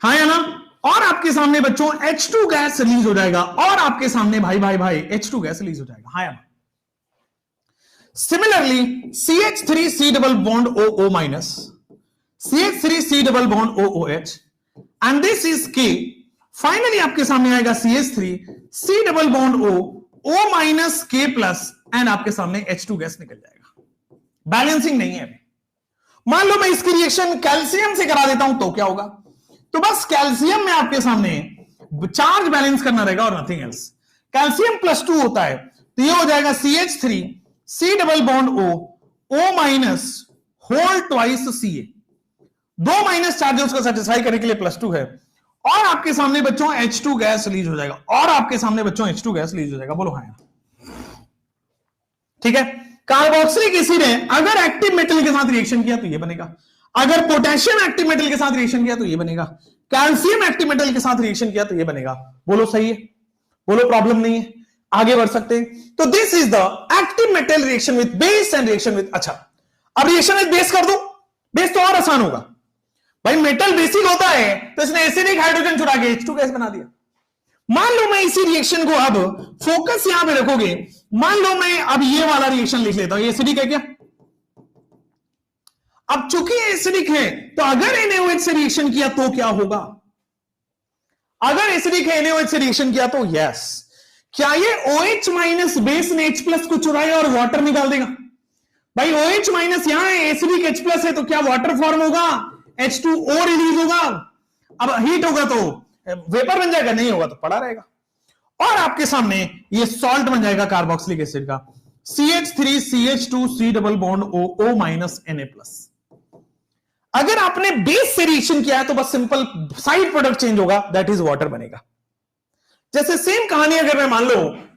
हाँ या ना? और आपके सामने बच्चों H2 गैस रिलीज हो जाएगा, और आपके सामने भाई H2 गैस रिलीज हो जाएगा। हाँ या ना? Similarly, CH3C double bond OO minus, CH3C double bond OOH, and this is K. Finally, आपके सामने आएगा CH3C double bond O minus K plus, and आपके सामने H2 गैस निकल जाएगा। बैलेंसिंग नहीं है अभी। मान लो मैं इसकी रिएक्शन कैल्शियम से करा देता हूं तो क्या होगा? तो बस कैल्शियम में आपके सामने चार्ज बैलेंस करना रहेगा और नथिंग एल्स। कैल्शियम +2 होता है, तो ये हो जाएगा CH3C double bond O minus whole twice Ca। दो माइनस चार्जेस को सेटिस्फाई करने के लिए +2 है, और आपके सामने बच्चों H2 गैस रिलीज हो जाएगा, और आपके सामने बच्चों H2 गैस रिलीज हो जाएगा। बोलो हाँ, ठीक है। कार्बोक्सिलिक एसिड है, अगर एक्टिव मेटल के साथ रिएक्शन किया तो ये बनेगा, अगर पोटेशियम एक्टिव मेटल के साथ रिएक्शन किया तो ये बनेगा, कैल्शियम एक्टिव मेटल के साथ रिएक्शन किया तो ये बनेगा। बोलो सही है, बोलो प्रॉब्लम नहीं है, आगे बढ़ सकते हैं। तो this is the active metal reaction with base and reaction with, अच्छा अब रिएक्शन विद बेस कर दो, बेस तो और आसान होगा भाई, मेटल बेसिक होता है तो इसने एसिडिक हाइड्रोजन चुरा के H2 गैस बना दिया। मान लो मैं इसी रिएक्शन को, अब फोकस यहां पे रखोगे, मान लो मैं अब ये वाला रिएक्शन लिख लेता हूं, ये एसिडिक है क्या? अब चूंकि एसिडिक है तो अगर NaOH से रिएक्शन किया तो क्या होगा? अगर एसिडिक है NaOH से रिएक्शन किया तो यस, क्या ये OH माइनस बेस ने H+ को चुराया और वाटर निकाल देगा? भाई OH माइनस यहां है, एसिडिक H+ है, तो क्या वाटर फॉर्म होगा? H2O रिलीज होगा। अब हीट होगा तो वेपर बन जाएगा, नहीं होगा तो पड़ा रहेगा, और आपके सामने ये सॉल्ट बन जाएगा कार्बोक्सिलिक एसिड का, CH3CH2C double bond O minus Na+। अगर आपने बेस से रिएक्शन किया है तो बस सिंपल साइड प्रोडक्ट चेंज होगा, दैट इज वाटर बनेगा। जैसे सेम कहानी अगर मैं मान लो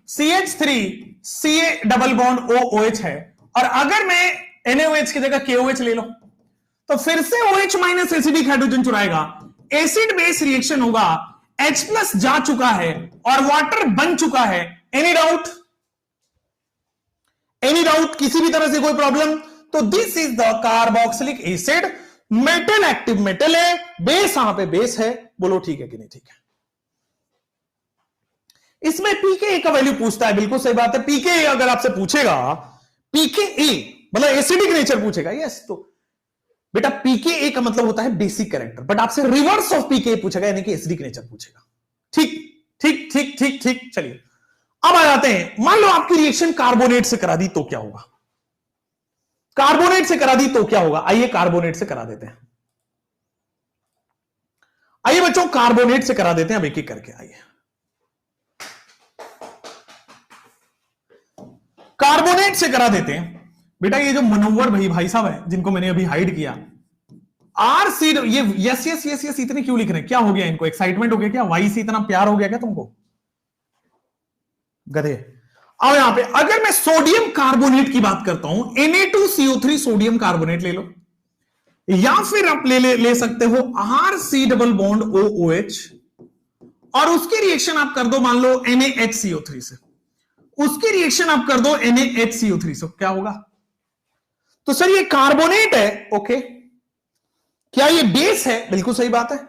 CH3Ca डबल बॉन्ड OOH है, और अगर मैं NaOH की जगह KOH ले लो तो फिर से OH माइनस एसिडिक हाइड्रोजन चुराएगा, एसिड बेस रिएक्शन होगा, H+ जा चुका है और वाटर बन चुका है। Any doubt? एनी डाउट, किसी भी तरह से कोई प्रॉब्लम? तो this is the carboxylic acid, metal active metal है, बेस यहां पे बेस है, बोलो ठीक है कि नहीं? ठीक है। इसमें पीके का वैल्यू पूछता है, बिल्कुल सही बात है। पीके अगर आपसे पूछेगा, पीके मतलब एसिडिक नेचर पूछेगा, यस, तो बेटा पीके का मतलब होता है बेसिक कैरेक्टर, बट आपसे रिवर्स ऑफ पीके पूछेगा, यानी कि एसिडिक नेचर पूछेगा। ठीक ठीक ठीक ठीक ठीक। चलिए अब आ जाते हैं, मान लो आपकी रिएक्शन कार्बोनेट से करा दी तो क्या होगा? कार्बोनेट से करा दी तो क्या होगा? आइए कार्बोनेट से करा देते हैं। आइए बच्चों कार्बोनेट से करा देते हैं, अब एक एक करके। आइए कार्बोनेट से करा देते हैं। बेटा ये जो मनोवर भाई साहब है, जिनको मैंने अभी हाइड किया, आर सी, ये यस यस यस यस इतने क्यों लिख रहे हैं? क्या हो गया इनको? एक्साइटमेंट हो गया क्या? वाई से इतना प्यार हो गया क्या तुमको? गधे। अब यहां पे अगर मैं सोडियम कार्बोनेट की बात करता हूं, Na2CO3 सोडियम कार्बोनेट ले लो, या फिर आप ले सकते हो RC डबल बॉन्ड OOH, और उसकी रिएक्शन आप कर दो मान लो NaHCO3 से, उसकी रिएक्शन आप कर दो NaHCO3 से, क्या होगा? तो सर ये कार्बोनेट है, ओके। क्या ये बेस है? बिल्कुल सही बात है।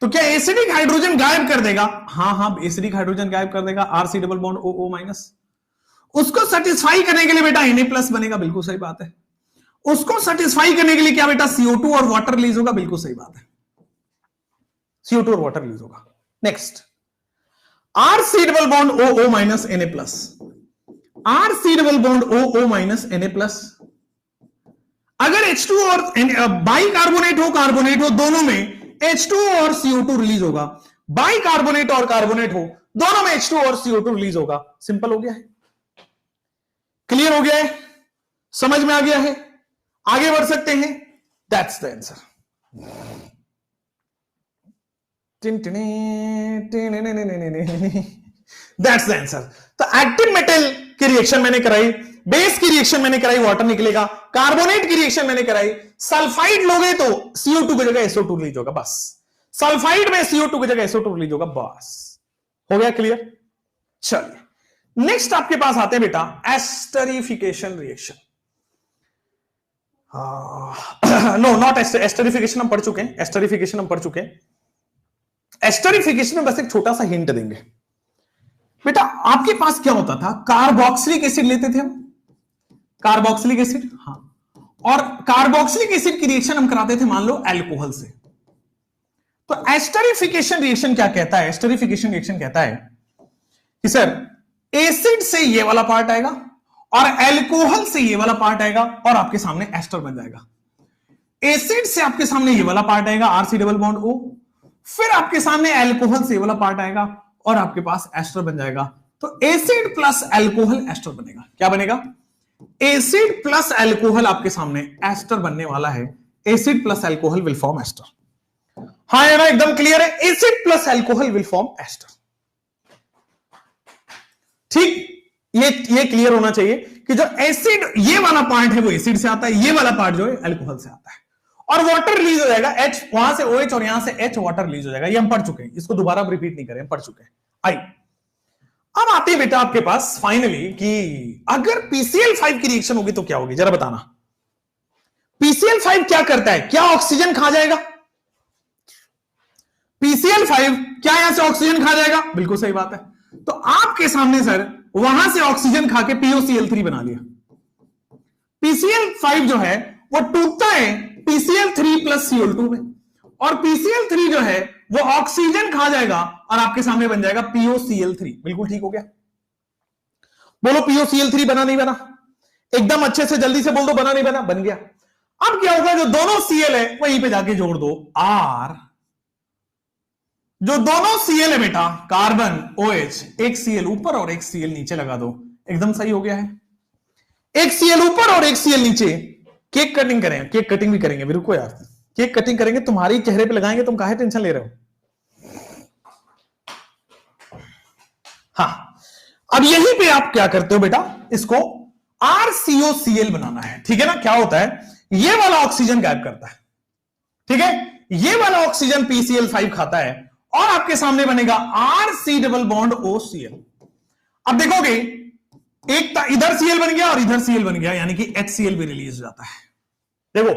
तो क्या एसिडिक हाइड्रोजन गायब कर देगा? हाँ, एसिडिक हाइड्रोजन गायब कर देगा, RC double bond OO minus. उसको सेटिस्फाई करने के लिए बेटा Na प्लस बनेगा, बिल्कुल सही बात है। उसको सेटिस्फाई करने के लिए क्या बेटा? CO2 और वाटर रिलीज होगा, बिल्कुल सही बात है, CO2 और वाटर रिलीज होगा। Next, RC double bond OO minus Na plus, RC double bond OO minus Na plus. अगर H2 और बाई कार्बोनेट हो, दोनों में H2 और CO2 रिलीज होगा। बाई कार्बोनेट और कार्बोनेट हो, दोनों में H2 और CO2 रिलीज होगा। सिंपल हो गया है, क्लियर हो गया है, समझ में आ गया है, आगे बढ़ सकते हैं। That's the answer. That's the answer. तो एक्टिव मेटल की रिएक्शन मैंने कराई, बेस की रिएक्शन मैंने कराई, वाटर निकलेगा। कार्बोनेट की रिएक्शन मैंने कराई, सल्फाइड लोगे तो CO2 की जगह SO2 रिलीज होगा, बस। सल्फाइड में CO2 की जगह SO2 रिलीज होगा, बस। हो गया क्लियर? चलिए नेक्स्ट आपके पास आते हैं बेटा esterification reaction. No not esterification हम पढ़ चुके हैं, एस्टरिफिकेशन हम पढ़ चुके हैं। एस्टरिफिकेशन में बस एक छोटा सा हिंट देंगे बेटा। आपके पास क्या होता था? कार्बोक्सिलिक एसिड लेते थे हम, कार्बोक्सिलिक एसिड, हाँ, और कार्बोक्सिलिक एसिड की रिएक्शन हम कराते थे मान लो अल्कोहल से। तो एस्टरिफिकेशन रिएक्शन क्या कहता है? एस्टरिफिकेशन रिएक्शन कहता है कि सर एसिड से ये वाला पार्ट आएगा और अल्कोहल से ये वाला पार्ट आएगा और आपके सामने एस्टर बन जाएगा। एसिड से आपके सामने ये वाला पार्ट आएगा, RC डबल बॉन्ड O, फिर आपके सामने अल्कोहल से ये वाला पार्ट आएगा और आपके पास एस्टर बन जाएगा। तो एसिड प्लस अल्कोहल एस्टर बनेगा। क्या बनेगा? एसिड प्लस अल्कोहल आपके सामने एस्टर बनने वाला है। Acid plus alcohol will form ester. हाँ यार एकदम क्लियर है, acid plus alcohol will form ester. ठीक, ये क्लियर होना चाहिए कि जो एसिड ये वाला पार्ट है वो एसिड से आता है, ये वाला पार्ट जो है अल्कोहल से आता है, और वाटर रिलीज हो जाएगा, H वहां से OH और यहां से H, वाटर रिलीज हो जाएगा। ये हम पढ़ चुके हैं, इसको दोबारा हम रिपीट नहीं करें, पढ़ चुके हैं। आई अब आते हैं बेटा आपके पास फाइनली कि अगर PCl5 की रिएक्शन होगी तो क्या होगी, जरा बताना। PCl5 क्या करता है? क्या ऑक्सीजन खा जाएगा? PCl5 क्या यहां से ऑक्सीजन खा जाएगा? बिल्कुल सही बात है। तो आपके सामने सर वहां से ऑक्सीजन खा के POCl3 बना लिया। PCl5 जो है वो टूटता है PCl3 प्लस Cl2 में, और PCl3 जो है वो ऑक्सीजन खा जाएगा और आपके सामने बन जाएगा POCl3। बिल्कुल ठीक हो गया। बोलो POCl3 बना नहीं बना? एकदम अच्छे से जल्दी से बोल दो, बना नहीं बना? बन गया। अब क्या होगा? जो दोनों Cl है वहीं पे जाके जोड़ दो R। जो दोनों Cl है बेटा, कार्बन OH, एक Cl ऊपर और एक Cl नीचे लगा दो, एकदम सही हो गया है। एक Cl ऊपर और एक Cl नीचे। केक कटिंग करें, केक कटिंग भी करेंगे, रुको यार, केक कटिंग करेंगे, तुम्हारी चेहरे पे लगाएंगे, तुम काहे टेंशन ले रहे हो? हाँ, अब यहीं पे आप क्या करते हो बेटा, इसको RCOCl बनाना है, ठीक है ना? क्या होता है? ये वाला ऑक्सीजन गायब करता है, ठीक है? ये वाला ऑक्सीजन PCl5 खाता है और आपके सामने बनेगा RC डबल बॉन्ड OCl। अब देखोगे एक इधर Cl बन गया और इधर Cl बन गया, यानी कि HCl भी रिलीज हो जाता है। देखो,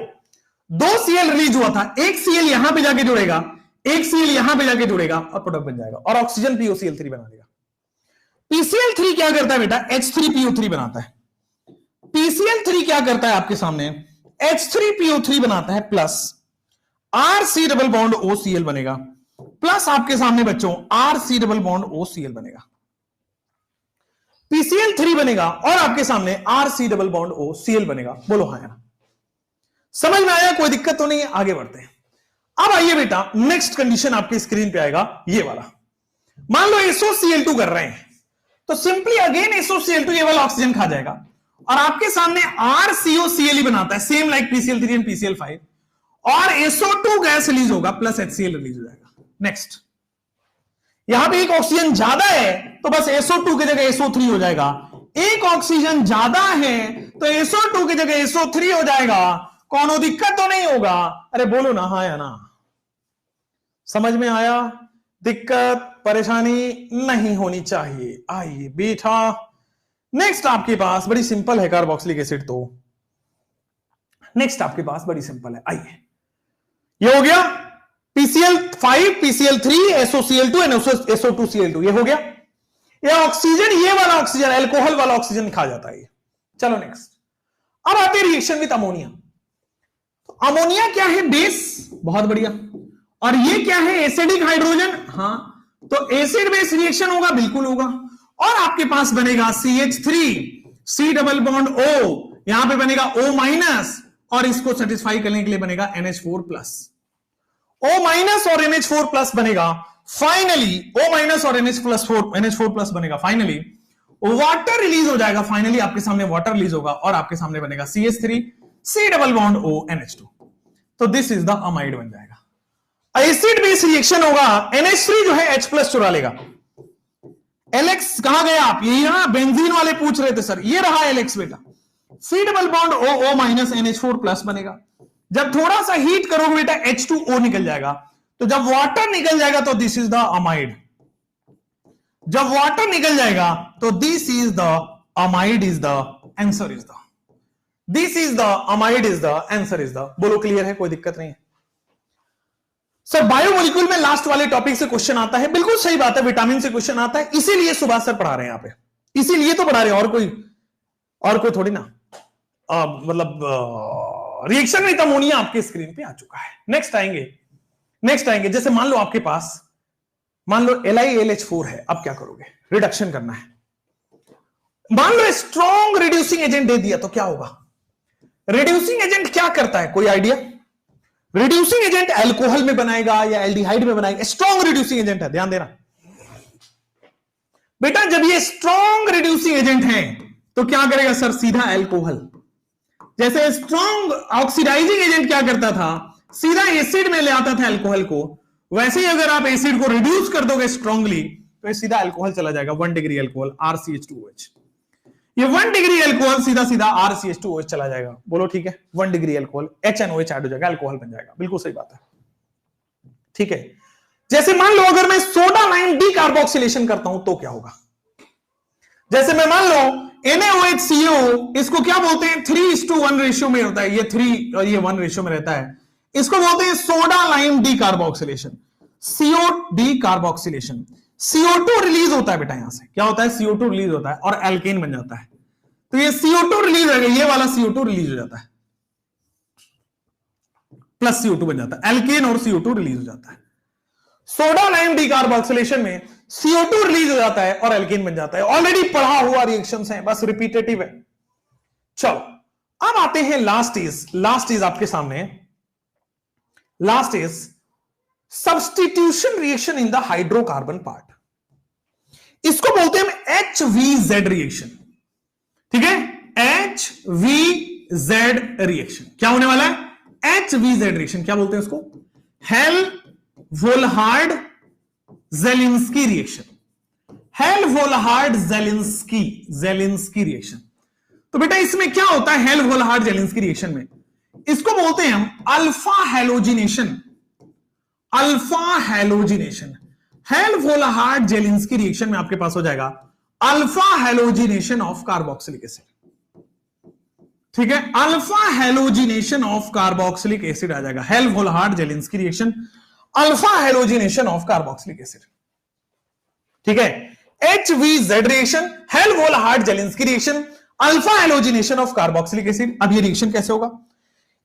दो Cl रिलीज हुआ था, एक Cl यहां पे जाके जुड़ेगा, एक Cl यहां पे जाके जुड़ेगा और प्रोडक्ट बन जाएगा और ऑक्सीजन POCl3 बना देगा। PCl3 क्या करता है बेटा? H3PO3 बनाता है। PCl3 क्या करता है आपके सामने? H3PO3 बनाता है plus RC double bond OCl बनेगा, प्लस आपके सामने बच्चों RC डबल बॉन्ड OCl बनेगा। PCl3 बनेगा और आपके सामने RC डबल बॉन्ड OCl बनेगा। बोलो हाँ या ना? समझ में आया? कोई दिक्कत तो नहीं है? आगे बढ़ते हैं। अब आइए बेटा, नेक्स्ट कंडीशन आपकी स्क्रीन पे आएगा ये वाला। मान लो SOCl2 कर रहे हैं, तो सिंपली अगेन SOCl2 ये वाला ऑक्सीजन खा जाएगा और आपके सामने RCOCl बनाता है, same like PCl3 and PCl5, और SO2 गैस रिलीज होगा प्लस HCl रिलीज हो जाएगा। नेक्स्ट, यहां पे एक ऑक्सीजन ज्यादा है तो बस SO2 की जगह SO3 हो जाएगा, एक ऑक्सीजन ज्यादा है तो SO2 की जगह SO3 हो जाएगा। कोनो दिक्कत तो नहीं होगा? अरे बोलो ना हाँ या ना? समझ में आया? दिक्कत परेशानी नहीं होनी चाहिए। आइए बेटा, नेक्स्ट आपके पास बड़ी सिंपल है कार्बोक्सिलिक एसिड। तो नेक्स्ट आपके पास बड़ी सिंपल है। आइए, ये हो गया PCl5, PCl3, SOCl2 and SO2Cl2, ये हो गया। ये ऑक्सीजन, ये वाला ऑक्सीजन, अल्कोहल वाला ऑक्सीजन खा जाता है। चलो नेक्स्ट, अब आते हैं रिएक्शन विद अमोनिया। तो अमोनिया क्या है? बेस, बहुत बढ़िया। और ये क्या है? Acidic hydrogen. हाँ, तो एसिड बेस रिएक्शन होगा, बिल्कुल होगा। और आपके पास बनेगा CH3, C double bond O, यहां पे बनेगा O माइनस, और इसको सेटिस्फाई करने के लिए बनेगा NH4 प्लस। O माइनस और NH4 प्लस बनेगा। फाइनली O माइनस और NH4 प्लस बनेगा। फाइनली वाटर रिलीज हो जाएगा। फाइनली आपके सामने वाटर रिलीज होगा और आपके सामने बनेगा CH3, C double bond O, NH2। तो दिस इज द अमाइड बन जाएगा। एसिड बेस रिएक्शन होगा, NH3 जो है H प्लस चुरा लेगा। LX कहां गए आप? ये यहां बेंजीन वाले पूछ रहे थे सर, ये रहा LX बेटा। C double bond O minus NH4 plus बनेगा। जब थोड़ा सा हीट करोगे बेटा H2O निकल जाएगा, तो जब वाटर निकल जाएगा तो दिस इज द अमाइड। जब वाटर निकल जाएगा तो this is the amide is the answer is the, this is the amide is the answer is the. बोलो क्लियर है? कोई दिक्कत नहीं है? सर बायोमोलिक्यूल में लास्ट वाले टॉपिक से क्वेश्चन आता है, बिल्कुल सही बात है, विटामिन से क्वेश्चन आता है, इसीलिए सुभाष सर पढ़ा रहे हैं यहां पे, इसीलिए तो पढ़ा रहे हैं, और कोई थोड़ी ना। मतलब रिएक्शन विद अमोनिया आपके स्क्रीन पे आ चुका है। नेक्स्ट आएंगे, जैसे मान लो आपके पास, मान लो LiAlH4 है, अब क्या करोगे? रिडक्शन करना है। मान लो स्ट्रॉन्ग रिड्यूसिंग एजेंट दे दिया तो क्या होगा? रिड्यूसिंग एजेंट क्या करता है? कोई आइडिया? रिड्यूसिंग एजेंट अल्कोहल में बनाएगा या एल्डिहाइड में बनाएगा? स्ट्रॉन्ग रिड्यूसिंग एजेंट है, ध्यान देना बेटा। जब ये स्ट्रॉन्ग रिड्यूसिंग एजेंट है तो क्या करेगा सर? सीधा अल्कोहल। जैसे स्ट्रॉन्ग ऑक्सीडाइजिंग एजेंट क्या करता था? सीधा एसिड में ले आता था अल्कोहल को, वैसे ही अगर आप एसिड को रिड्यूस कर दोगे स्ट्रांगली तो सीधा अल्कोहल चला जाएगा। 1 डिग्री अल्कोहल RCH2OH, ये 1 डिग्री अल्कोहल सीधा सीधा RCH2OH चला जाएगा। बोलो ठीक है? 1 डिग्री अल्कोहल HNOH ऐड हो जाएगा, अल्कोहल बन जाएगा। बिल्कुल सही बात है, ठीक है। जैसे मान लो अगर मैं सोडा लाइम डीकार्बोक्सिलेशन करता हूं तो क्या होगा? जैसे मैं मान लो NaOHCO, इसको क्या बोलते हैं? 3:1 रेशियो में होता है, ये 3 और ये 1 रेशियो में रहता है। इसको बोलते हैं soda lime decarboxylation, CO decarboxylation. CO2 release होता है बेटा, यहां से क्या होता है? CO2 रिलीज होता है और एल्केन बन जाता है। तो ये CO2 रिलीज हो गया, ये वाला CO2 रिलीज हो जाता है, प्लस CO2 बन जाता है, एल्केन और CO2 रिलीज हो जाता है। सोडा लाइम डीकार्बोक्सिलेशन में CO2 रिलीज हो जाता है और एल्केन बन जाता है। ऑलरेडी पढ़ा हुआ रिएक्शंस हैं, बस रिपीटेटिव है। चलो अब आते हैं लास्ट इज आपके सामने, last is substitution reaction in the hydrocarbon part. इसको बोलते हैं HVZ रिएक्शन, ठीक है? HVZ रिएक्शन क्या होने वाला है? HVZ रिएक्शन क्या बोलते हैं उसको? हेल-वोल्हार्ड जेलिंस्की रिएक्शन, हेल-वोल्हार्ड जेलिंस्की रिएक्शन। तो बेटा इसमें क्या होता है हेल-वोल्हार्ड जेलिंस्की रिएक्शन में? इसको बोलते हैं हम alpha halogenation, alpha halogenation. Hell Volhard Zelinsky reaction में आपके पास हो जाएगा alpha halogenation of carboxylic acid. ठीक है, alpha halogenation of carboxylic acid आ जाएगा, Hell Volhard Zelinsky reaction, alpha halogenation of carboxylic acid. ठीक है, HVZ reaction, Hell Volhard Zelinsky reaction, alpha halogenation of carboxylic acid. अब ये रिएक्शन कैसे होगा?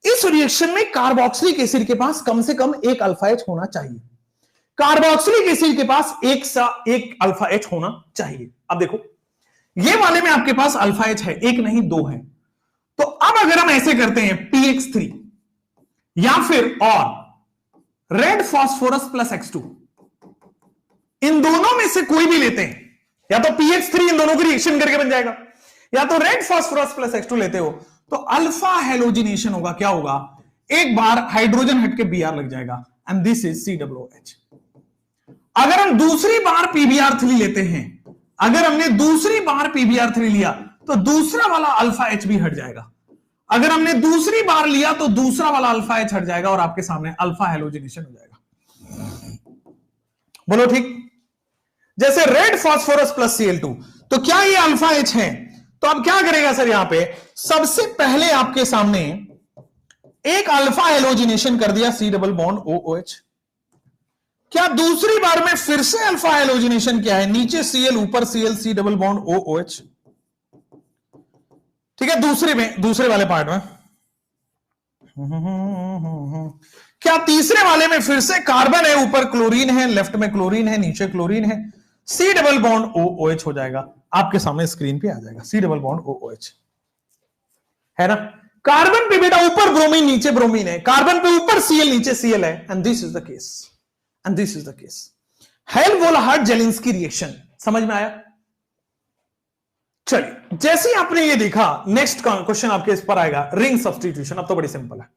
इस रिएक्शन में कार्बोक्सिलिक एसिड के पास कम से कम एक अल्फा एच होना चाहिए, कार्बोक्सिलिक एसिड के पास एक अल्फा एच होना चाहिए। अब देखो, ये वाले में आपके पास अल्फा एच है, एक नहीं दो है। तो अब अगर हम ऐसे करते हैं PX3 या फिर और रेड फास्फोरस प्लस X2, इन दोनों में से कोई भी लेते हैं, या तो PX3 इन दोनों को रिएक्शन करके बन जाएगा, या तो रेड फास्फोरस प्लस X2 लेते हो तो अल्फा हेलोजिनेशन होगा। क्या होगा? एक बार हाइड्रोजन हटके Br लग जाएगा एंड दिस इज COOH। अगर हम दूसरी बार PBr3 लेते हैं, अगर हमने दूसरी बार PBr3 लिया तो दूसरा वाला अल्फा एच भी हट जाएगा। अगर हमने दूसरी बार लिया तो दूसरा वाला अल्फा एच हट जाएगा और आपके सामने अल्फा हेलोजिनेशन हो जाएगा। बोलो ठीक। जैसे रेड फास्फोरस प्लस Cl2, तो क्या ये अल्फा एच है? तो अब क्या करेगा सर, यहां पे सबसे पहले आपके सामने एक अल्फा हेलोजिनेशन कर दिया, C डबल बॉन्ड OOH। क्या दूसरी बार में फिर से अल्फा हेलोजिनेशन क्या है? नीचे Cl ऊपर Cl, C double bond OOH। ठीक है, दूसरे वाले पार्ट में क्या तीसरे वाले में फिर से कार्बन है, ऊपर क्लोरीन है, लेफ्ट में क्लोरीन है, नीचे क्लोरीन है, C डबल बॉन्ड OOH हो जाएगा। आपके सामने स्क्रीन पे आ जाएगा C डबल बॉन्ड OOH, है ना। कार्बन पे बेटा ऊपर ब्रोमीन नीचे ब्रोमीन है, कार्बन पे ऊपर Cl नीचे Cl है, and this is the case, and this is the case. Hell Volhard Zelinsky reaction समझ में आया? चलिए, जैसे ही आपने ये देखा, नेक्स्ट क्वेश्चन आपके इस पर आएगा, रिंग सब्स्टिट्यूशन। अब तो बड़ी सिंपल है।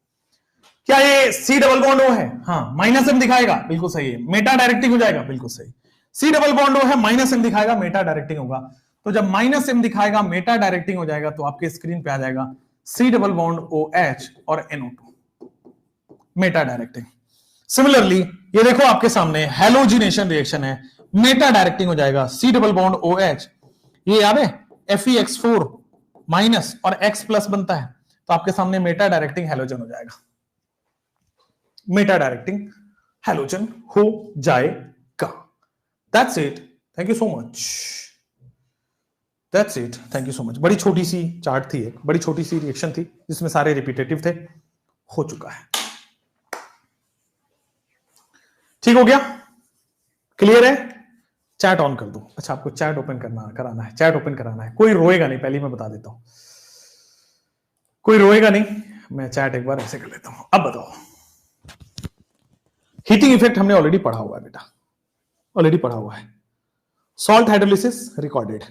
क्या ये C डबल बॉन्ड O है? हाँ, -M दिखाएगा, बिल्कुल सही है। मेटा डायरेक्टिंग हो जाएगा, बिल्कुल सही। C डबल बॉन्ड O है, -M दिखाएगा, मेटा डायरेक्टिंग होगा। तो जब -M दिखाएगा, मेटा डायरेक्टिंग हो जाएगा, तो आपके स्क्रीन पे आ जाएगा C डबल बॉन्ड OH और NO2, मेटा डायरेक्टिंग। सिमिलरली ये देखो आपके सामने हेलोजिनेशन रिएक्शन है, मेटा डायरेक्टिंग हो जाएगा, C डबल बॉन्ड OH, ये याद है FeX4 माइनस और X प्लस बनता है, तो आपके सामने मेटा डायरेक्टिंग हेलोजन हो जाएगा, मेटा डायरेक्टिंग हेलोजन हो जाएगा। That's it, thank you so much, that's it, thank you so much. बड़ी छोटी सी चार्ट थी, एक बड़ी छोटी सी रिएक्शन थी जिसमें सारे रिपीटेटिव थे, हो चुका है। ठीक हो गया? क्लियर है? चैट ऑन कर दो। अच्छा, आपको चैट ओपन कराना है, चैट ओपन कराना है। कोई रोएगा नहीं, पहले मैं बता देता हूं, कोई रोएगा नहीं। मैं चैट एक बार ऐसे कर लेता हूं। अब बताओ, हीटिंग इफेक्ट हमने ऑलरेडी पढ़ा हुआ है बेटा, ऑलरेडी पढ़ा हुआ है। Salt hydrolysis recorded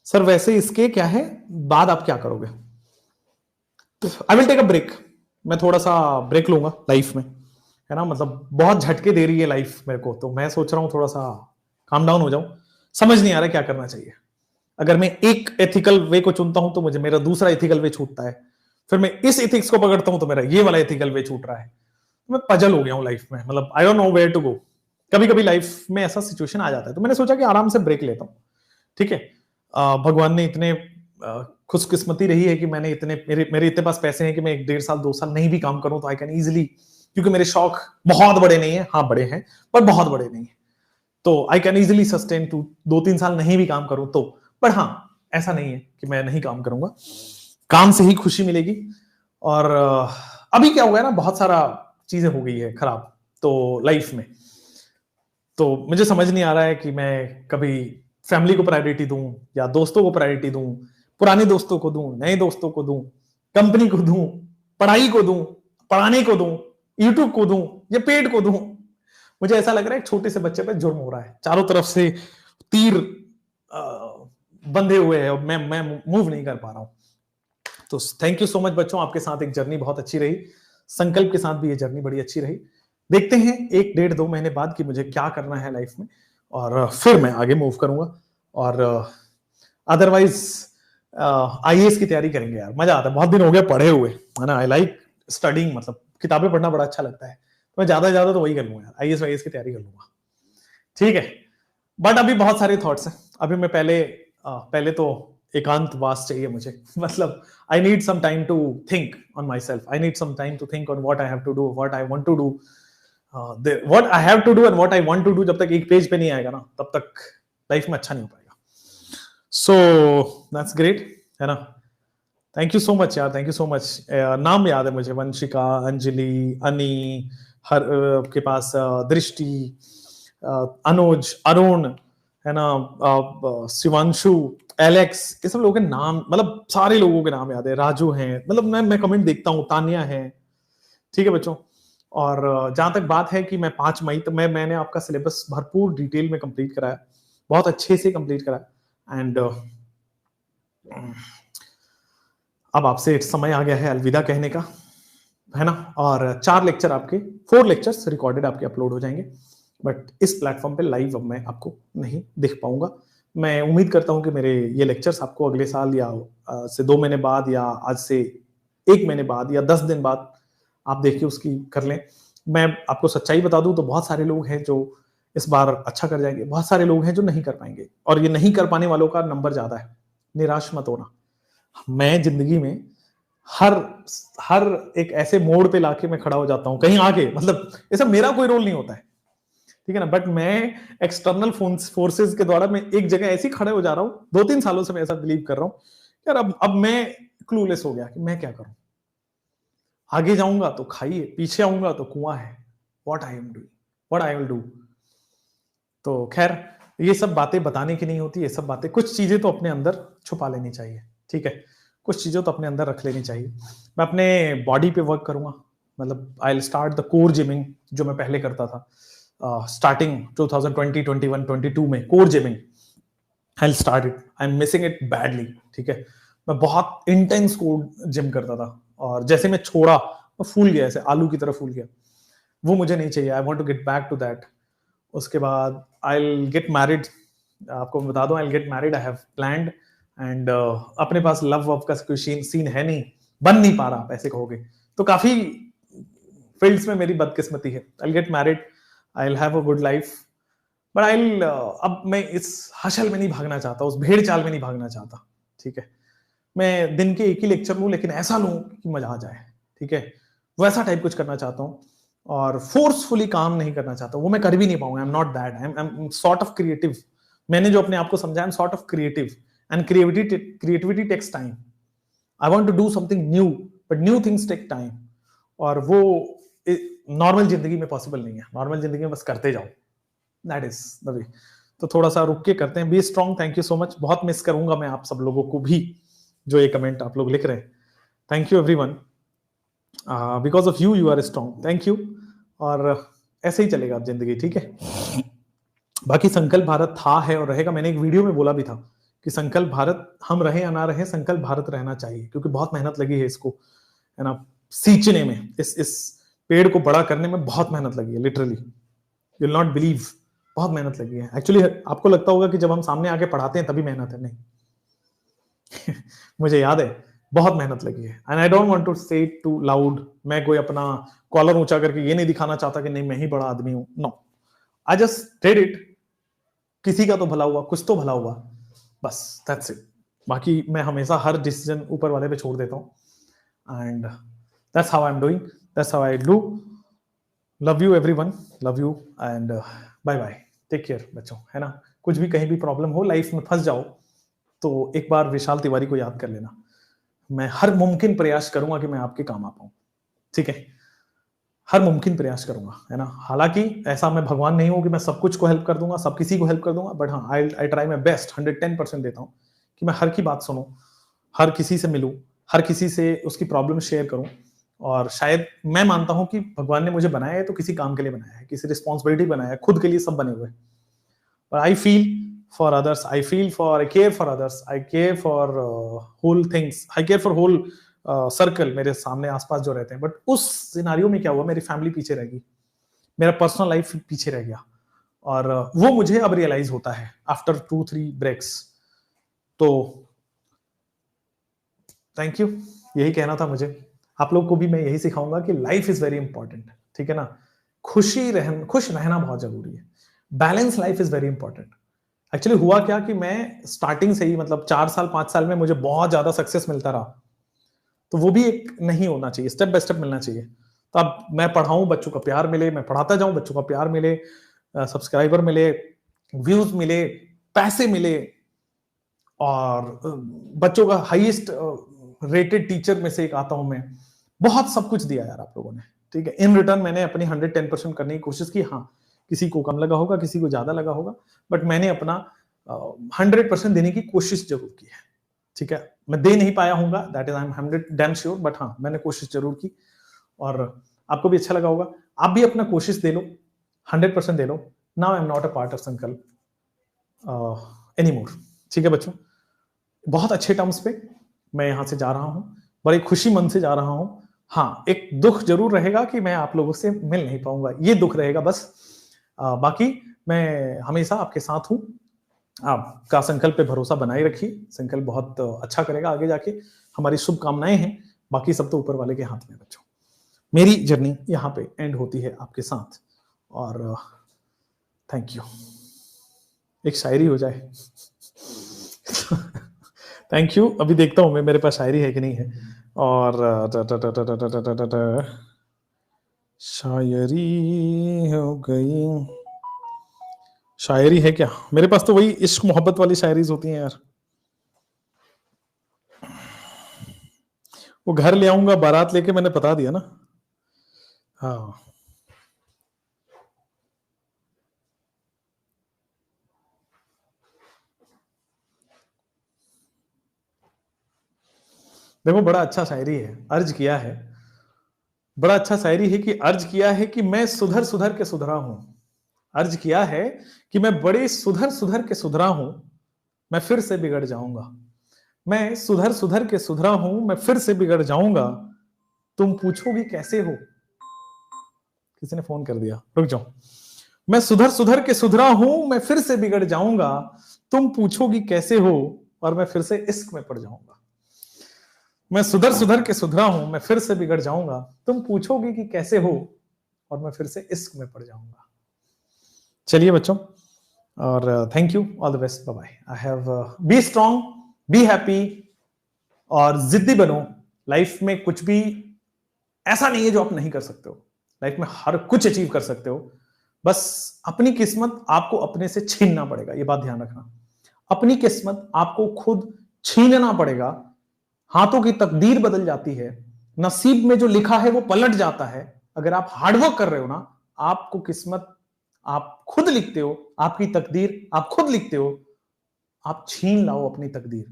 sir. वैसे इसके क्या है, बाद आप क्या करोगे? I will take a break, मैं थोड़ा सा ब्रेक लूंगा लाइफ में, है ना। मतलब बहुत झटके दे रही है लाइफ मेरे को, तो मैं सोच रहा हूं थोड़ा सा काम डाउन हो जाऊं। समझ नहीं आ रहा क्या करना चाहिए। अगर मैं एक एथिकल वे को चुनता हूं तो मुझे मेरा दूसरा एथिकल वे छूटता है, फिर मैं इस एथिक्स को पकड़ता हूं तो मेरा ये वाला एथिकल वे छूट रहा है। मैं पजल हो गया हूं लाइफ में, मतलब I don't know where to go. कभी कभी लाइफ में ऐसा सिचुएशन आ जाता है, तो मैंने सोचा कि आराम से ब्रेक लेता हूं। ठीक है, भगवान ने इतने खुशकिस्मती रही है कि मैंने मेरे इतने पास पैसे हैं कि मैं 1.5 साल 2 साल नहीं भी काम करूं तो आई कैन इजिली, क्योंकि मेरे शौक बहुत बड़े नहीं है, हाँ बड़े हैं पर बहुत बड़े नहीं है, तो I can easily sustain to 2-3 साल नहीं भी काम करूं तो। पर हाँ, ऐसा नहीं है कि मैं नहीं काम करूंगा, काम से ही खुशी मिलेगी। और अभी क्या हुआ है ना, बहुत सारा चीजें हो गई है खराब तो लाइफ में, तो मुझे समझ नहीं आ रहा है कि मैं कभी फैमिली को प्रायोरिटी दूं या दोस्तों को प्रायोरिटी दूं, पुराने दोस्तों को दूं, नए दोस्तों को दूं, कंपनी को दूं, पढ़ाई को दूं, पढ़ाने को दूं, यूट्यूब को दूं या पेट को दूं। मुझे ऐसा लग रहा है एक छोटे से बच्चे पे जुर्म हो रहा है, चारों तरफ से तीर बंधे हुए हैं और मैं मूव नहीं कर पा रहा हूं। तो थैंक यू सो मच बच्चों, आपके साथ एक जर्नी बहुत अच्छी रही, संकल्प के साथ भी ये जर्नी बड़ी अच्छी रही। देखते हैं 1-1.5-2 महीने बाद कि मुझे क्या करना है लाइफ में, और फिर मैं आगे मूव करूंगा। और अदरवाइज IAS की तैयारी करेंगे यार, मजा आता है, बहुत दिन हो गया पढ़े हुए, है ना। आई लाइक स्टडिंग, मतलब किताबें पढ़ना बड़ा अच्छा लगता है, तो मैं ज्यादा तो वही कर लूंगा यार, IAS की तैयारी कर लूंगा। ठीक है, बट अभी बहुत सारे थॉट्स हैं। अभी मैं पहले तो एकांतवास चाहिए मुझे। मतलब I need some time to think on my self, I need some time to think on what I have to do, what I want to do, what I have to do and what I want to do. जब तक एक page पे नहीं आएगा ना, तब तक life में अच्छा नहीं हो पाएगा। सो दैट्स ग्रेट, है ना। थैंक यू सो मच यार, थैंक यू सो मच। नाम याद है मुझे, वंशिका, अंजलि, अनी, हर के पास दृष्टि, अनुज, अरुण, है ना, शिवांशु, एलेक्स, ये सब लोगों के नाम, मतलब सारे लोगों के नाम याद है। राजू हैं, मतलब मैं कमेंट देखता हूँ, तानिया है, ठीक है बच्चों। और जहां तक बात है कि मैं 5 मई तक मैंने आपका सिलेबस भरपूर डिटेल में कंप्लीट कराया, बहुत अच्छे से कंप्लीट कराया। एंड अब आपसे समय आ गया है अलविदा कहने का, है ना। और 4 लेक्चर आपके, 4 लेक्चर्स रिकॉर्डेड आपके अपलोड हो जाएंगे, बट इस प्लेटफॉर्म पे लाइव अब मैं आपको नहीं देख पाऊंगा। मैं उम्मीद करता हूं कि मेरे ये लेक्चर्स आपको अगले साल या से 2 महीने बाद, या आज से 1 महीने बाद, या 10 दिन बाद आप देखिए उसकी कर लें। मैं आपको सच्चाई बता दूं तो बहुत सारे लोग हैं जो इस बार अच्छा कर जाएंगे, बहुत सारे लोग हैं जो नहीं कर पाएंगे, और ये नहीं कर पाने वालों का नंबर ज्यादा है। निराश मत होना। मैं जिंदगी में हर एक ऐसे मोड़ पे लाके मैं खड़ा हो जाता हूं कहीं आके, मतलब ऐसा मेरा कोई रोल नहीं होता है, ठीक है ना। बट मैं एक्सटर्नल फोर्सेस के द्वारा मैं एक जगह ऐसी खड़े हो जा रहा हूं। 2-3 सालों से मैं ऐसा बिलीव कर रहा हूं यार, अब मैं क्लूलेस हो गया कि मैं क्या करूं। आगे जाऊंगा तो खाइए, पीछे आऊंगा तो कुआं है। What I am doing, what I will do. तो खैर, ये सब बातें बताने की नहीं होती, ये सब बातें, कुछ चीजें तो अपने अंदर छुपा लेनी चाहिए, ठीक है। कुछ चीजें तो अपने अंदर रख लेनी चाहिए। मैं अपने बॉडी पे वर्क करूंगा, मतलब I will start the core gymming, जो मैं पहले करता था स्टार्टिंग 2020, 21, 22 में। Core gymming I will start it, I am missing it badly, ठीक है। मैं बहुत इंटेंस कोर जिम करता था, और जैसे मैं छोड़ा मैं फूल गया, ऐसे आलू की तरह फूल गया। वो मुझे नहीं चाहिए, I want to get back to that. उसके बाद आई विल गेट मैरिड, आपको बता दूं, I will get married, I have planned. And अपने पास लव वव का कोई सीन है नहीं, बन नहीं पा रहा, आप ऐसे कहोगे तो काफी फील्ड्स में मेरी बदकिस्मती है। आई will get married, I will have a good life, but I will, अब मैं इस हशल में नहीं भागना चाहता, उस भेड़ चाल में नहीं भागना चाहता, ठीक है। मैं दिन के एक ही लेक्चर लूं, लेकिन ऐसा लूं कि मजा आ जाए, ठीक है। वैसा टाइप कुछ करना चाहता हूं, और फोर्सफुली काम नहीं करना चाहता, वो मैं कर भी नहीं पाऊंगा। I am not that, I am sort of creative. मैंने जो अपने आप को समझा, I am sort of creative, and creativity takes time. I want to do something new, but new things take time, और वो नॉर्मल जिंदगी में पॉसिबल नहीं है। नॉर्मल जिंदगी में बस करते जाओ, दैट इज द वे। तो थोड़ा सा रुक के करते हैं। Be strong, thank you so much. बहुत मिस करूंगा मैं आप सब लोगों को भी, जो ये कमेंट आप लोग लिख रहे हैं। Thank you everyone, because of you are strong, thank you. और ऐसे ही चलेगा अब जिंदगी, ठीक है। बाकी संकल्प भारत था, है और रहेगा। मैंने एक वीडियो में बोला भी था कि संकल्प भारत, हम रहे या ना रहे, संकल्प भारत रहना चाहिए, क्योंकि बहुत मेहनत लगी है इसको, है ना, सींचने में, इस पेड़ को बड़ा करने में बहुत मेहनत लगी है, literally, you will not believe, बहुत मेहनत लगी है। एक्चुअली आपको लगता होगा कि जब हम सामने आके पढ़ाते हैं तभी मेहनत है, नहीं। मुझे याद है बहुत मेहनत लगी है, and I don't want to say it too loud. मैं कोई अपना कॉलर ऊंचा करके ये नहीं दिखाना चाहता कि नहीं मैं ही बड़ा आदमी हूं, no, I just did it. किसी का तो भला हुआ, कुछ तो भला हुआ, बस दैट्स इट। बाकी मैं हमेशा हर डिसीजन ऊपर वाले पे छोड़ देता हूं, and that's how I am doing, that's how I do. Love you everyone, love you, and bye bye, take care बच्चों, है ना। कुछ भी कहीं भी प्रॉब्लम हो, लाइफ में फंस जाओ, तो एक बार विशाल तिवारी को याद कर लेना। मैं हर मुमकिन प्रयास करूंगा कि मैं आपके काम आ पाऊं, ठीक है। हर मुमकिन प्रयास करूंगा, है ना। हालांकि ऐसा मैं भगवान नहीं हूं कि मैं सब कुछ को हेल्प कर दूंगा, सब किसी को हेल्प कर दूंगा, बट हाँ, आई ट्राई माई बेस्ट, 110% देता हूं कि मैं हर की बात सुनूं, हर किसी से मिलूं, हर किसी से उसकी प्रॉब्लम शेयर करूं। और शायद मैं मानता हूं कि भगवान ने मुझे बनाया है तो किसी काम के लिए बनाया है, किसी रिस्पॉन्सिबिलिटी बनाया है, खुद के लिए सब बने हुए। But I feel for others, I care for others, I care for whole things, I care for whole circle, मेरे सामने आसपास जो रहते हैं। बट उस सिनारियो में क्या हुआ, मेरी फैमिली पीछे रह गई, मेरा पर्सनल लाइफ पीछे रह गया, और वो मुझे अब रियलाइज होता है आफ्टर 2-3 ब्रेक्स। तो थैंक यू, यही कहना था मुझे। आप लोग को भी मैं यही सिखाऊंगा कि लाइफ इज वेरी इंपॉर्टेंट, ठीक है ना। खुश रहना बहुत जरूरी है, balance life is very important. Actually हुआ क्या कि मैं स्टार्टिंग से ही मतलब 4 साल 5 साल में मुझे बहुत ज्यादा सक्सेस मिलता रहा, तो वो भी एक नहीं होना चाहिए, स्टेप बाय स्टेप मिलना चाहिए। तो अब मैं पढ़ाऊं, बच्चों का प्यार मिले, मैं पढ़ाता जाऊं, बच्चों का प्यार मिले, सब्सक्राइबर मिले, व्यूज मिले, पैसे मिले, और बच्चों का हाईएस्ट रेटेड टीचर में से एक आता हूं मैं। बहुत सब कुछ दिया यार आप लोगों ने, ठीक है। इन रिटर्न मैंने अपनी 110% करने की कोशिश की। हाँ, किसी को कम लगा होगा, किसी को ज्यादा लगा होगा, बट मैंने अपना 100% देने की कोशिश जरूर की है, ठीक है। मैं दे नहीं पाया हूँ, that is I am 100 damn sure, but हाँ मैंने कोशिश जरूर की, और आपको भी अच्छा लगा होगा। आप भी अपना कोशिश दे लो, 100% दे लो। Now I am not a part of Sankalp anymore, ठीक है बच्चों। बहुत अच्छे टर्म्स पे मैं यहां से जा रहा हूं, बड़ी खुशी मन से जा रहा हूं। हाँ, एक दुख जरूर रहेगा कि मैं आप लोगों से मिल नहीं पाऊंगा, ये दुख रहेगा बस। बाकी मैं हमेशा आपके साथ हूं। आपका संकल्प पे भरोसा बनाए रखिए, संकल्प बहुत अच्छा करेगा आगे जाके। हमारी शुभकामनाएं हैं, बाकी सब तो ऊपर वाले के हाथ में बच्चों। मेरी जर्नी यहाँ पे एंड होती है आपके साथ, और थैंक यू। एक शायरी हो जाए। Thank you. अभी देखता हूं मैं मेरे पास शायरी है कि नहीं है। और शायरी हो गई, शायरी है क्या मेरे पास? तो वही इश्क मोहब्बत वाली शायरीज होती हैं यार। वो घर ले आऊंगा बारात लेके, मैंने बता दिया ना। हाँ, देखो बड़ा अच्छा शायरी है, अर्ज किया है, बड़ा अच्छा शायरी है कि अर्ज किया है कि मैं सुधर सुधर के सुधरा हूं। अर्ज किया है कि मैं बड़े सुधर सुधर के सुधरा हूं, मैं फिर से बिगड़ जाऊंगा। मैं सुधर सुधर के सुधरा हूं, मैं फिर से बिगड़ जाऊंगा। तुम पूछोगी कैसे हो? किसी ने फोन कर दिया, रुक जाओ। मैं सुधर सुधर के सुधरा हूं, मैं फिर से बिगड़ जाऊंगा। तुम पूछोगी कैसे हो, और मैं फिर से इश्क में पड़ जाऊंगा। मैं सुधर सुधर के सुधरा हूं, मैं फिर से बिगड़ जाऊंगा। तुम पूछोगी कि कैसे हो, और मैं फिर से इश्क में पड़ जाऊंगा। चलिए बच्चों, और thank you, all the best, bye bye. I have be strong, be happy, और जिद्दी बनो। लाइफ में कुछ भी ऐसा नहीं है जो आप नहीं कर सकते हो। लाइफ में हर कुछ अचीव कर सकते हो, बस अपनी किस्मत आपको अपने से छीनना पड़ेगा, ये बात ध्यान रखना। अपनी किस्मत आपको खुद छीनना पड़ेगा। हाथों की तकदीर बदल जाती है, नसीब में जो लिखा है वो पलट जाता है। अगर आप हार्डवर्क कर रहे हो ना, आपको किस्मत आप खुद लिखते हो, आपकी तकदीर आप खुद लिखते हो। आप छीन लाओ अपनी तकदीर,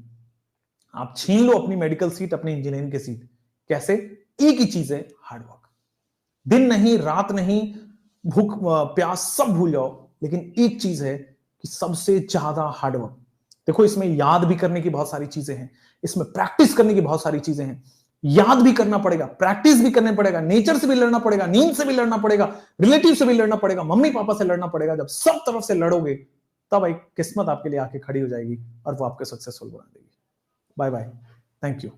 आप छीन लो अपनी मेडिकल सीट, अपनी इंजीनियरिंग की सीट। कैसे? एक ही चीज है, हार्डवर्क। दिन नहीं, रात नहीं, भूख प्यास सब भूल जाओ, लेकिन एक चीज है कि सबसे ज्यादा हार्डवर्क। देखो, इसमें याद भी करने की बहुत सारी चीजें हैं, इसमें प्रैक्टिस करने की बहुत सारी चीजें हैं। याद भी करना पड़ेगा, प्रैक्टिस भी करना पड़ेगा, नेचर से भी लड़ना पड़ेगा, नींद से भी लड़ना पड़ेगा, रिलेटिव से भी लड़ना पड़ेगा, मम्मी पापा से लड़ना पड़ेगा। जब सब तरफ से लड़ोगे, तब एक किस्मत आपके लिए आके खड़ी हो जाएगी, और वो आपके सक्सेसफुल बना देगी। Bye bye, thank you.